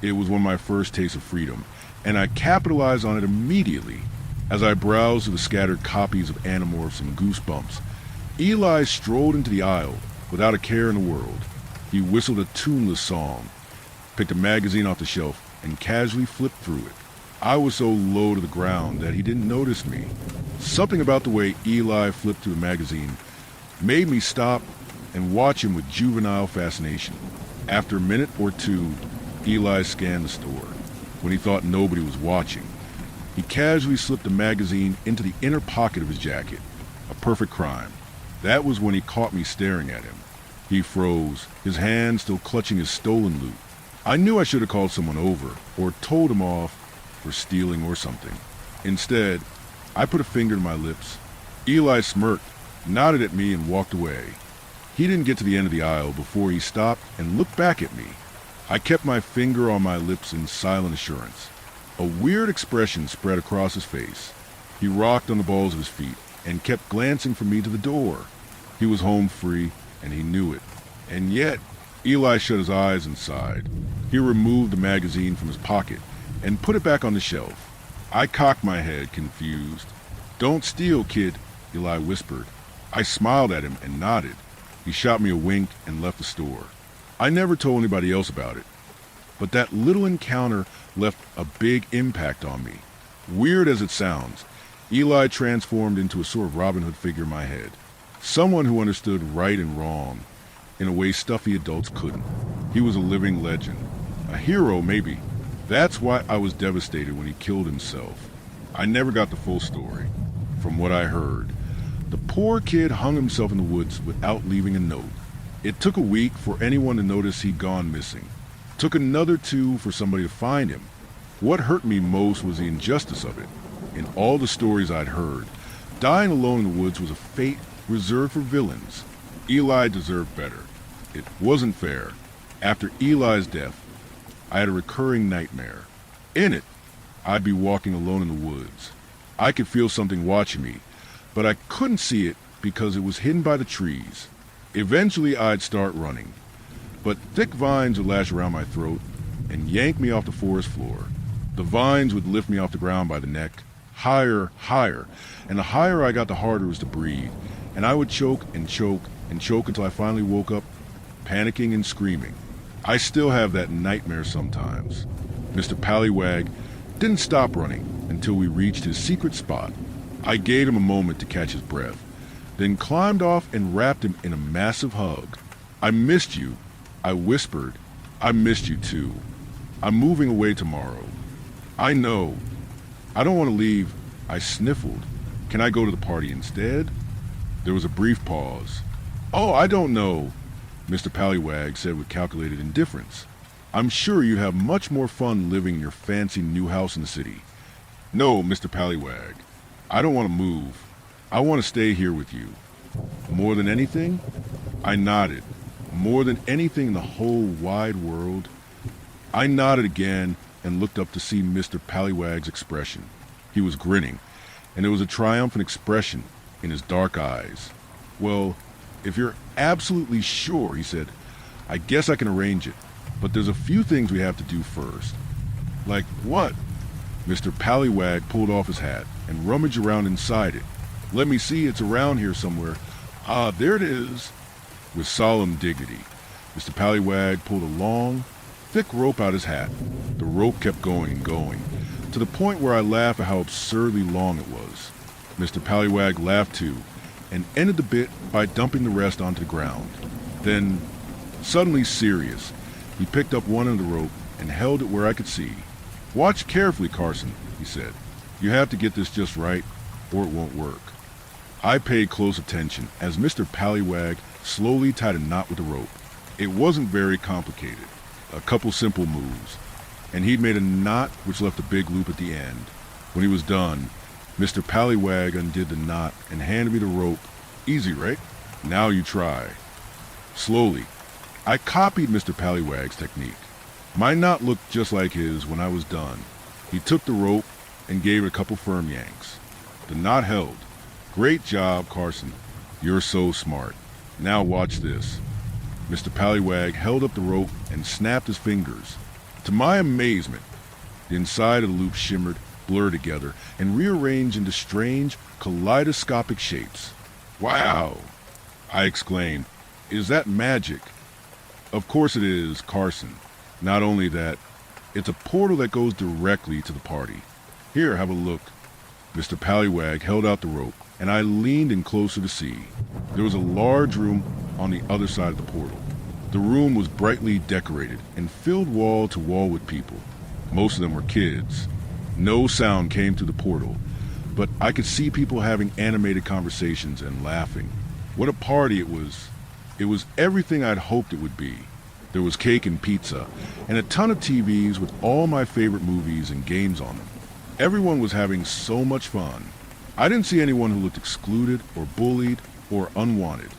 It was one of my first tastes of freedom, and I capitalized on it immediately. As I browsed through the scattered copies of Animorphs and Goosebumps, Eli strolled into the aisle without a care in the world. He whistled a tuneless song, picked a magazine off the shelf, and casually flipped through it. I was so low to the ground that he didn't notice me. Something about the way Eli flipped through the magazine made me stop and watch him with juvenile fascination. After a minute or two, Eli scanned the store. When he thought nobody was watching, he casually slipped the magazine into the inner pocket of his jacket. A perfect crime. That was when he caught me staring at him. He froze, his hand still clutching his stolen loot. I knew I should have called someone over, or told him off for stealing or something. Instead, I put a finger to my lips. Eli smirked, nodded at me, and walked away. He didn't get to the end of the aisle before he stopped and looked back at me. I kept my finger on my lips in silent assurance. A weird expression spread across his face. He rocked on the balls of his feet and kept glancing from me to the door. He was home free, and he knew it. And yet, Eli shut his eyes and sighed. He removed the magazine from his pocket and put it back on the shelf. I cocked my head, confused. "Don't steal, kid," Eli whispered. I smiled at him and nodded. He shot me a wink and left the store. I never told anybody else about it, but that little encounter left a big impact on me. Weird as it sounds, Eli transformed into a sort of Robin Hood figure in my head. Someone who understood right and wrong in a way stuffy adults couldn't. He was a living legend. A hero, maybe. That's why I was devastated when he killed himself. I never got the full story. From what I heard, the poor kid hung himself in the woods without leaving a note. It took a week for anyone to notice he'd gone missing. Took another 2 for somebody to find him. What hurt me most was the injustice of it. In all the stories I'd heard, dying alone in the woods was a fate reserved for villains. Eli deserved better. It wasn't fair. After Eli's death, I had a recurring nightmare. In it, I'd be walking alone in the woods. I could feel something watching me, but I couldn't see it because it was hidden by the trees. Eventually, I'd start running, but thick vines would lash around my throat and yank me off the forest floor. The vines would lift me off the ground by the neck, higher, higher, and the higher I got, the harder it was to breathe, and I would choke and choke and choke until I finally woke up, panicking and screaming. I still have that nightmare sometimes. Mr. Pallywag didn't stop running until we reached his secret spot. I gave him a moment to catch his breath, then climbed off and wrapped him in a massive hug. "I missed you," I whispered. "I missed you too. I'm moving away tomorrow." "I know. I don't want to leave," I sniffled. "Can I go to the party instead?" There was a brief pause. "Oh, I don't know," Mr. Pallywag said with calculated indifference. "I'm sure you'd have much more fun living in your fancy new house in the city." "No, Mr. Pallywag. I don't want to move. I want to stay here with you." "More than anything?" I nodded. "More than anything in the whole wide world?" I nodded again and looked up to see Mr. Pallywag's expression. He was grinning, and there was a triumphant expression in his dark eyes. "Well, if you're absolutely sure," he said, "I guess I can arrange it. But there's a few things we have to do first." "Like what?" Mr. Pallywag pulled off his hat and rummaged around inside it. "Let me see, it's around here somewhere. Ah, there it is." With solemn dignity, Mr. Pallywag pulled a long, thick rope out his hat. The rope kept going and going, to the point where I laughed at how absurdly long it was. Mr. Pallywag laughed too, and ended the bit by dumping the rest onto the ground. Then, suddenly serious, he picked up one end of the rope and held it where I could see. "Watch carefully, Carson," he said. "You have to get this just right, or it won't work." I paid close attention as Mr. Pallywag slowly tied a knot with the rope. It wasn't very complicated, a couple simple moves, and he'd made a knot which left a big loop at the end. When he was done, Mr. Pallywag undid the knot and handed me the rope. "Easy, right? Now you try." Slowly, I copied Mr. Pallywag's technique. My knot looked just like his when I was done. He took the rope and gave it a couple firm yanks. The knot held. "Great job, Carson. You're so smart. Now watch this." Mr. Pallywag held up the rope and snapped his fingers. To my amazement, the inside of the loop shimmered, blurred together, and rearranged into strange, kaleidoscopic shapes. "Wow!" I exclaimed. "Is that magic?" "Of course it is, Carson. Not only that, it's a portal that goes directly to the party. Here, have a look." Mr. Pallywag held out the rope, and I leaned in closer to see. There was a large room on the other side of the portal. The room was brightly decorated and filled wall to wall with people. Most of them were kids. No sound came through the portal, but I could see people having animated conversations and laughing. What a party it was. It was everything I'd hoped it would be. There was cake and pizza, and a ton of TVs with all my favorite movies and games on them. Everyone was having so much fun. I didn't see anyone who looked excluded or bullied or unwanted.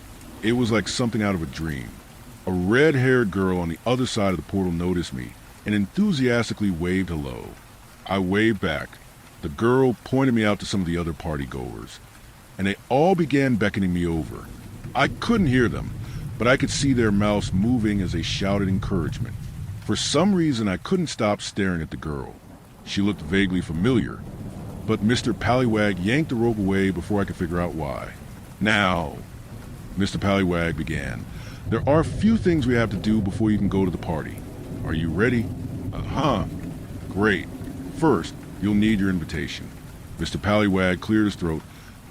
It was like something out of a dream. A red-haired girl on the other side of the portal noticed me and enthusiastically waved hello. I waved back. The girl pointed me out to some of the other party-goers, and they all began beckoning me over. I couldn't hear them, but I could see their mouths moving as they shouted encouragement. For some reason, I couldn't stop staring at the girl. She looked vaguely familiar, but Mr. Pallywag yanked the rope away before I could figure out why. "Now," Mr. Pallywag began, "there are a few things we have to do before you can go to the party. Are you ready?" "Uh-huh." "Great. First, you'll need your invitation." Mr. Pallywag cleared his throat,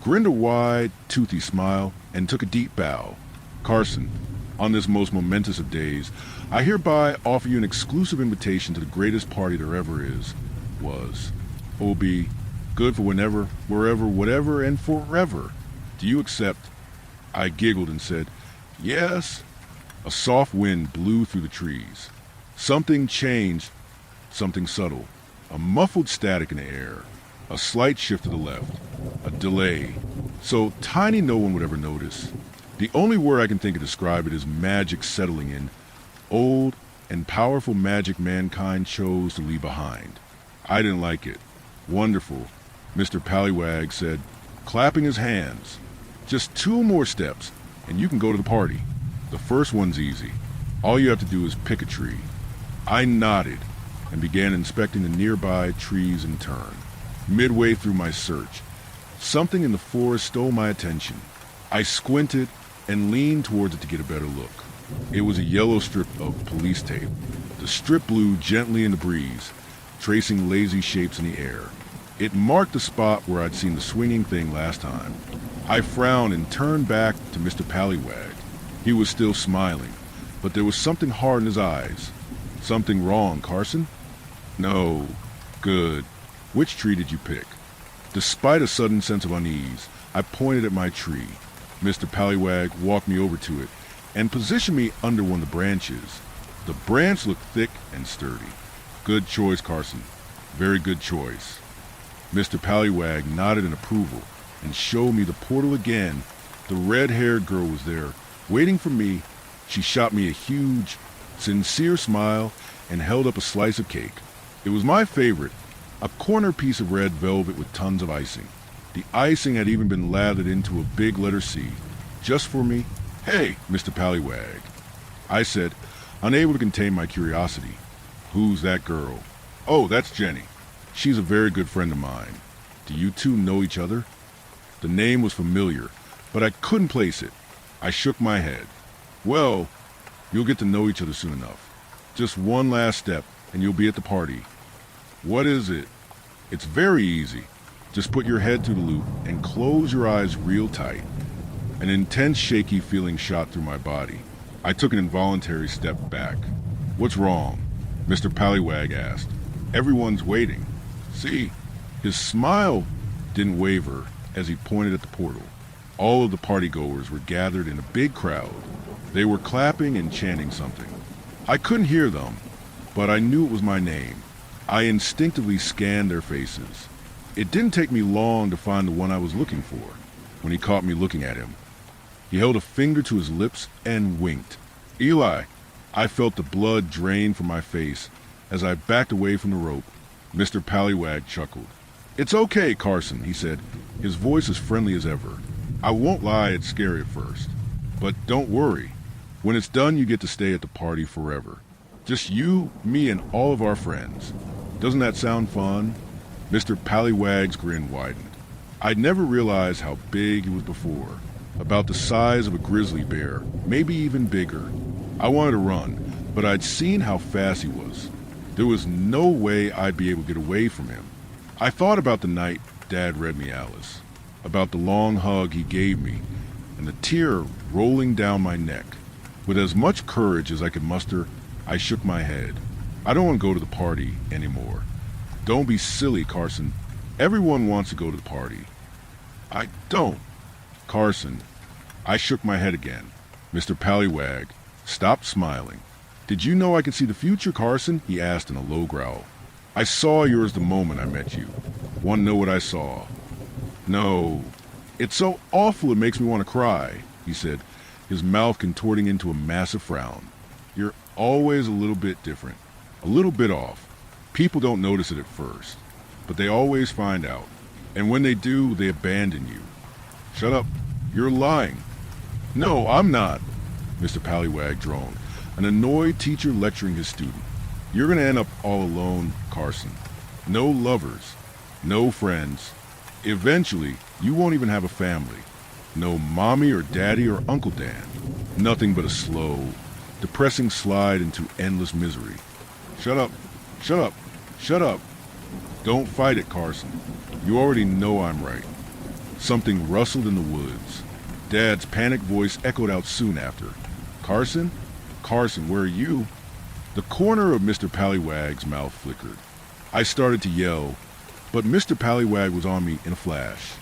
grinned a wide, toothy smile, and took a deep bow. "Carson, on this most momentous of days, I hereby offer you an exclusive invitation to the greatest party there ever was. O.B., good for whenever, wherever, whatever, and forever. Do you accept?" I giggled and said, "Yes." A soft wind blew through the trees. Something changed, something subtle. A muffled static in the air. A slight shift to the left. A delay. So tiny no one would ever notice. The only word I can think of to describe it is magic settling in. Old and powerful magic mankind chose to leave behind. I didn't like it. "Wonderful," Mr. Pallywag said, clapping his hands. "Just 2 more steps, and you can go to the party. The first one's easy. All you have to do is pick a tree." I nodded and began inspecting the nearby trees in turn. Midway through my search, something in the forest stole my attention. I squinted and leaned towards it to get a better look. It was a yellow strip of police tape. The strip blew gently in the breeze, tracing lazy shapes in the air. It marked the spot where I'd seen the swinging thing last time. I frowned and turned back to Mr. Pallywag. He was still smiling, but there was something hard in his eyes. "Something wrong, Carson?" "No." "Good. Which tree did you pick?" Despite a sudden sense of unease, I pointed at my tree. Mr. Pallywag walked me over to it and positioned me under one of the branches. The branch looked thick and sturdy. "Good choice, Carson. Very good choice." Mr. Pallywag nodded in approval and showed me the portal again. The red-haired girl was there, waiting for me. She shot me a huge, sincere smile and held up a slice of cake. It was my favorite, a corner piece of red velvet with tons of icing. The icing had even been lathered into a big letter C, just for me. "Hey, Mr. Pallywag," I said, unable to contain my curiosity. "Who's that girl?" "Oh, that's Jenny. She's a very good friend of mine." "Do you two know each other?" The name was familiar, but I couldn't place it. I shook my head. "Well, you'll get to know each other soon enough. Just one last step, and you'll be at the party." "What is it?" "It's very easy. Just put your head through the loop and close your eyes real tight. An intense shaky feeling shot through my body. I took an involuntary step back. What's wrong? Mr. Pallywag asked. Everyone's waiting. See, his smile didn't waver as he pointed at the portal. All of the partygoers were gathered in a big crowd. They were clapping and chanting something. I couldn't hear them, but I knew it was my name. I instinctively scanned their faces. It didn't take me long to find the one I was looking for when he caught me looking at him. He held a finger to his lips and winked. Eli, I felt the blood drain from my face as I backed away from the rope. Mr. Pallywag chuckled. It's okay, Carson, he said, his voice as friendly as ever. I won't lie, it's scary at first. But don't worry. When it's done, you get to stay at the party forever. Just you, me, and all of our friends. Doesn't that sound fun? Mr. Pallywag's grin widened. I'd never realized how big he was before. About the size of a grizzly bear, maybe even bigger. I wanted to run, but I'd seen how fast he was. There was no way I'd be able to get away from him. I thought about the night Dad read me Alice, about the long hug he gave me, and the tear rolling down my neck. With as much courage as I could muster, I shook my head. I don't want to go to the party anymore. Don't be silly, Carson. Everyone wants to go to the party. I don't. Carson. I shook my head again. Mr. Pallywag stopped smiling. Did you know I could see the future, Carson? He asked in a low growl. I saw yours the moment I met you. Want to know what I saw? No. It's so awful it makes me want to cry, he said, his mouth contorting into a massive frown. You're always a little bit different, a little bit off. People don't notice it at first, but they always find out. And when they do, they abandon you. Shut up. You're lying. No, I'm not, Mr. Pallywag droned, an annoyed teacher lecturing his student. You're going to end up all alone, Carson. No lovers, no friends. Eventually, you won't even have a family. No mommy or daddy or Uncle Dan. Nothing but a slow, depressing slide into endless misery. Shut up. Shut up. Shut up. Don't fight it, Carson. You already know I'm right. Something rustled in the woods. Dad's panicked voice echoed out soon after. Carson? Carson, where are you? The corner of Mr. Pallywag's mouth flickered. I started to yell, but Mr. Pallywag was on me in a flash.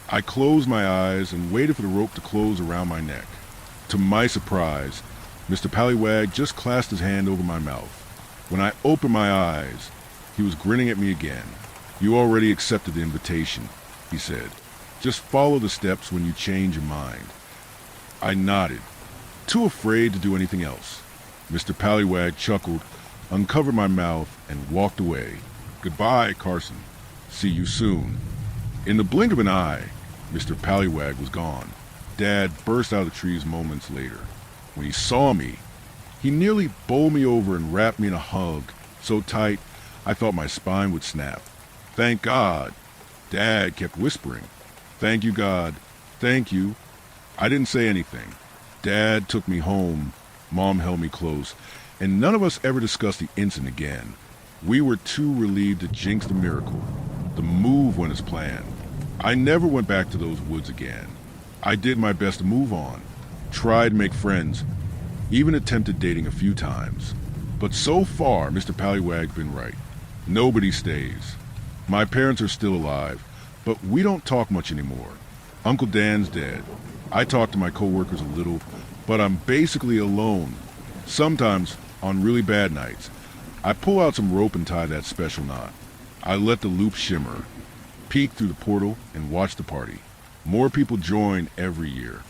I closed my eyes and waited for the rope to close around my neck. To my surprise, Mr. Pallywag just clasped his hand over my mouth. When I opened my eyes, he was grinning at me again. You already accepted the invitation, he said. Just follow the steps when you change your mind. I nodded, too afraid to do anything else. Mr. Pallywag chuckled, uncovered my mouth, and walked away. Goodbye, Carson. See you soon. In the blink of an eye, Mr. Pallywag was gone. Dad burst out of the trees moments later. When he saw me, he nearly bowled me over and wrapped me in a hug, so tight I thought my spine would snap. Thank God. Dad kept whispering. Thank you, God. Thank you. I didn't say anything. Dad took me home. Mom held me close, and none of us ever discussed the incident again. We were too relieved to jinx the miracle. The move went as planned. I never went back to those woods again. I did my best to move on, tried to make friends, even attempted dating a few times. But so far, Mr. Pallywag's been right. Nobody stays. My parents are still alive, but we don't talk much anymore. Uncle Dan's dead. I talk to my coworkers a little, but I'm basically alone. Sometimes, on really bad nights, I pull out some rope and tie that special knot. I let the loop shimmer, peek through the portal, and watch the party. More people join every year.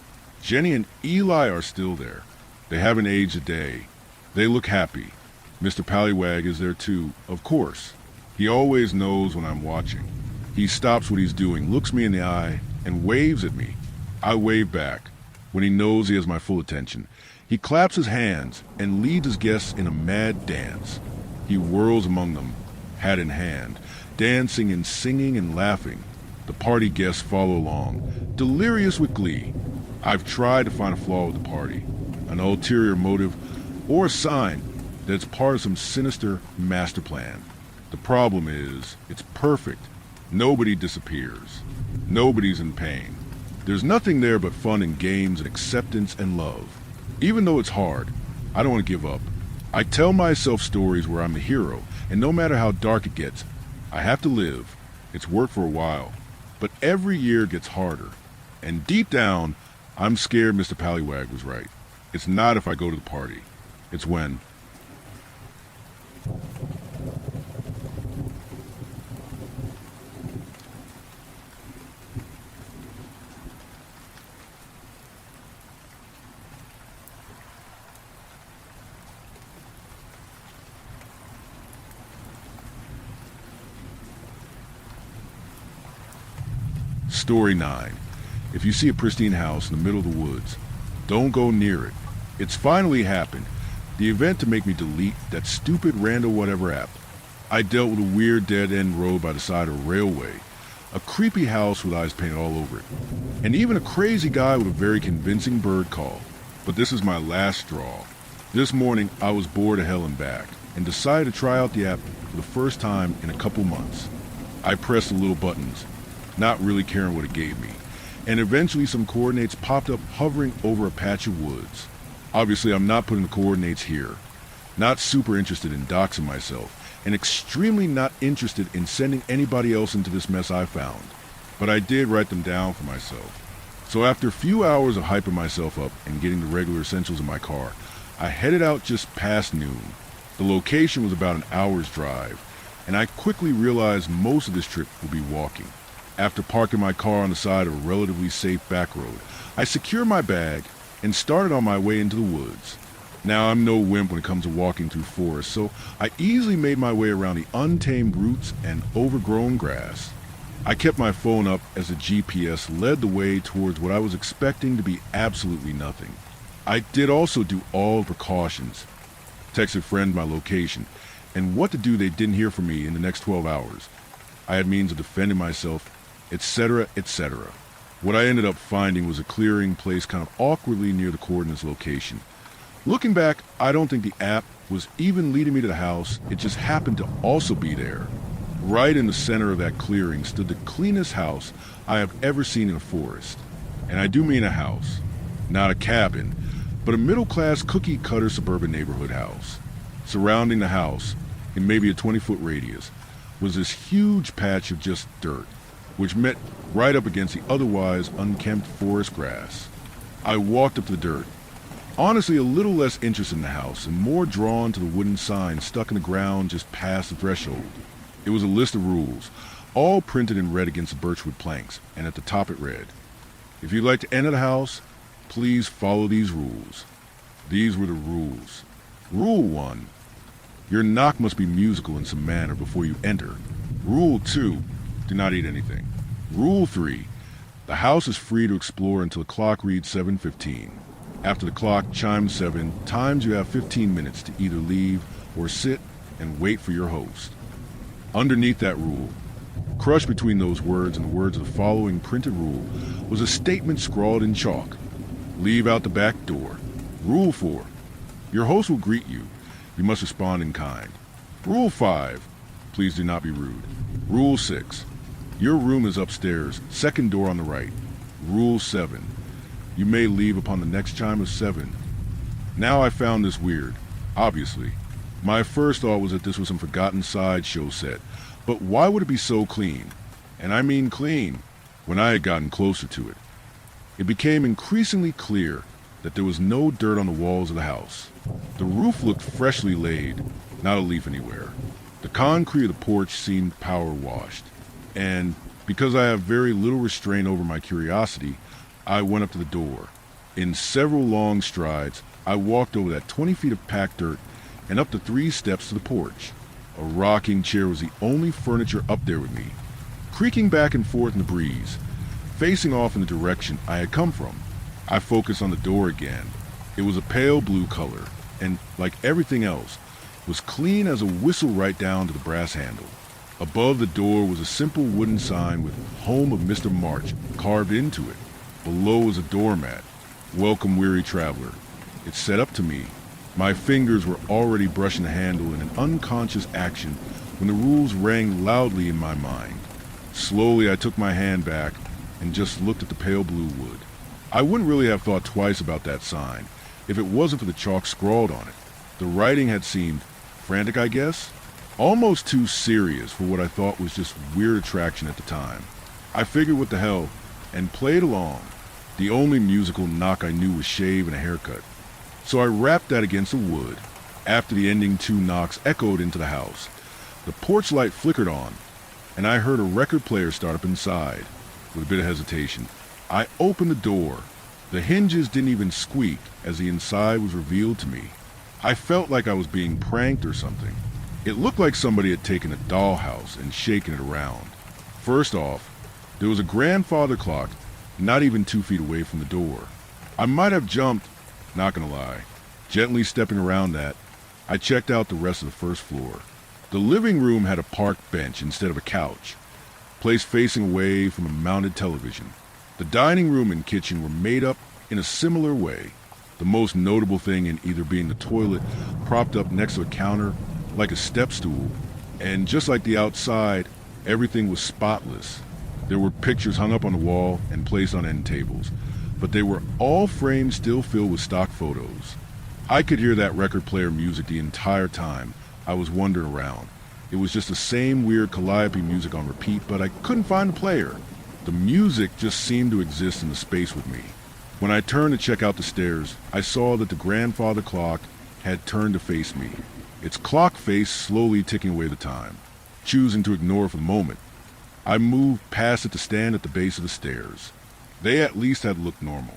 Jenny and Eli are still there. They haven't aged a day. They look happy. Mr. Pallywag is there too, of course. He always knows when I'm watching. He stops what he's doing, looks me in the eye, and waves at me. I wave back. When he knows he has my full attention, he claps his hands and leads his guests in a mad dance. He whirls among them, hat in hand, dancing and singing and laughing. The party guests follow along, delirious with glee. I've tried to find a flaw with the party, an ulterior motive, or a sign that it's part of some sinister master plan. The problem is, it's perfect, Nobody disappears. Nobody's in pain. There's nothing there but fun and games and acceptance and love. Even though it's hard, I don't want to give up. I tell myself stories where I'm the hero, and no matter how dark it gets, I have to live. It's worked for a while, but every year gets harder. And deep down, I'm scared Mr. Pallywag was right. It's not if I go to the party. It's when. Story 9. If you see a pristine house in the middle of the woods, don't go near it. It's finally happened. The event to make me delete that stupid random whatever app. I dealt with a weird dead-end road by the side of a railway, a creepy house with eyes painted all over it, and even a crazy guy with a very convincing bird call. But this is my last straw. This morning, I was bored of hell and back, and decided to try out the app for the first time in a couple months. I pressed the little buttons, not really caring what it gave me, and eventually some coordinates popped up hovering over a patch of woods. Obviously, I'm not putting the coordinates here. Not super interested in doxing myself, and extremely not interested in sending anybody else into this mess I found. But I did write them down for myself. So after a few hours of hyping myself up and getting the regular essentials in my car, I headed out just past noon. The location was about an hour's drive, and I quickly realized most of this trip would be walking. After parking my car on the side of a relatively safe back road, I secured my bag and started on my way into the woods. Now, I'm no wimp when it comes to walking through forests, so I easily made my way around the untamed roots and overgrown grass. I kept my phone up as the GPS led the way towards what I was expecting to be absolutely nothing. I did also do all precautions. Texted friends my location, and what to do they didn't hear from me in the next 12 hours. I had means of defending myself, etc., etc. What I ended up finding was a clearing placed kind of awkwardly near the coordinates location. Looking back, I don't think the app was even leading me to the house. It just happened to also be there. Right in the center of that clearing stood the cleanest house I have ever seen in a forest. And I do mean a house, not a cabin, but a middle-class cookie-cutter suburban neighborhood house. Surrounding the house, in maybe a 20-foot radius, was this huge patch of just dirt, which met right up against the otherwise unkempt forest grass. I walked up to the dirt, honestly a little less interested in the house and more drawn to the wooden sign stuck in the ground just past the threshold. It was a list of rules, all printed in red against the birchwood planks, and at the top it read, "If you'd like to enter the house, please follow these rules." These were the rules. Rule 1. Your knock must be musical in some manner before you enter. Rule 2. Do not eat anything. Rule 3. The house is free to explore until the clock reads 7:15. After the clock chimes 7, times you have 15 minutes to either leave or sit and wait for your host. Underneath that rule, crushed between those words and the words of the following printed rule, was a statement scrawled in chalk. Leave out the back door. Rule 4. Your host will greet you. You must respond in kind. Rule 5. Please do not be rude. Rule 6. Your room is upstairs, second door on the right. Rule 7. You may leave upon the next chime of 7. Now I found this weird, obviously. My first thought was that this was some forgotten sideshow set, but why would it be so clean? And I mean clean, when I had gotten closer to it. It became increasingly clear that there was no dirt on the walls of the house. The roof looked freshly laid, not a leaf anywhere. The concrete of the porch seemed power washed. And because I have very little restraint over my curiosity, I went up to the door. In several long strides, I walked over that 20 feet of packed dirt and up the 3 steps to the porch. A rocking chair was the only furniture up there with me, creaking back and forth in the breeze, facing off in the direction I had come from. I focused on the door again. It was a pale blue color, and like everything else, was clean as a whistle right down to the brass handle. Above the door was a simple wooden sign with "Home of Mr. March" carved into it. Below was a doormat, "Welcome, weary traveler." It said up to me. My fingers were already brushing the handle in an unconscious action when the rules rang loudly in my mind. Slowly, I took my hand back and just looked at the pale blue wood. I wouldn't really have thought twice about that sign if it wasn't for the chalk scrawled on it. The writing had seemed frantic, I guess, almost too serious for what I thought was just weird attraction at the time. I figured what the hell and played along. The only musical knock I knew was shave and a haircut. So I rapped that against the wood. After the ending two knocks echoed into the house, the porch light flickered on, and I heard a record player start up inside. With a bit of hesitation, I opened the door. The hinges didn't even squeak as the inside was revealed to me. I felt like I was being pranked or something. It looked like somebody had taken a dollhouse and shaken it around. First off, there was a grandfather clock not even 2 feet away from the door. I might have jumped, not gonna lie. Gently stepping around that, I checked out the rest of the first floor. The living room had a park bench instead of a couch, placed facing away from a mounted television. The dining room and kitchen were made up in a similar way, the most notable thing in either being the toilet propped up next to a counter like a step stool, and just like the outside, everything was spotless. There were pictures hung up on the wall and placed on end tables, but they were all framed still filled with stock photos. I could hear that record player music the entire time I was wandering around. It was just the same weird calliope music on repeat, but I couldn't find the player. The music just seemed to exist in the space with me. When I turned to check out the stairs, I saw that the grandfather clock had turned to face me, its clock face slowly ticking away the time. Choosing to ignore for the moment, I moved past it to stand at the base of the stairs. They at least had looked normal.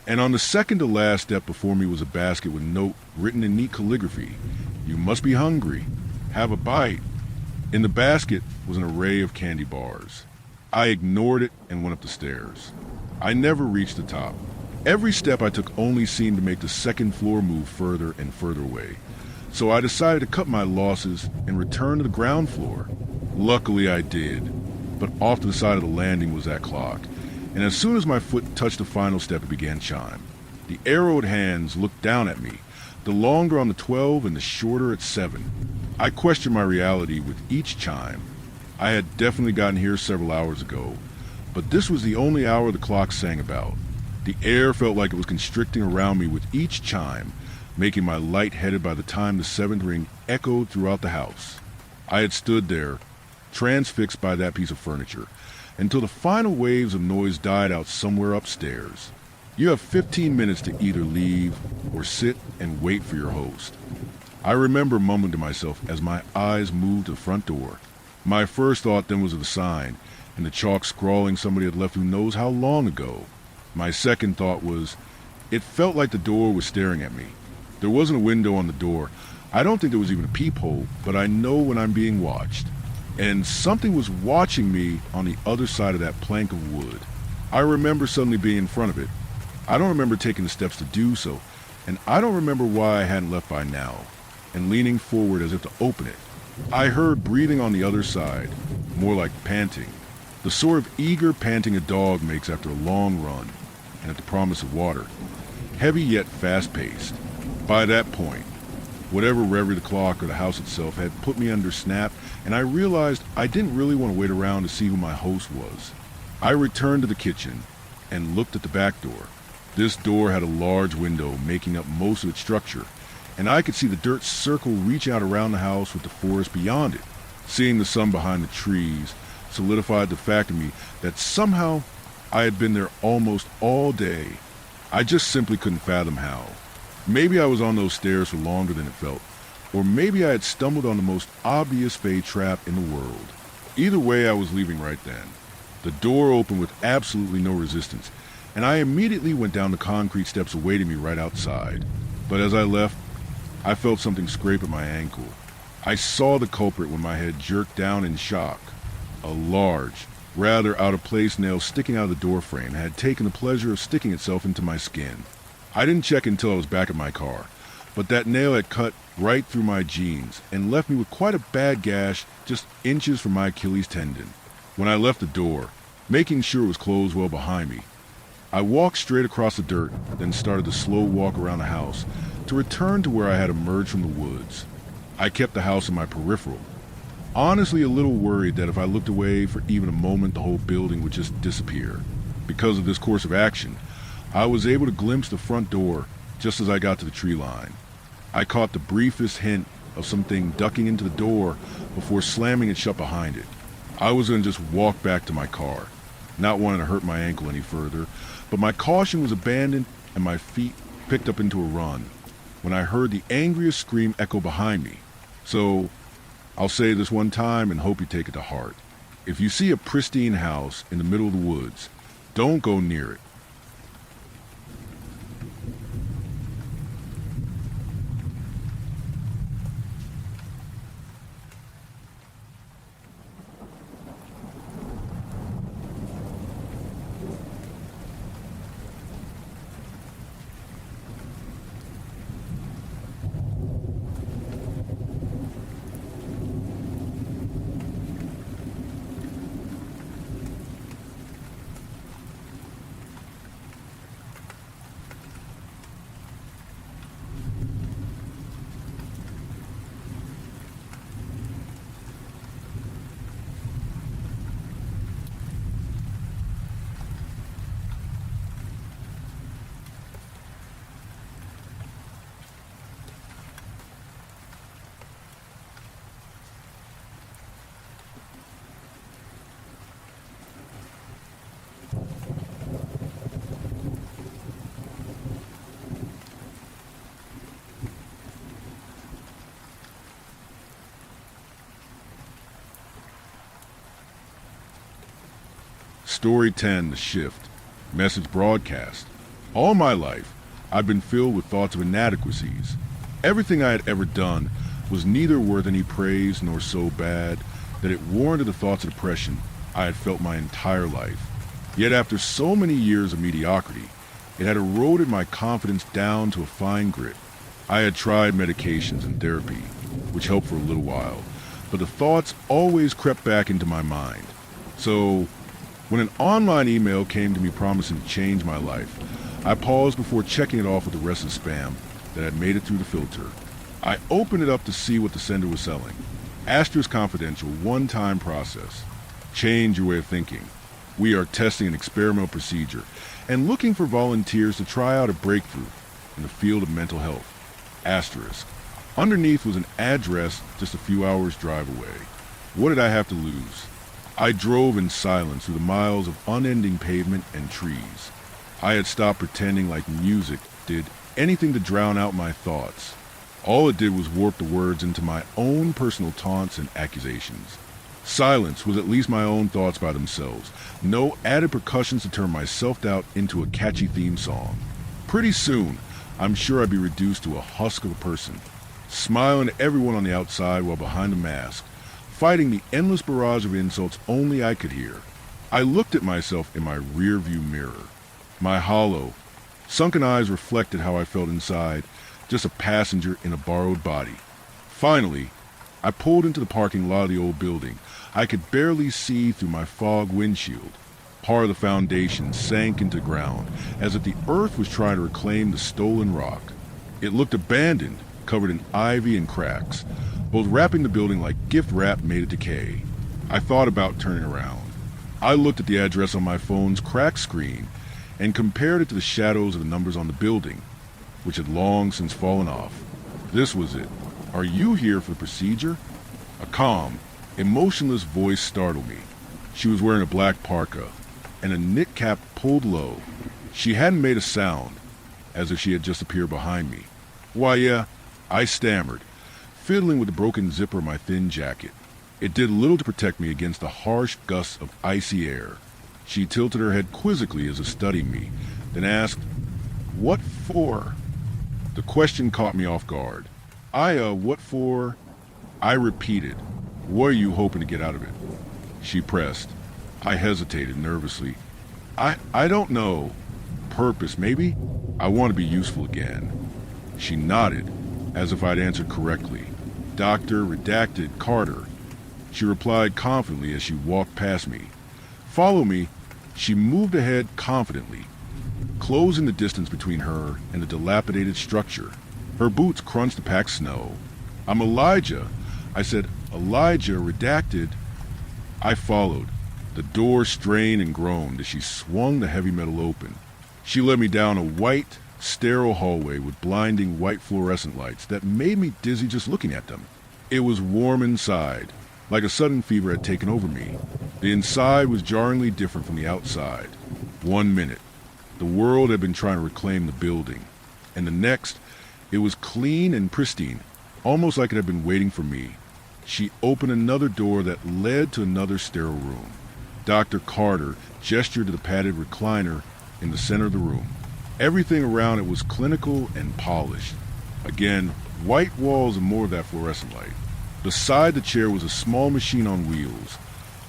And on the second to last step before me was a basket with a note written in neat calligraphy. "You must be hungry. Have a bite." In the basket was an array of candy bars. I ignored it and went up the stairs. I never reached the top. Every step I took only seemed to make the second floor move further and further away. So I decided to cut my losses and return to the ground floor. Luckily I did, but off to the side of the landing was that clock. And as soon as my foot touched the final step, it began to chime. The arrowed hands looked down at me, the longer on the 12 and the shorter at 7. I questioned my reality with each chime. I had definitely gotten here several hours ago, but this was the only hour the clock sang about. The air felt like it was constricting around me with each chime, making my lightheaded by the time the 7th ring echoed throughout the house. I had stood there, transfixed by that piece of furniture, until the final waves of noise died out somewhere upstairs. You have 15 minutes to either leave or sit and wait for your host. I remember mumbling to myself as my eyes moved to the front door. My first thought then was of the sign and the chalk scrawling somebody had left who knows how long ago. My second thought was, it felt like the door was staring at me. There wasn't a window on the door. I don't think there was even a peephole, but I know when I'm being watched. And something was watching me on the other side of that plank of wood. I remember suddenly being in front of it. I don't remember taking the steps to do so, and I don't remember why I hadn't left by now, and leaning forward as if to open it. I heard breathing on the other side, more like panting, the sort of eager panting a dog makes after a long run, and at the promise of water, heavy yet fast-paced. By that point, whatever reverie the clock or the house itself had put me under snap, and I realized I didn't really want to wait around to see who my host was. I returned to the kitchen and looked at the back door. This door had a large window making up most of its structure, and I could see the dirt circle reach out around the house with the forest beyond it. Seeing the sun behind the trees solidified the fact of me that somehow I had been there almost all day. I just simply couldn't fathom how. Maybe I was on those stairs for longer than it felt, or maybe I had stumbled on the most obvious fade trap in the world. Either way, I was leaving right then. The door opened with absolutely no resistance, and I immediately went down the concrete steps awaiting me right outside. But as I left, I felt something scrape at my ankle. I saw the culprit when my head jerked down in shock. A large, rather out-of-place nail sticking out of the door frame had taken the pleasure of sticking itself into my skin. I didn't check until I was back at my car, but that nail had cut right through my jeans and left me with quite a bad gash just inches from my Achilles tendon. When I left the door, making sure it was closed well behind me, I walked straight across the dirt, then started the slow walk around the house to return to where I had emerged from the woods. I kept the house in my peripheral, Honestly, a little worried that if I looked away for even a moment, the whole building would just disappear. Because of this course of action, I was able to glimpse the front door just as I got to the tree line. I caught the briefest hint of something ducking into the door before slamming it shut behind it. I was going to just walk back to my car, not wanting to hurt my ankle any further, but my caution was abandoned and my feet picked up into a run when I heard the angriest scream echo behind me. So, I'll say this one time and hope you take it to heart. If you see a pristine house in the middle of the woods, don't go near it. Story 10, The Shift. Message broadcast. All my life, I've been filled with thoughts of inadequacies. Everything I had ever done was neither worth any praise nor so bad that it warranted the thoughts of depression I had felt my entire life. Yet after so many years of mediocrity, it had eroded my confidence down to a fine grit. I had tried medications and therapy, which helped for a little while, but the thoughts always crept back into my mind. So, when an online email came to me promising to change my life, I paused before checking it off with the rest of the spam that had made it through the filter. I opened it up to see what the sender was selling. Asterisk confidential, one-time process. Change your way of thinking. We are testing an experimental procedure and looking for volunteers to try out a breakthrough in the field of mental health. Asterisk. Underneath was an address just a few hours' drive away. What did I have to lose? I drove in silence through the miles of unending pavement and trees. I had stopped pretending like music did anything to drown out my thoughts. All it did was warp the words into my own personal taunts and accusations. Silence was at least my own thoughts by themselves. No added percussions to turn my self-doubt into a catchy theme song. Pretty soon, I'm sure I'd be reduced to a husk of a person, smiling at everyone on the outside while behind a mask, fighting the endless barrage of insults only I could hear. I looked at myself in my rear-view mirror. My hollow, sunken eyes reflected how I felt inside, just a passenger in a borrowed body. Finally, I pulled into the parking lot of the old building. I could barely see through my fog windshield. Part of the foundation sank into the ground, as if the earth was trying to reclaim the stolen rock. It looked abandoned, covered in ivy and cracks, both wrapping the building like gift wrap made of decay. I thought about turning around. I looked at the address on my phone's cracked screen and compared it to the shadows of the numbers on the building, which had long since fallen off. This was it. Are you here for the procedure? A calm, emotionless voice startled me. She was wearing a black parka and a knit cap pulled low. She hadn't made a sound, as if she had just appeared behind me. Why, yeah, I stammered, fiddling with the broken zipper of my thin jacket. It did little to protect me against the harsh gusts of icy air. She tilted her head quizzically as if studying me, then asked, "What for?" The question caught me off guard. What for? I repeated, "What are you hoping to get out of it?" She pressed. I hesitated nervously. I don't know. Purpose, maybe? I want to be useful again. She nodded, as if I'd answered correctly. Dr. Redacted Carter. She replied confidently as she walked past me. Follow me. She moved ahead confidently, closing the distance between her and the dilapidated structure. Her boots crunched the packed snow. I'm Elijah. I said, Elijah, redacted. I followed. The door strained and groaned as she swung the heavy metal open. She led me down a white, sterile hallway with blinding white fluorescent lights that made me dizzy just looking at them. It was warm inside, like a sudden fever had taken over me. The inside was jarringly different from the outside. 1 minute, the world had been trying to reclaim the building, and the next, it was clean and pristine, almost like it had been waiting for me. She opened another door that led to another sterile room. Dr. Carter gestured to the padded recliner in the center of the room. Everything around it was clinical and polished. Again, white walls and more of that fluorescent light. Beside the chair was a small machine on wheels.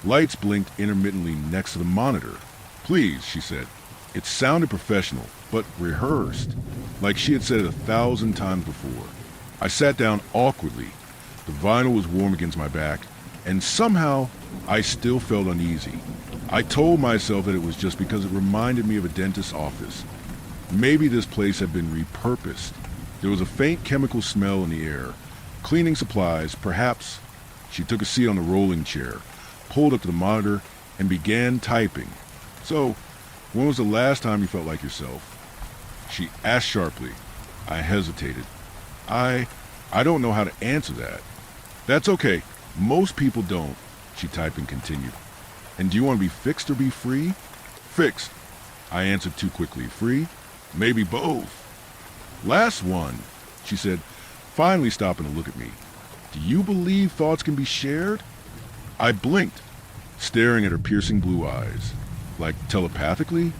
Lights blinked intermittently next to the monitor. "Please," she said. It sounded professional, but rehearsed, like she had said it 1,000 times before. I sat down awkwardly. The vinyl was warm against my back, and somehow I still felt uneasy. I told myself that it was just because it reminded me of a dentist's office. Maybe this place had been repurposed. There was a faint chemical smell in the air. Cleaning supplies, perhaps. She took a seat on the rolling chair, pulled up to the monitor, and began typing. "So, when was the last time you felt like yourself?" She asked sharply. I hesitated. I don't know how to answer that." "That's okay. Most people don't," she typed and continued. "And do you want to be fixed or be free?" "Fixed," I answered too quickly. "Free? Maybe both." "Last one," she said, finally stopping to look at me. "Do you believe thoughts can be shared?" I blinked, staring at her piercing blue eyes. "Like telepathically?"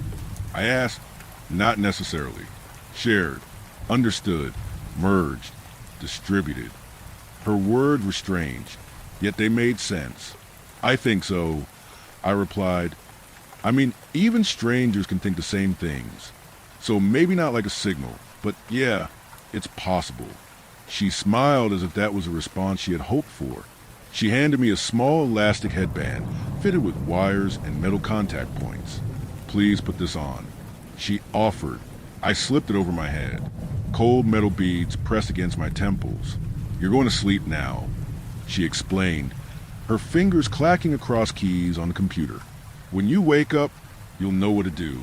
I asked. "Not necessarily. Shared, understood, merged, distributed." Her words were strange, yet they made sense. "I think so," I replied. "I mean, even strangers can think the same things. So maybe not like a signal, but yeah, it's possible." She smiled as if that was a response she had hoped for. She handed me a small elastic headband fitted with wires and metal contact points. "Please put this on," she offered. I slipped it over my head. Cold metal beads pressed against my temples. "You're going to sleep now," she explained, her fingers clacking across keys on the computer. "When you wake up, you'll know what to do."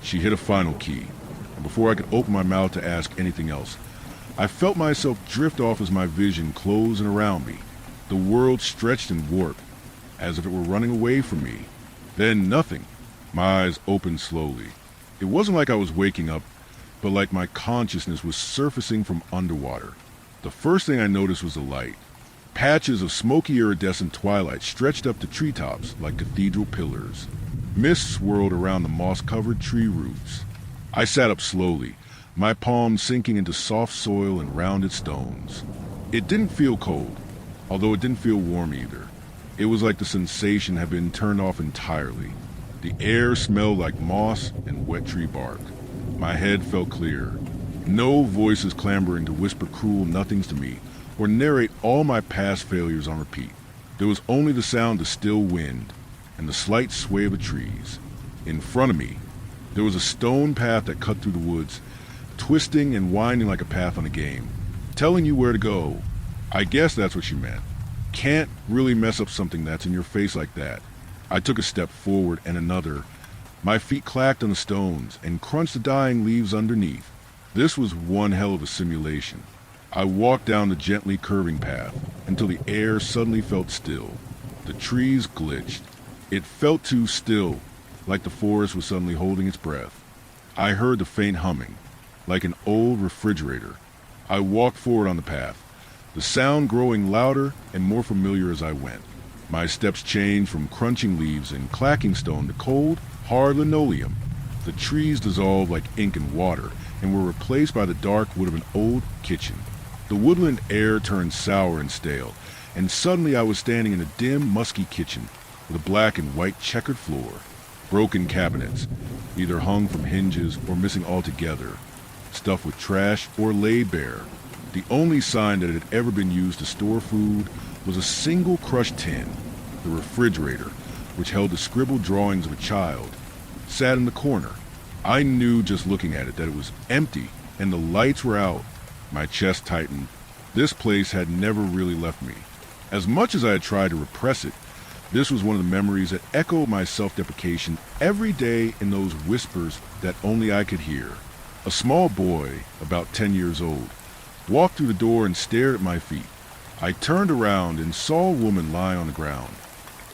She hit a final key, and before I could open my mouth to ask anything else, I felt myself drift off as my vision closed in around me. The world stretched and warped, as if it were running away from me. Then nothing. My eyes opened slowly. It wasn't like I was waking up, but like my consciousness was surfacing from underwater. The first thing I noticed was the light. Patches of smoky iridescent twilight stretched up to treetops like cathedral pillars. Mist swirled around the moss-covered tree roots. I sat up slowly, my palms sinking into soft soil and rounded stones. It didn't feel cold, although it didn't feel warm either. It was like the sensation had been turned off entirely. The air smelled like moss and wet tree bark. My head felt clear. No voices clambering to whisper cruel nothings to me or narrate all my past failures on repeat. There was only the sound of still wind and the slight sway of the trees. In front of me, there was a stone path that cut through the woods, twisting and winding like a path on a game, telling you where to go. I guess that's what she meant. Can't really mess up something that's in your face like that. I took a step forward and another. My feet clacked on the stones and crunched the dying leaves underneath. This was one hell of a simulation. I walked down the gently curving path until the air suddenly felt still. The trees glitched. It felt too still, like the forest was suddenly holding its breath. I heard the faint humming, like an old refrigerator. I walked forward on the path, the sound growing louder and more familiar as I went. My steps changed from crunching leaves and clacking stone to cold, hard linoleum. The trees dissolved like ink in water and were replaced by the dark wood of an old kitchen. The woodland air turned sour and stale, and suddenly I was standing in a dim, musky kitchen with a black and white checkered floor. Broken cabinets, either hung from hinges or missing altogether, stuffed with trash or laid bare. The only sign that it had ever been used to store food was a single crushed tin. The refrigerator, which held the scribbled drawings of a child, sat in the corner. I knew just looking at it that it was empty and the lights were out. My chest tightened. This place had never really left me. As much as I had tried to repress it, this was one of the memories that echoed my self-deprecation every day in those whispers that only I could hear. A small boy, about 10 years old, walked through the door and stared at my feet. I turned around and saw a woman lie on the ground.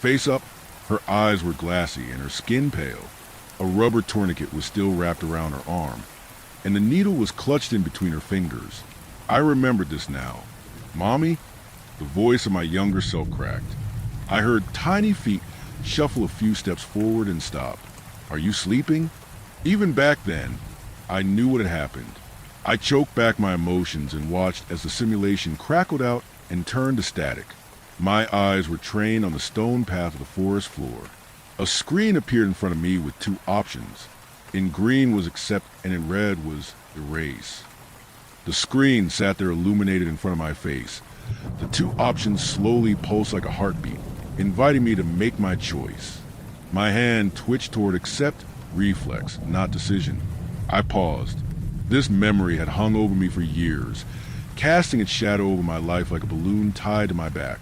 Face up, her eyes were glassy and her skin pale. A rubber tourniquet was still wrapped around her arm, and the needle was clutched in between her fingers. I remembered this now. "Mommy?" The voice of my younger self cracked. I heard tiny feet shuffle a few steps forward and stop. "Are you sleeping?" Even back then, I knew what had happened. I choked back my emotions and watched as the simulation crackled out and turned to static. My eyes were trained on the stone path of the forest floor. A screen appeared in front of me with two options. In green was accept and in red was erase. The screen sat there illuminated in front of my face. The two options slowly pulsed like a heartbeat, inviting me to make my choice. My hand twitched toward accept, reflex, not decision. I paused. This memory had hung over me for years, casting its shadow over my life like a balloon tied to my back,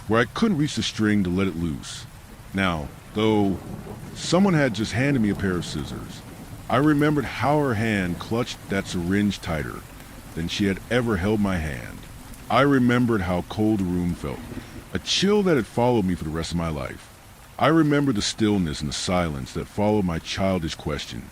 where I couldn't reach the string to let it loose. Now, though, someone had just handed me a pair of scissors. I remembered how her hand clutched that syringe tighter than she had ever held my hand. I remembered how cold the room felt, a chill that had followed me for the rest of my life. I remembered the stillness and the silence that followed my childish question.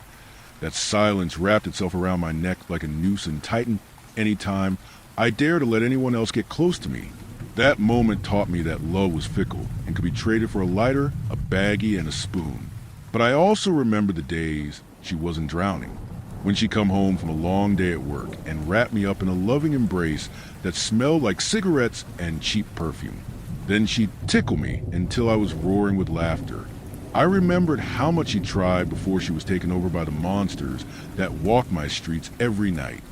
That silence wrapped itself around my neck like a noose and tightened any time I dared to let anyone else get close to me. That moment taught me that love was fickle and could be traded for a lighter, a baggie, and a spoon. But I also remembered the days she wasn't drowning, when she'd come home from a long day at work and wrap me up in a loving embrace that smelled like cigarettes and cheap perfume. Then she'd tickle me until I was roaring with laughter. I remembered how much she tried before she was taken over by the monsters that walked my streets every night.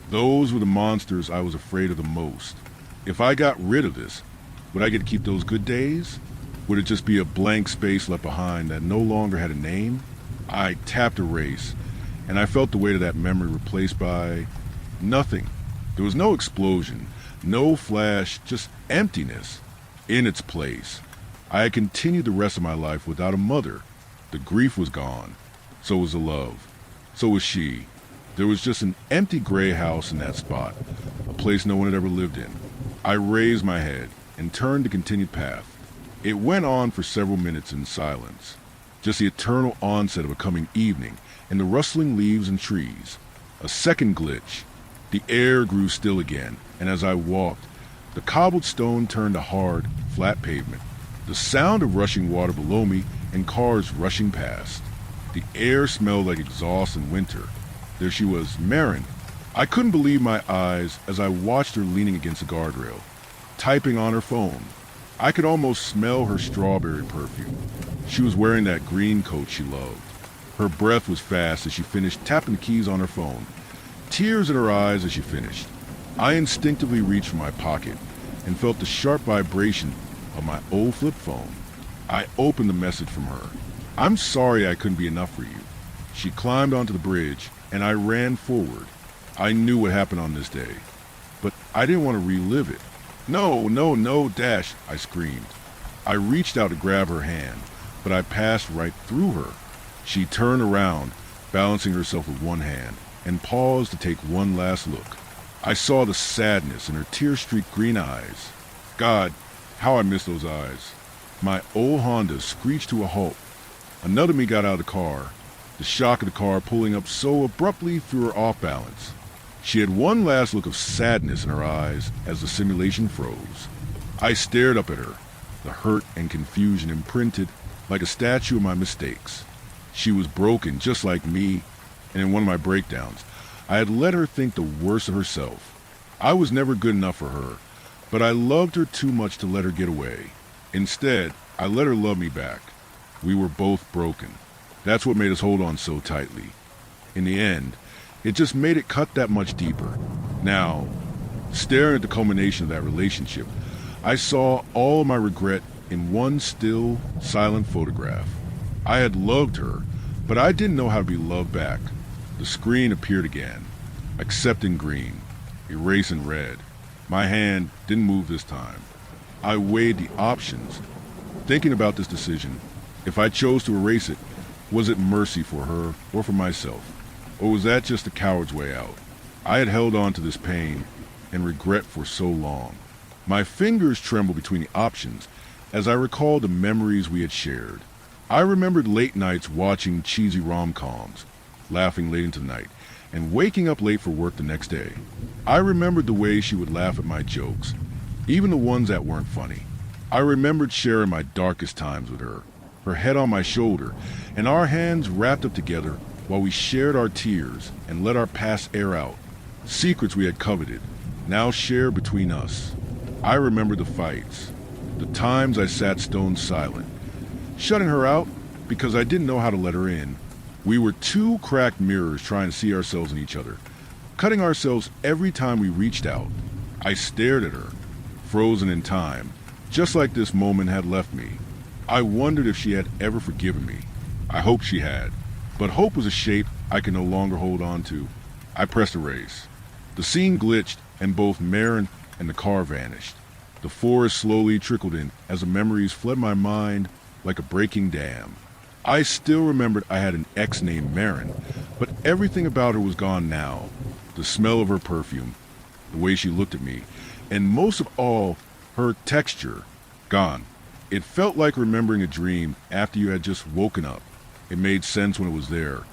Those were the monsters I was afraid of the most. If I got rid of this, would I get to keep those good days? Would it just be a blank space left behind that no longer had a name? I tapped erase, and I felt the weight of that memory replaced by nothing. There was no explosion, no flash, just emptiness. In its place, I had continued the rest of my life without a mother. The grief was gone. So was the love. So was she. There was just an empty gray house in that spot, a place no one had ever lived in. I raised my head and turned the continued path. It went on for several minutes in silence, just the eternal onset of a coming evening and the rustling leaves and trees. A second glitch. The air grew still again, and as I walked, the cobbled stone turned to hard, flat pavement. The sound of rushing water below me and cars rushing past. The air smelled like exhaust in winter. There she was, Marin. I couldn't believe my eyes as I watched her leaning against the guardrail, typing on her phone. I could almost smell her strawberry perfume. She was wearing that green coat she loved. Her breath was fast as she finished tapping the keys on her phone, tears in her eyes as she finished. I instinctively reached for my pocket and felt the sharp vibration of my old flip phone. I opened the message from her. "I'm sorry I couldn't be enough for you." She climbed onto the bridge, and I ran forward. I knew what happened on this day, but I didn't want to relive it. No, Dash, I screamed. I reached out to grab her hand, but I passed right through her. She turned around, balancing herself with one hand, and paused to take one last look. I saw the sadness in her tear-streaked green eyes. God, how I miss those eyes. My old Honda screeched to a halt. Another me got out of the car, the shock of the car pulling up so abruptly threw her off balance. She had one last look of sadness in her eyes as the simulation froze. I stared up at her, the hurt and confusion imprinted like a statue of my mistakes. She was broken just like me, and in one of my breakdowns, I had let her think the worst of herself. I was never good enough for her, but I loved her too much to let her get away. Instead, I let her love me back. We were both broken. That's what made us hold on so tightly. In the end, it just made it cut that much deeper. Now, staring at the culmination of that relationship, I saw all of my regret in one still, silent photograph. I had loved her, but I didn't know how to be loved back. The screen appeared again, accept in green, erase in red. My hand didn't move this time. I weighed the options, thinking about this decision. If I chose to erase it, was it mercy for her or for myself? Or was that just the coward's way out? I had held on to this pain and regret for so long. My fingers trembled between the options as I recalled the memories we had shared. I remembered late nights watching cheesy rom-coms, laughing late into the night, and waking up late for work the next day. I remembered the way she would laugh at my jokes, even the ones that weren't funny. I remembered sharing my darkest times with her head on my shoulder, and our hands wrapped up together while we shared our tears and let our past air out. Secrets we had coveted, now shared between us. I remember the fights, the times I sat stone silent, shutting her out because I didn't know how to let her in. We were two cracked mirrors trying to see ourselves in each other, cutting ourselves every time we reached out. I stared at her, frozen in time, just like this moment had left me. I wondered if she had ever forgiven me. I hoped she had, but hope was a shape I could no longer hold on to. I pressed erase. The scene glitched, and both Marin and the car vanished. The forest slowly trickled in as the memories fled my mind like a breaking dam. I still remembered I had an ex named Marin, but everything about her was gone now. The smell of her perfume, the way she looked at me, and most of all, her texture, gone. It felt like remembering a dream after you had just woken up. It made sense when it was there,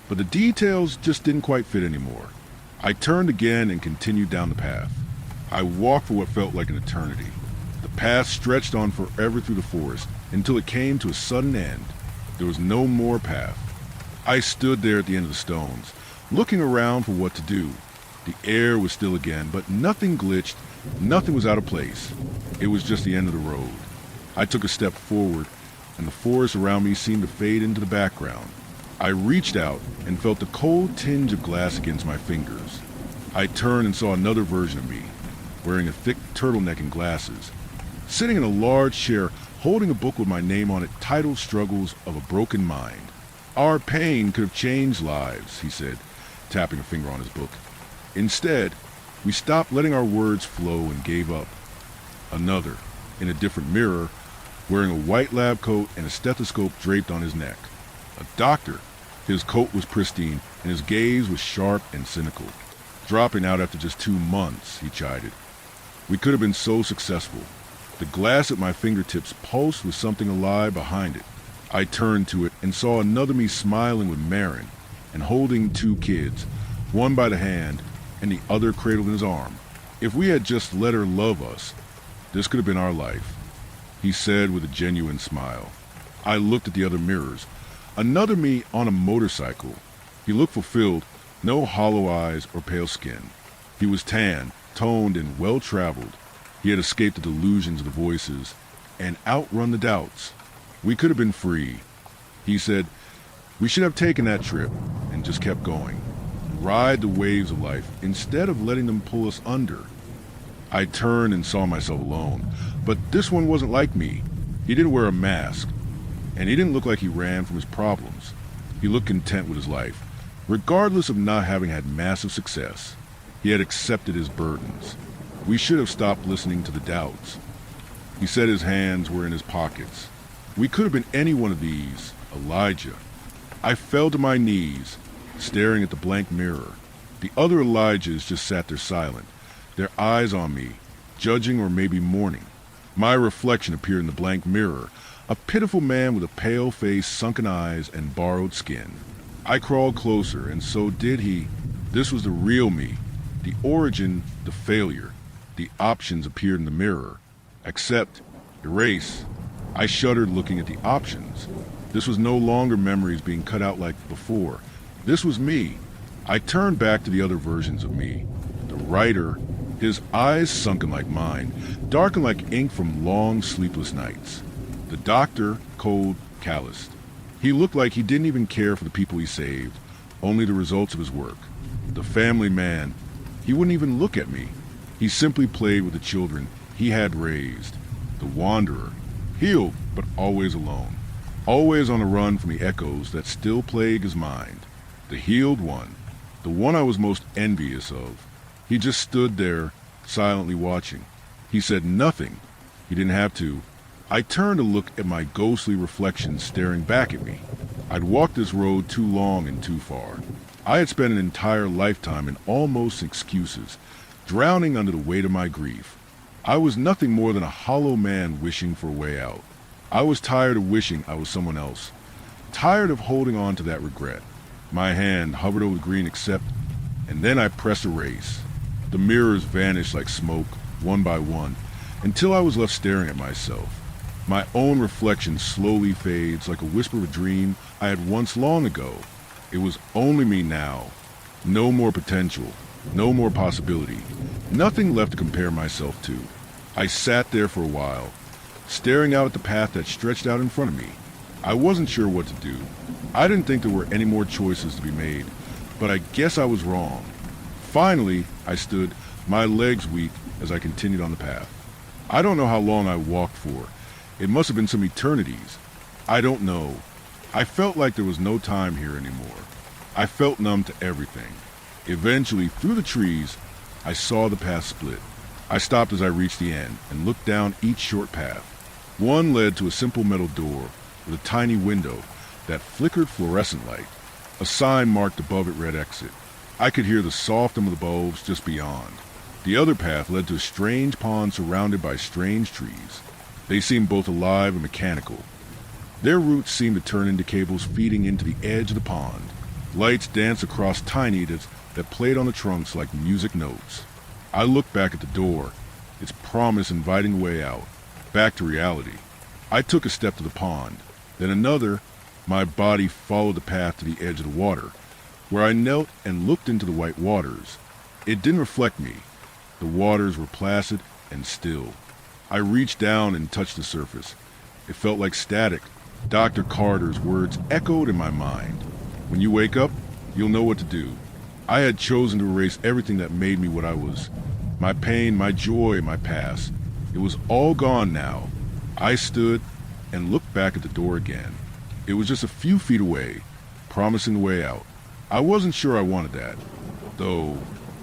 but the details just didn't quite fit anymore. I turned again and continued down the path. I walked for what felt like an eternity. The path stretched on forever through the forest until it came to a sudden end. There was no more path. I stood there at the end of the stones, looking around for what to do. The air was still again, but nothing glitched, nothing was out of place. It was just the end of the road. I took a step forward, and the forest around me seemed to fade into the background. I reached out and felt the cold tinge of glass against my fingers. I turned and saw another version of me, wearing a thick turtleneck and glasses, sitting in a large chair, holding a book with my name on it titled Struggles of a Broken Mind. Our pain could have changed lives, he said, tapping a finger on his book. Instead, we stopped letting our words flow and gave up. Another, in a different mirror, wearing a white lab coat and a stethoscope draped on his neck. A doctor. His coat was pristine, and his gaze was sharp and cynical. Dropping out after just 2 months, he chided. We could have been so successful. The glass at my fingertips pulsed with something alive behind it. I turned to it and saw another me smiling with Marin and holding 2 kids, one by the hand and the other cradled in his arm. If we had just let her love us, this could have been our life, he said with a genuine smile. I looked at the other mirrors. Another me on a motorcycle. He looked fulfilled, no hollow eyes or pale skin. He was tan, toned, and well-traveled. He had escaped the delusions of the voices and outrun the doubts. We could have been free. He said, we should have taken that trip and just kept going. Ride the waves of life instead of letting them pull us under. I turned and saw myself alone, but this one wasn't like me. He didn't wear a mask, and he didn't look like he ran from his problems. He looked content with his life, regardless of not having had massive success. He had accepted his burdens. We should have stopped listening to the doubts. He said his hands were in his pockets. We could have been any one of these, Elijah. I fell to my knees, staring at the blank mirror. The other Elijahs just sat there silent, their eyes on me, judging or maybe mourning. My reflection appeared in the blank mirror, a pitiful man with a pale face, sunken eyes, and borrowed skin. I crawled closer, and so did he. This was the real me, the origin, the failure. The options appeared in the mirror. Accept, erase. I shuddered looking at the options. This was no longer memories being cut out like before. This was me. I turned back to the other versions of me. The writer, his eyes sunken like mine, darkened like ink from long sleepless nights. The doctor, cold, calloused. He looked like he didn't even care for the people he saved, only the results of his work. The family man, he wouldn't even look at me. He simply played with the children he had raised. The wanderer, healed but always alone, always on the run from the echoes that still plague his mind. The healed one, the one I was most envious of. He just stood there, silently watching. He said nothing. You didn't have to. I turned to look at my ghostly reflection staring back at me. I'd walked this road too long and too far. I had spent an entire lifetime in almost excuses, drowning under the weight of my grief. I was nothing more than a hollow man wishing for a way out. I was tired of wishing I was someone else, tired of holding on to that regret. My hand hovered over the green accept, and then I pressed erase. The mirrors vanished like smoke, one by one, until I was left staring at myself. My own reflection slowly fades like a whisper of a dream I had once long ago. It was only me now. No more potential, no more possibility, nothing left to compare myself to. I sat there for a while, staring out at the path that stretched out in front of me. I wasn't sure what to do. I didn't think there were any more choices to be made, but I guess I was wrong. Finally, I stood, my legs weak, as I continued on the path. I don't know how long I walked for. It must have been some eternities. I don't know. I felt like there was no time here anymore. I felt numb to everything. Eventually, through the trees, I saw the path split. I stopped as I reached the end and looked down each short path. One led to a simple metal door with a tiny window that flickered fluorescent light. A sign marked above it read exit. I could hear the soft hum of the bulbs just beyond. The other path led to a strange pond surrounded by strange trees. They seemed both alive and mechanical. Their roots seemed to turn into cables feeding into the edge of the pond. Lights danced across tiny needles that played on the trunks like music notes. I looked back at the door, its promise inviting a way out, back to reality. I took a step to the pond, then another. My body followed the path to the edge of the water, where I knelt and looked into the white waters. It didn't reflect me. The waters were placid and still. I reached down and touched the surface. It felt like static. Dr. Carter's words echoed in my mind. When you wake up, you'll know what to do. I had chosen to erase everything that made me what I was. My pain, my joy, my past. It was all gone now. I stood and looked back at the door again. It was just a few feet away, promising the way out. I wasn't sure I wanted that, though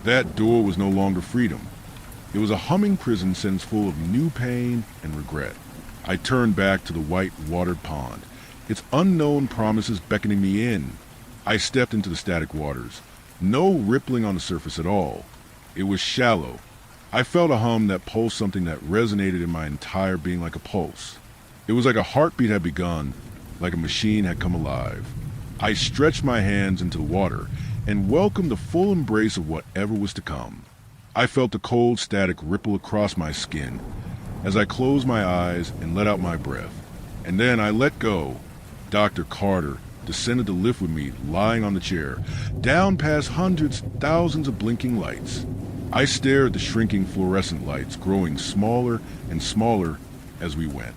that door was no longer freedom. It was a humming prison sentence full of new pain and regret. I turned back to the white watered pond, its unknown promises beckoning me in. I stepped into the static waters. No rippling on the surface at all. It was shallow. I felt a hum that pulsed, something that resonated in my entire being like a pulse. It was like a heartbeat had begun, like a machine had come alive. I stretched my hands into the water and welcomed the full embrace of whatever was to come. I felt the cold static ripple across my skin as I closed my eyes and let out my breath. And then I let go. Dr. Carter descended the lift with me, lying on the chair, down past hundreds, thousands of blinking lights. I stared at the shrinking fluorescent lights, growing smaller and smaller as we went.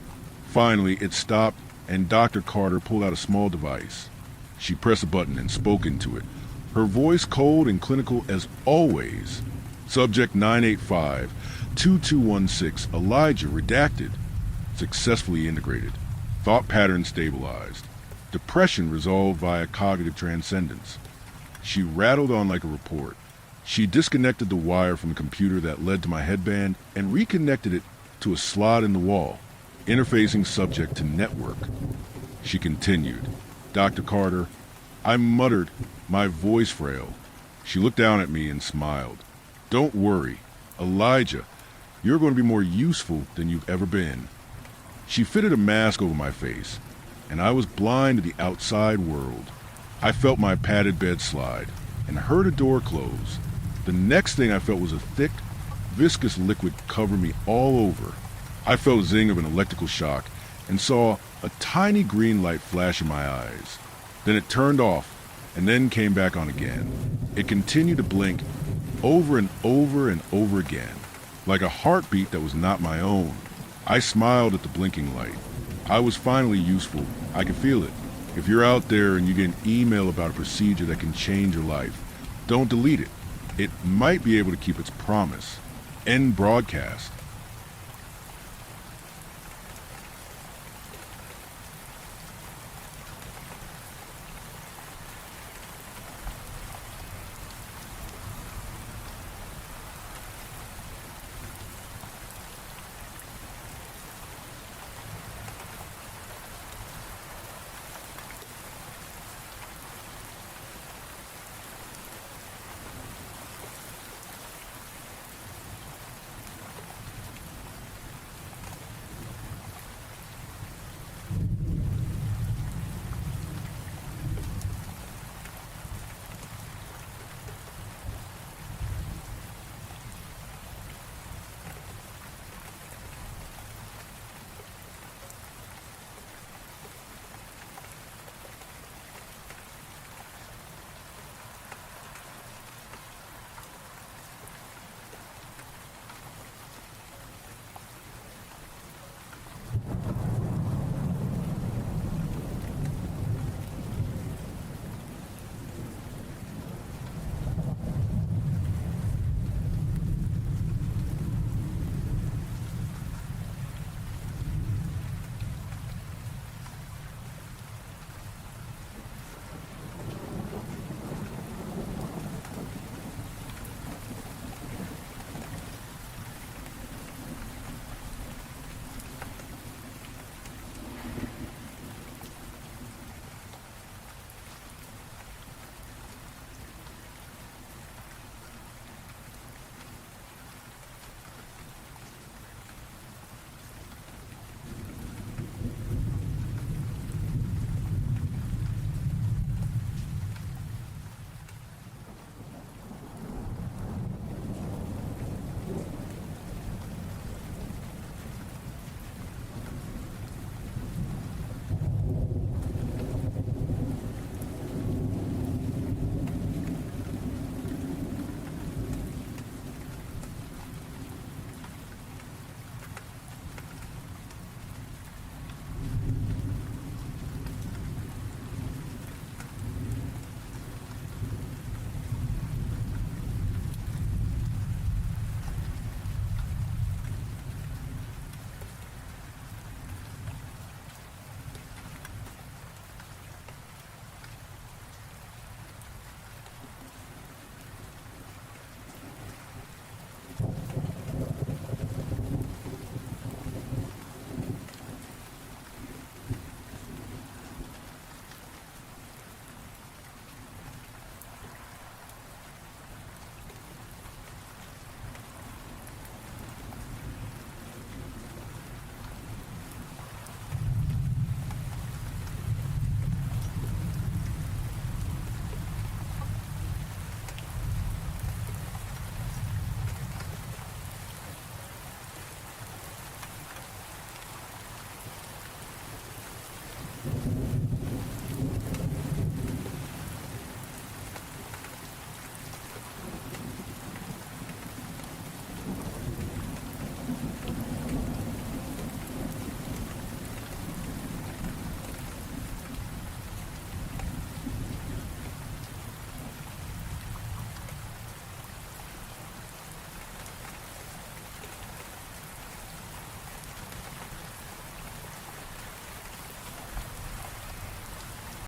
Finally, it stopped, and Dr. Carter pulled out a small device. She pressed a button and spoke into it, her voice cold and clinical as always. Subject 985-2216, Elijah, redacted. Successfully integrated. Thought pattern stabilized. Depression resolved via cognitive transcendence. She rattled on like a report. She disconnected the wire from the computer that led to my headband and reconnected it to a slot in the wall, interfacing subject to network. She continued. Dr. Carter, I muttered, my voice frail. She looked down at me and smiled. Don't worry, Elijah, you're going to be more useful than you've ever been. She fitted a mask over my face, and I was blind to the outside world. I felt my padded bed slide and heard a door close. The next thing I felt was a thick, viscous liquid cover me all over. I felt a zing of an electrical shock and saw a tiny green light flash in my eyes. Then it turned off and then came back on again. It continued to blink over and over and over again, like a heartbeat that was not my own. I smiled at the blinking light. I was finally useful. I could feel it. If you're out there and you get an email about a procedure that can change your life, don't delete it. It might be able to keep its promise. End broadcast.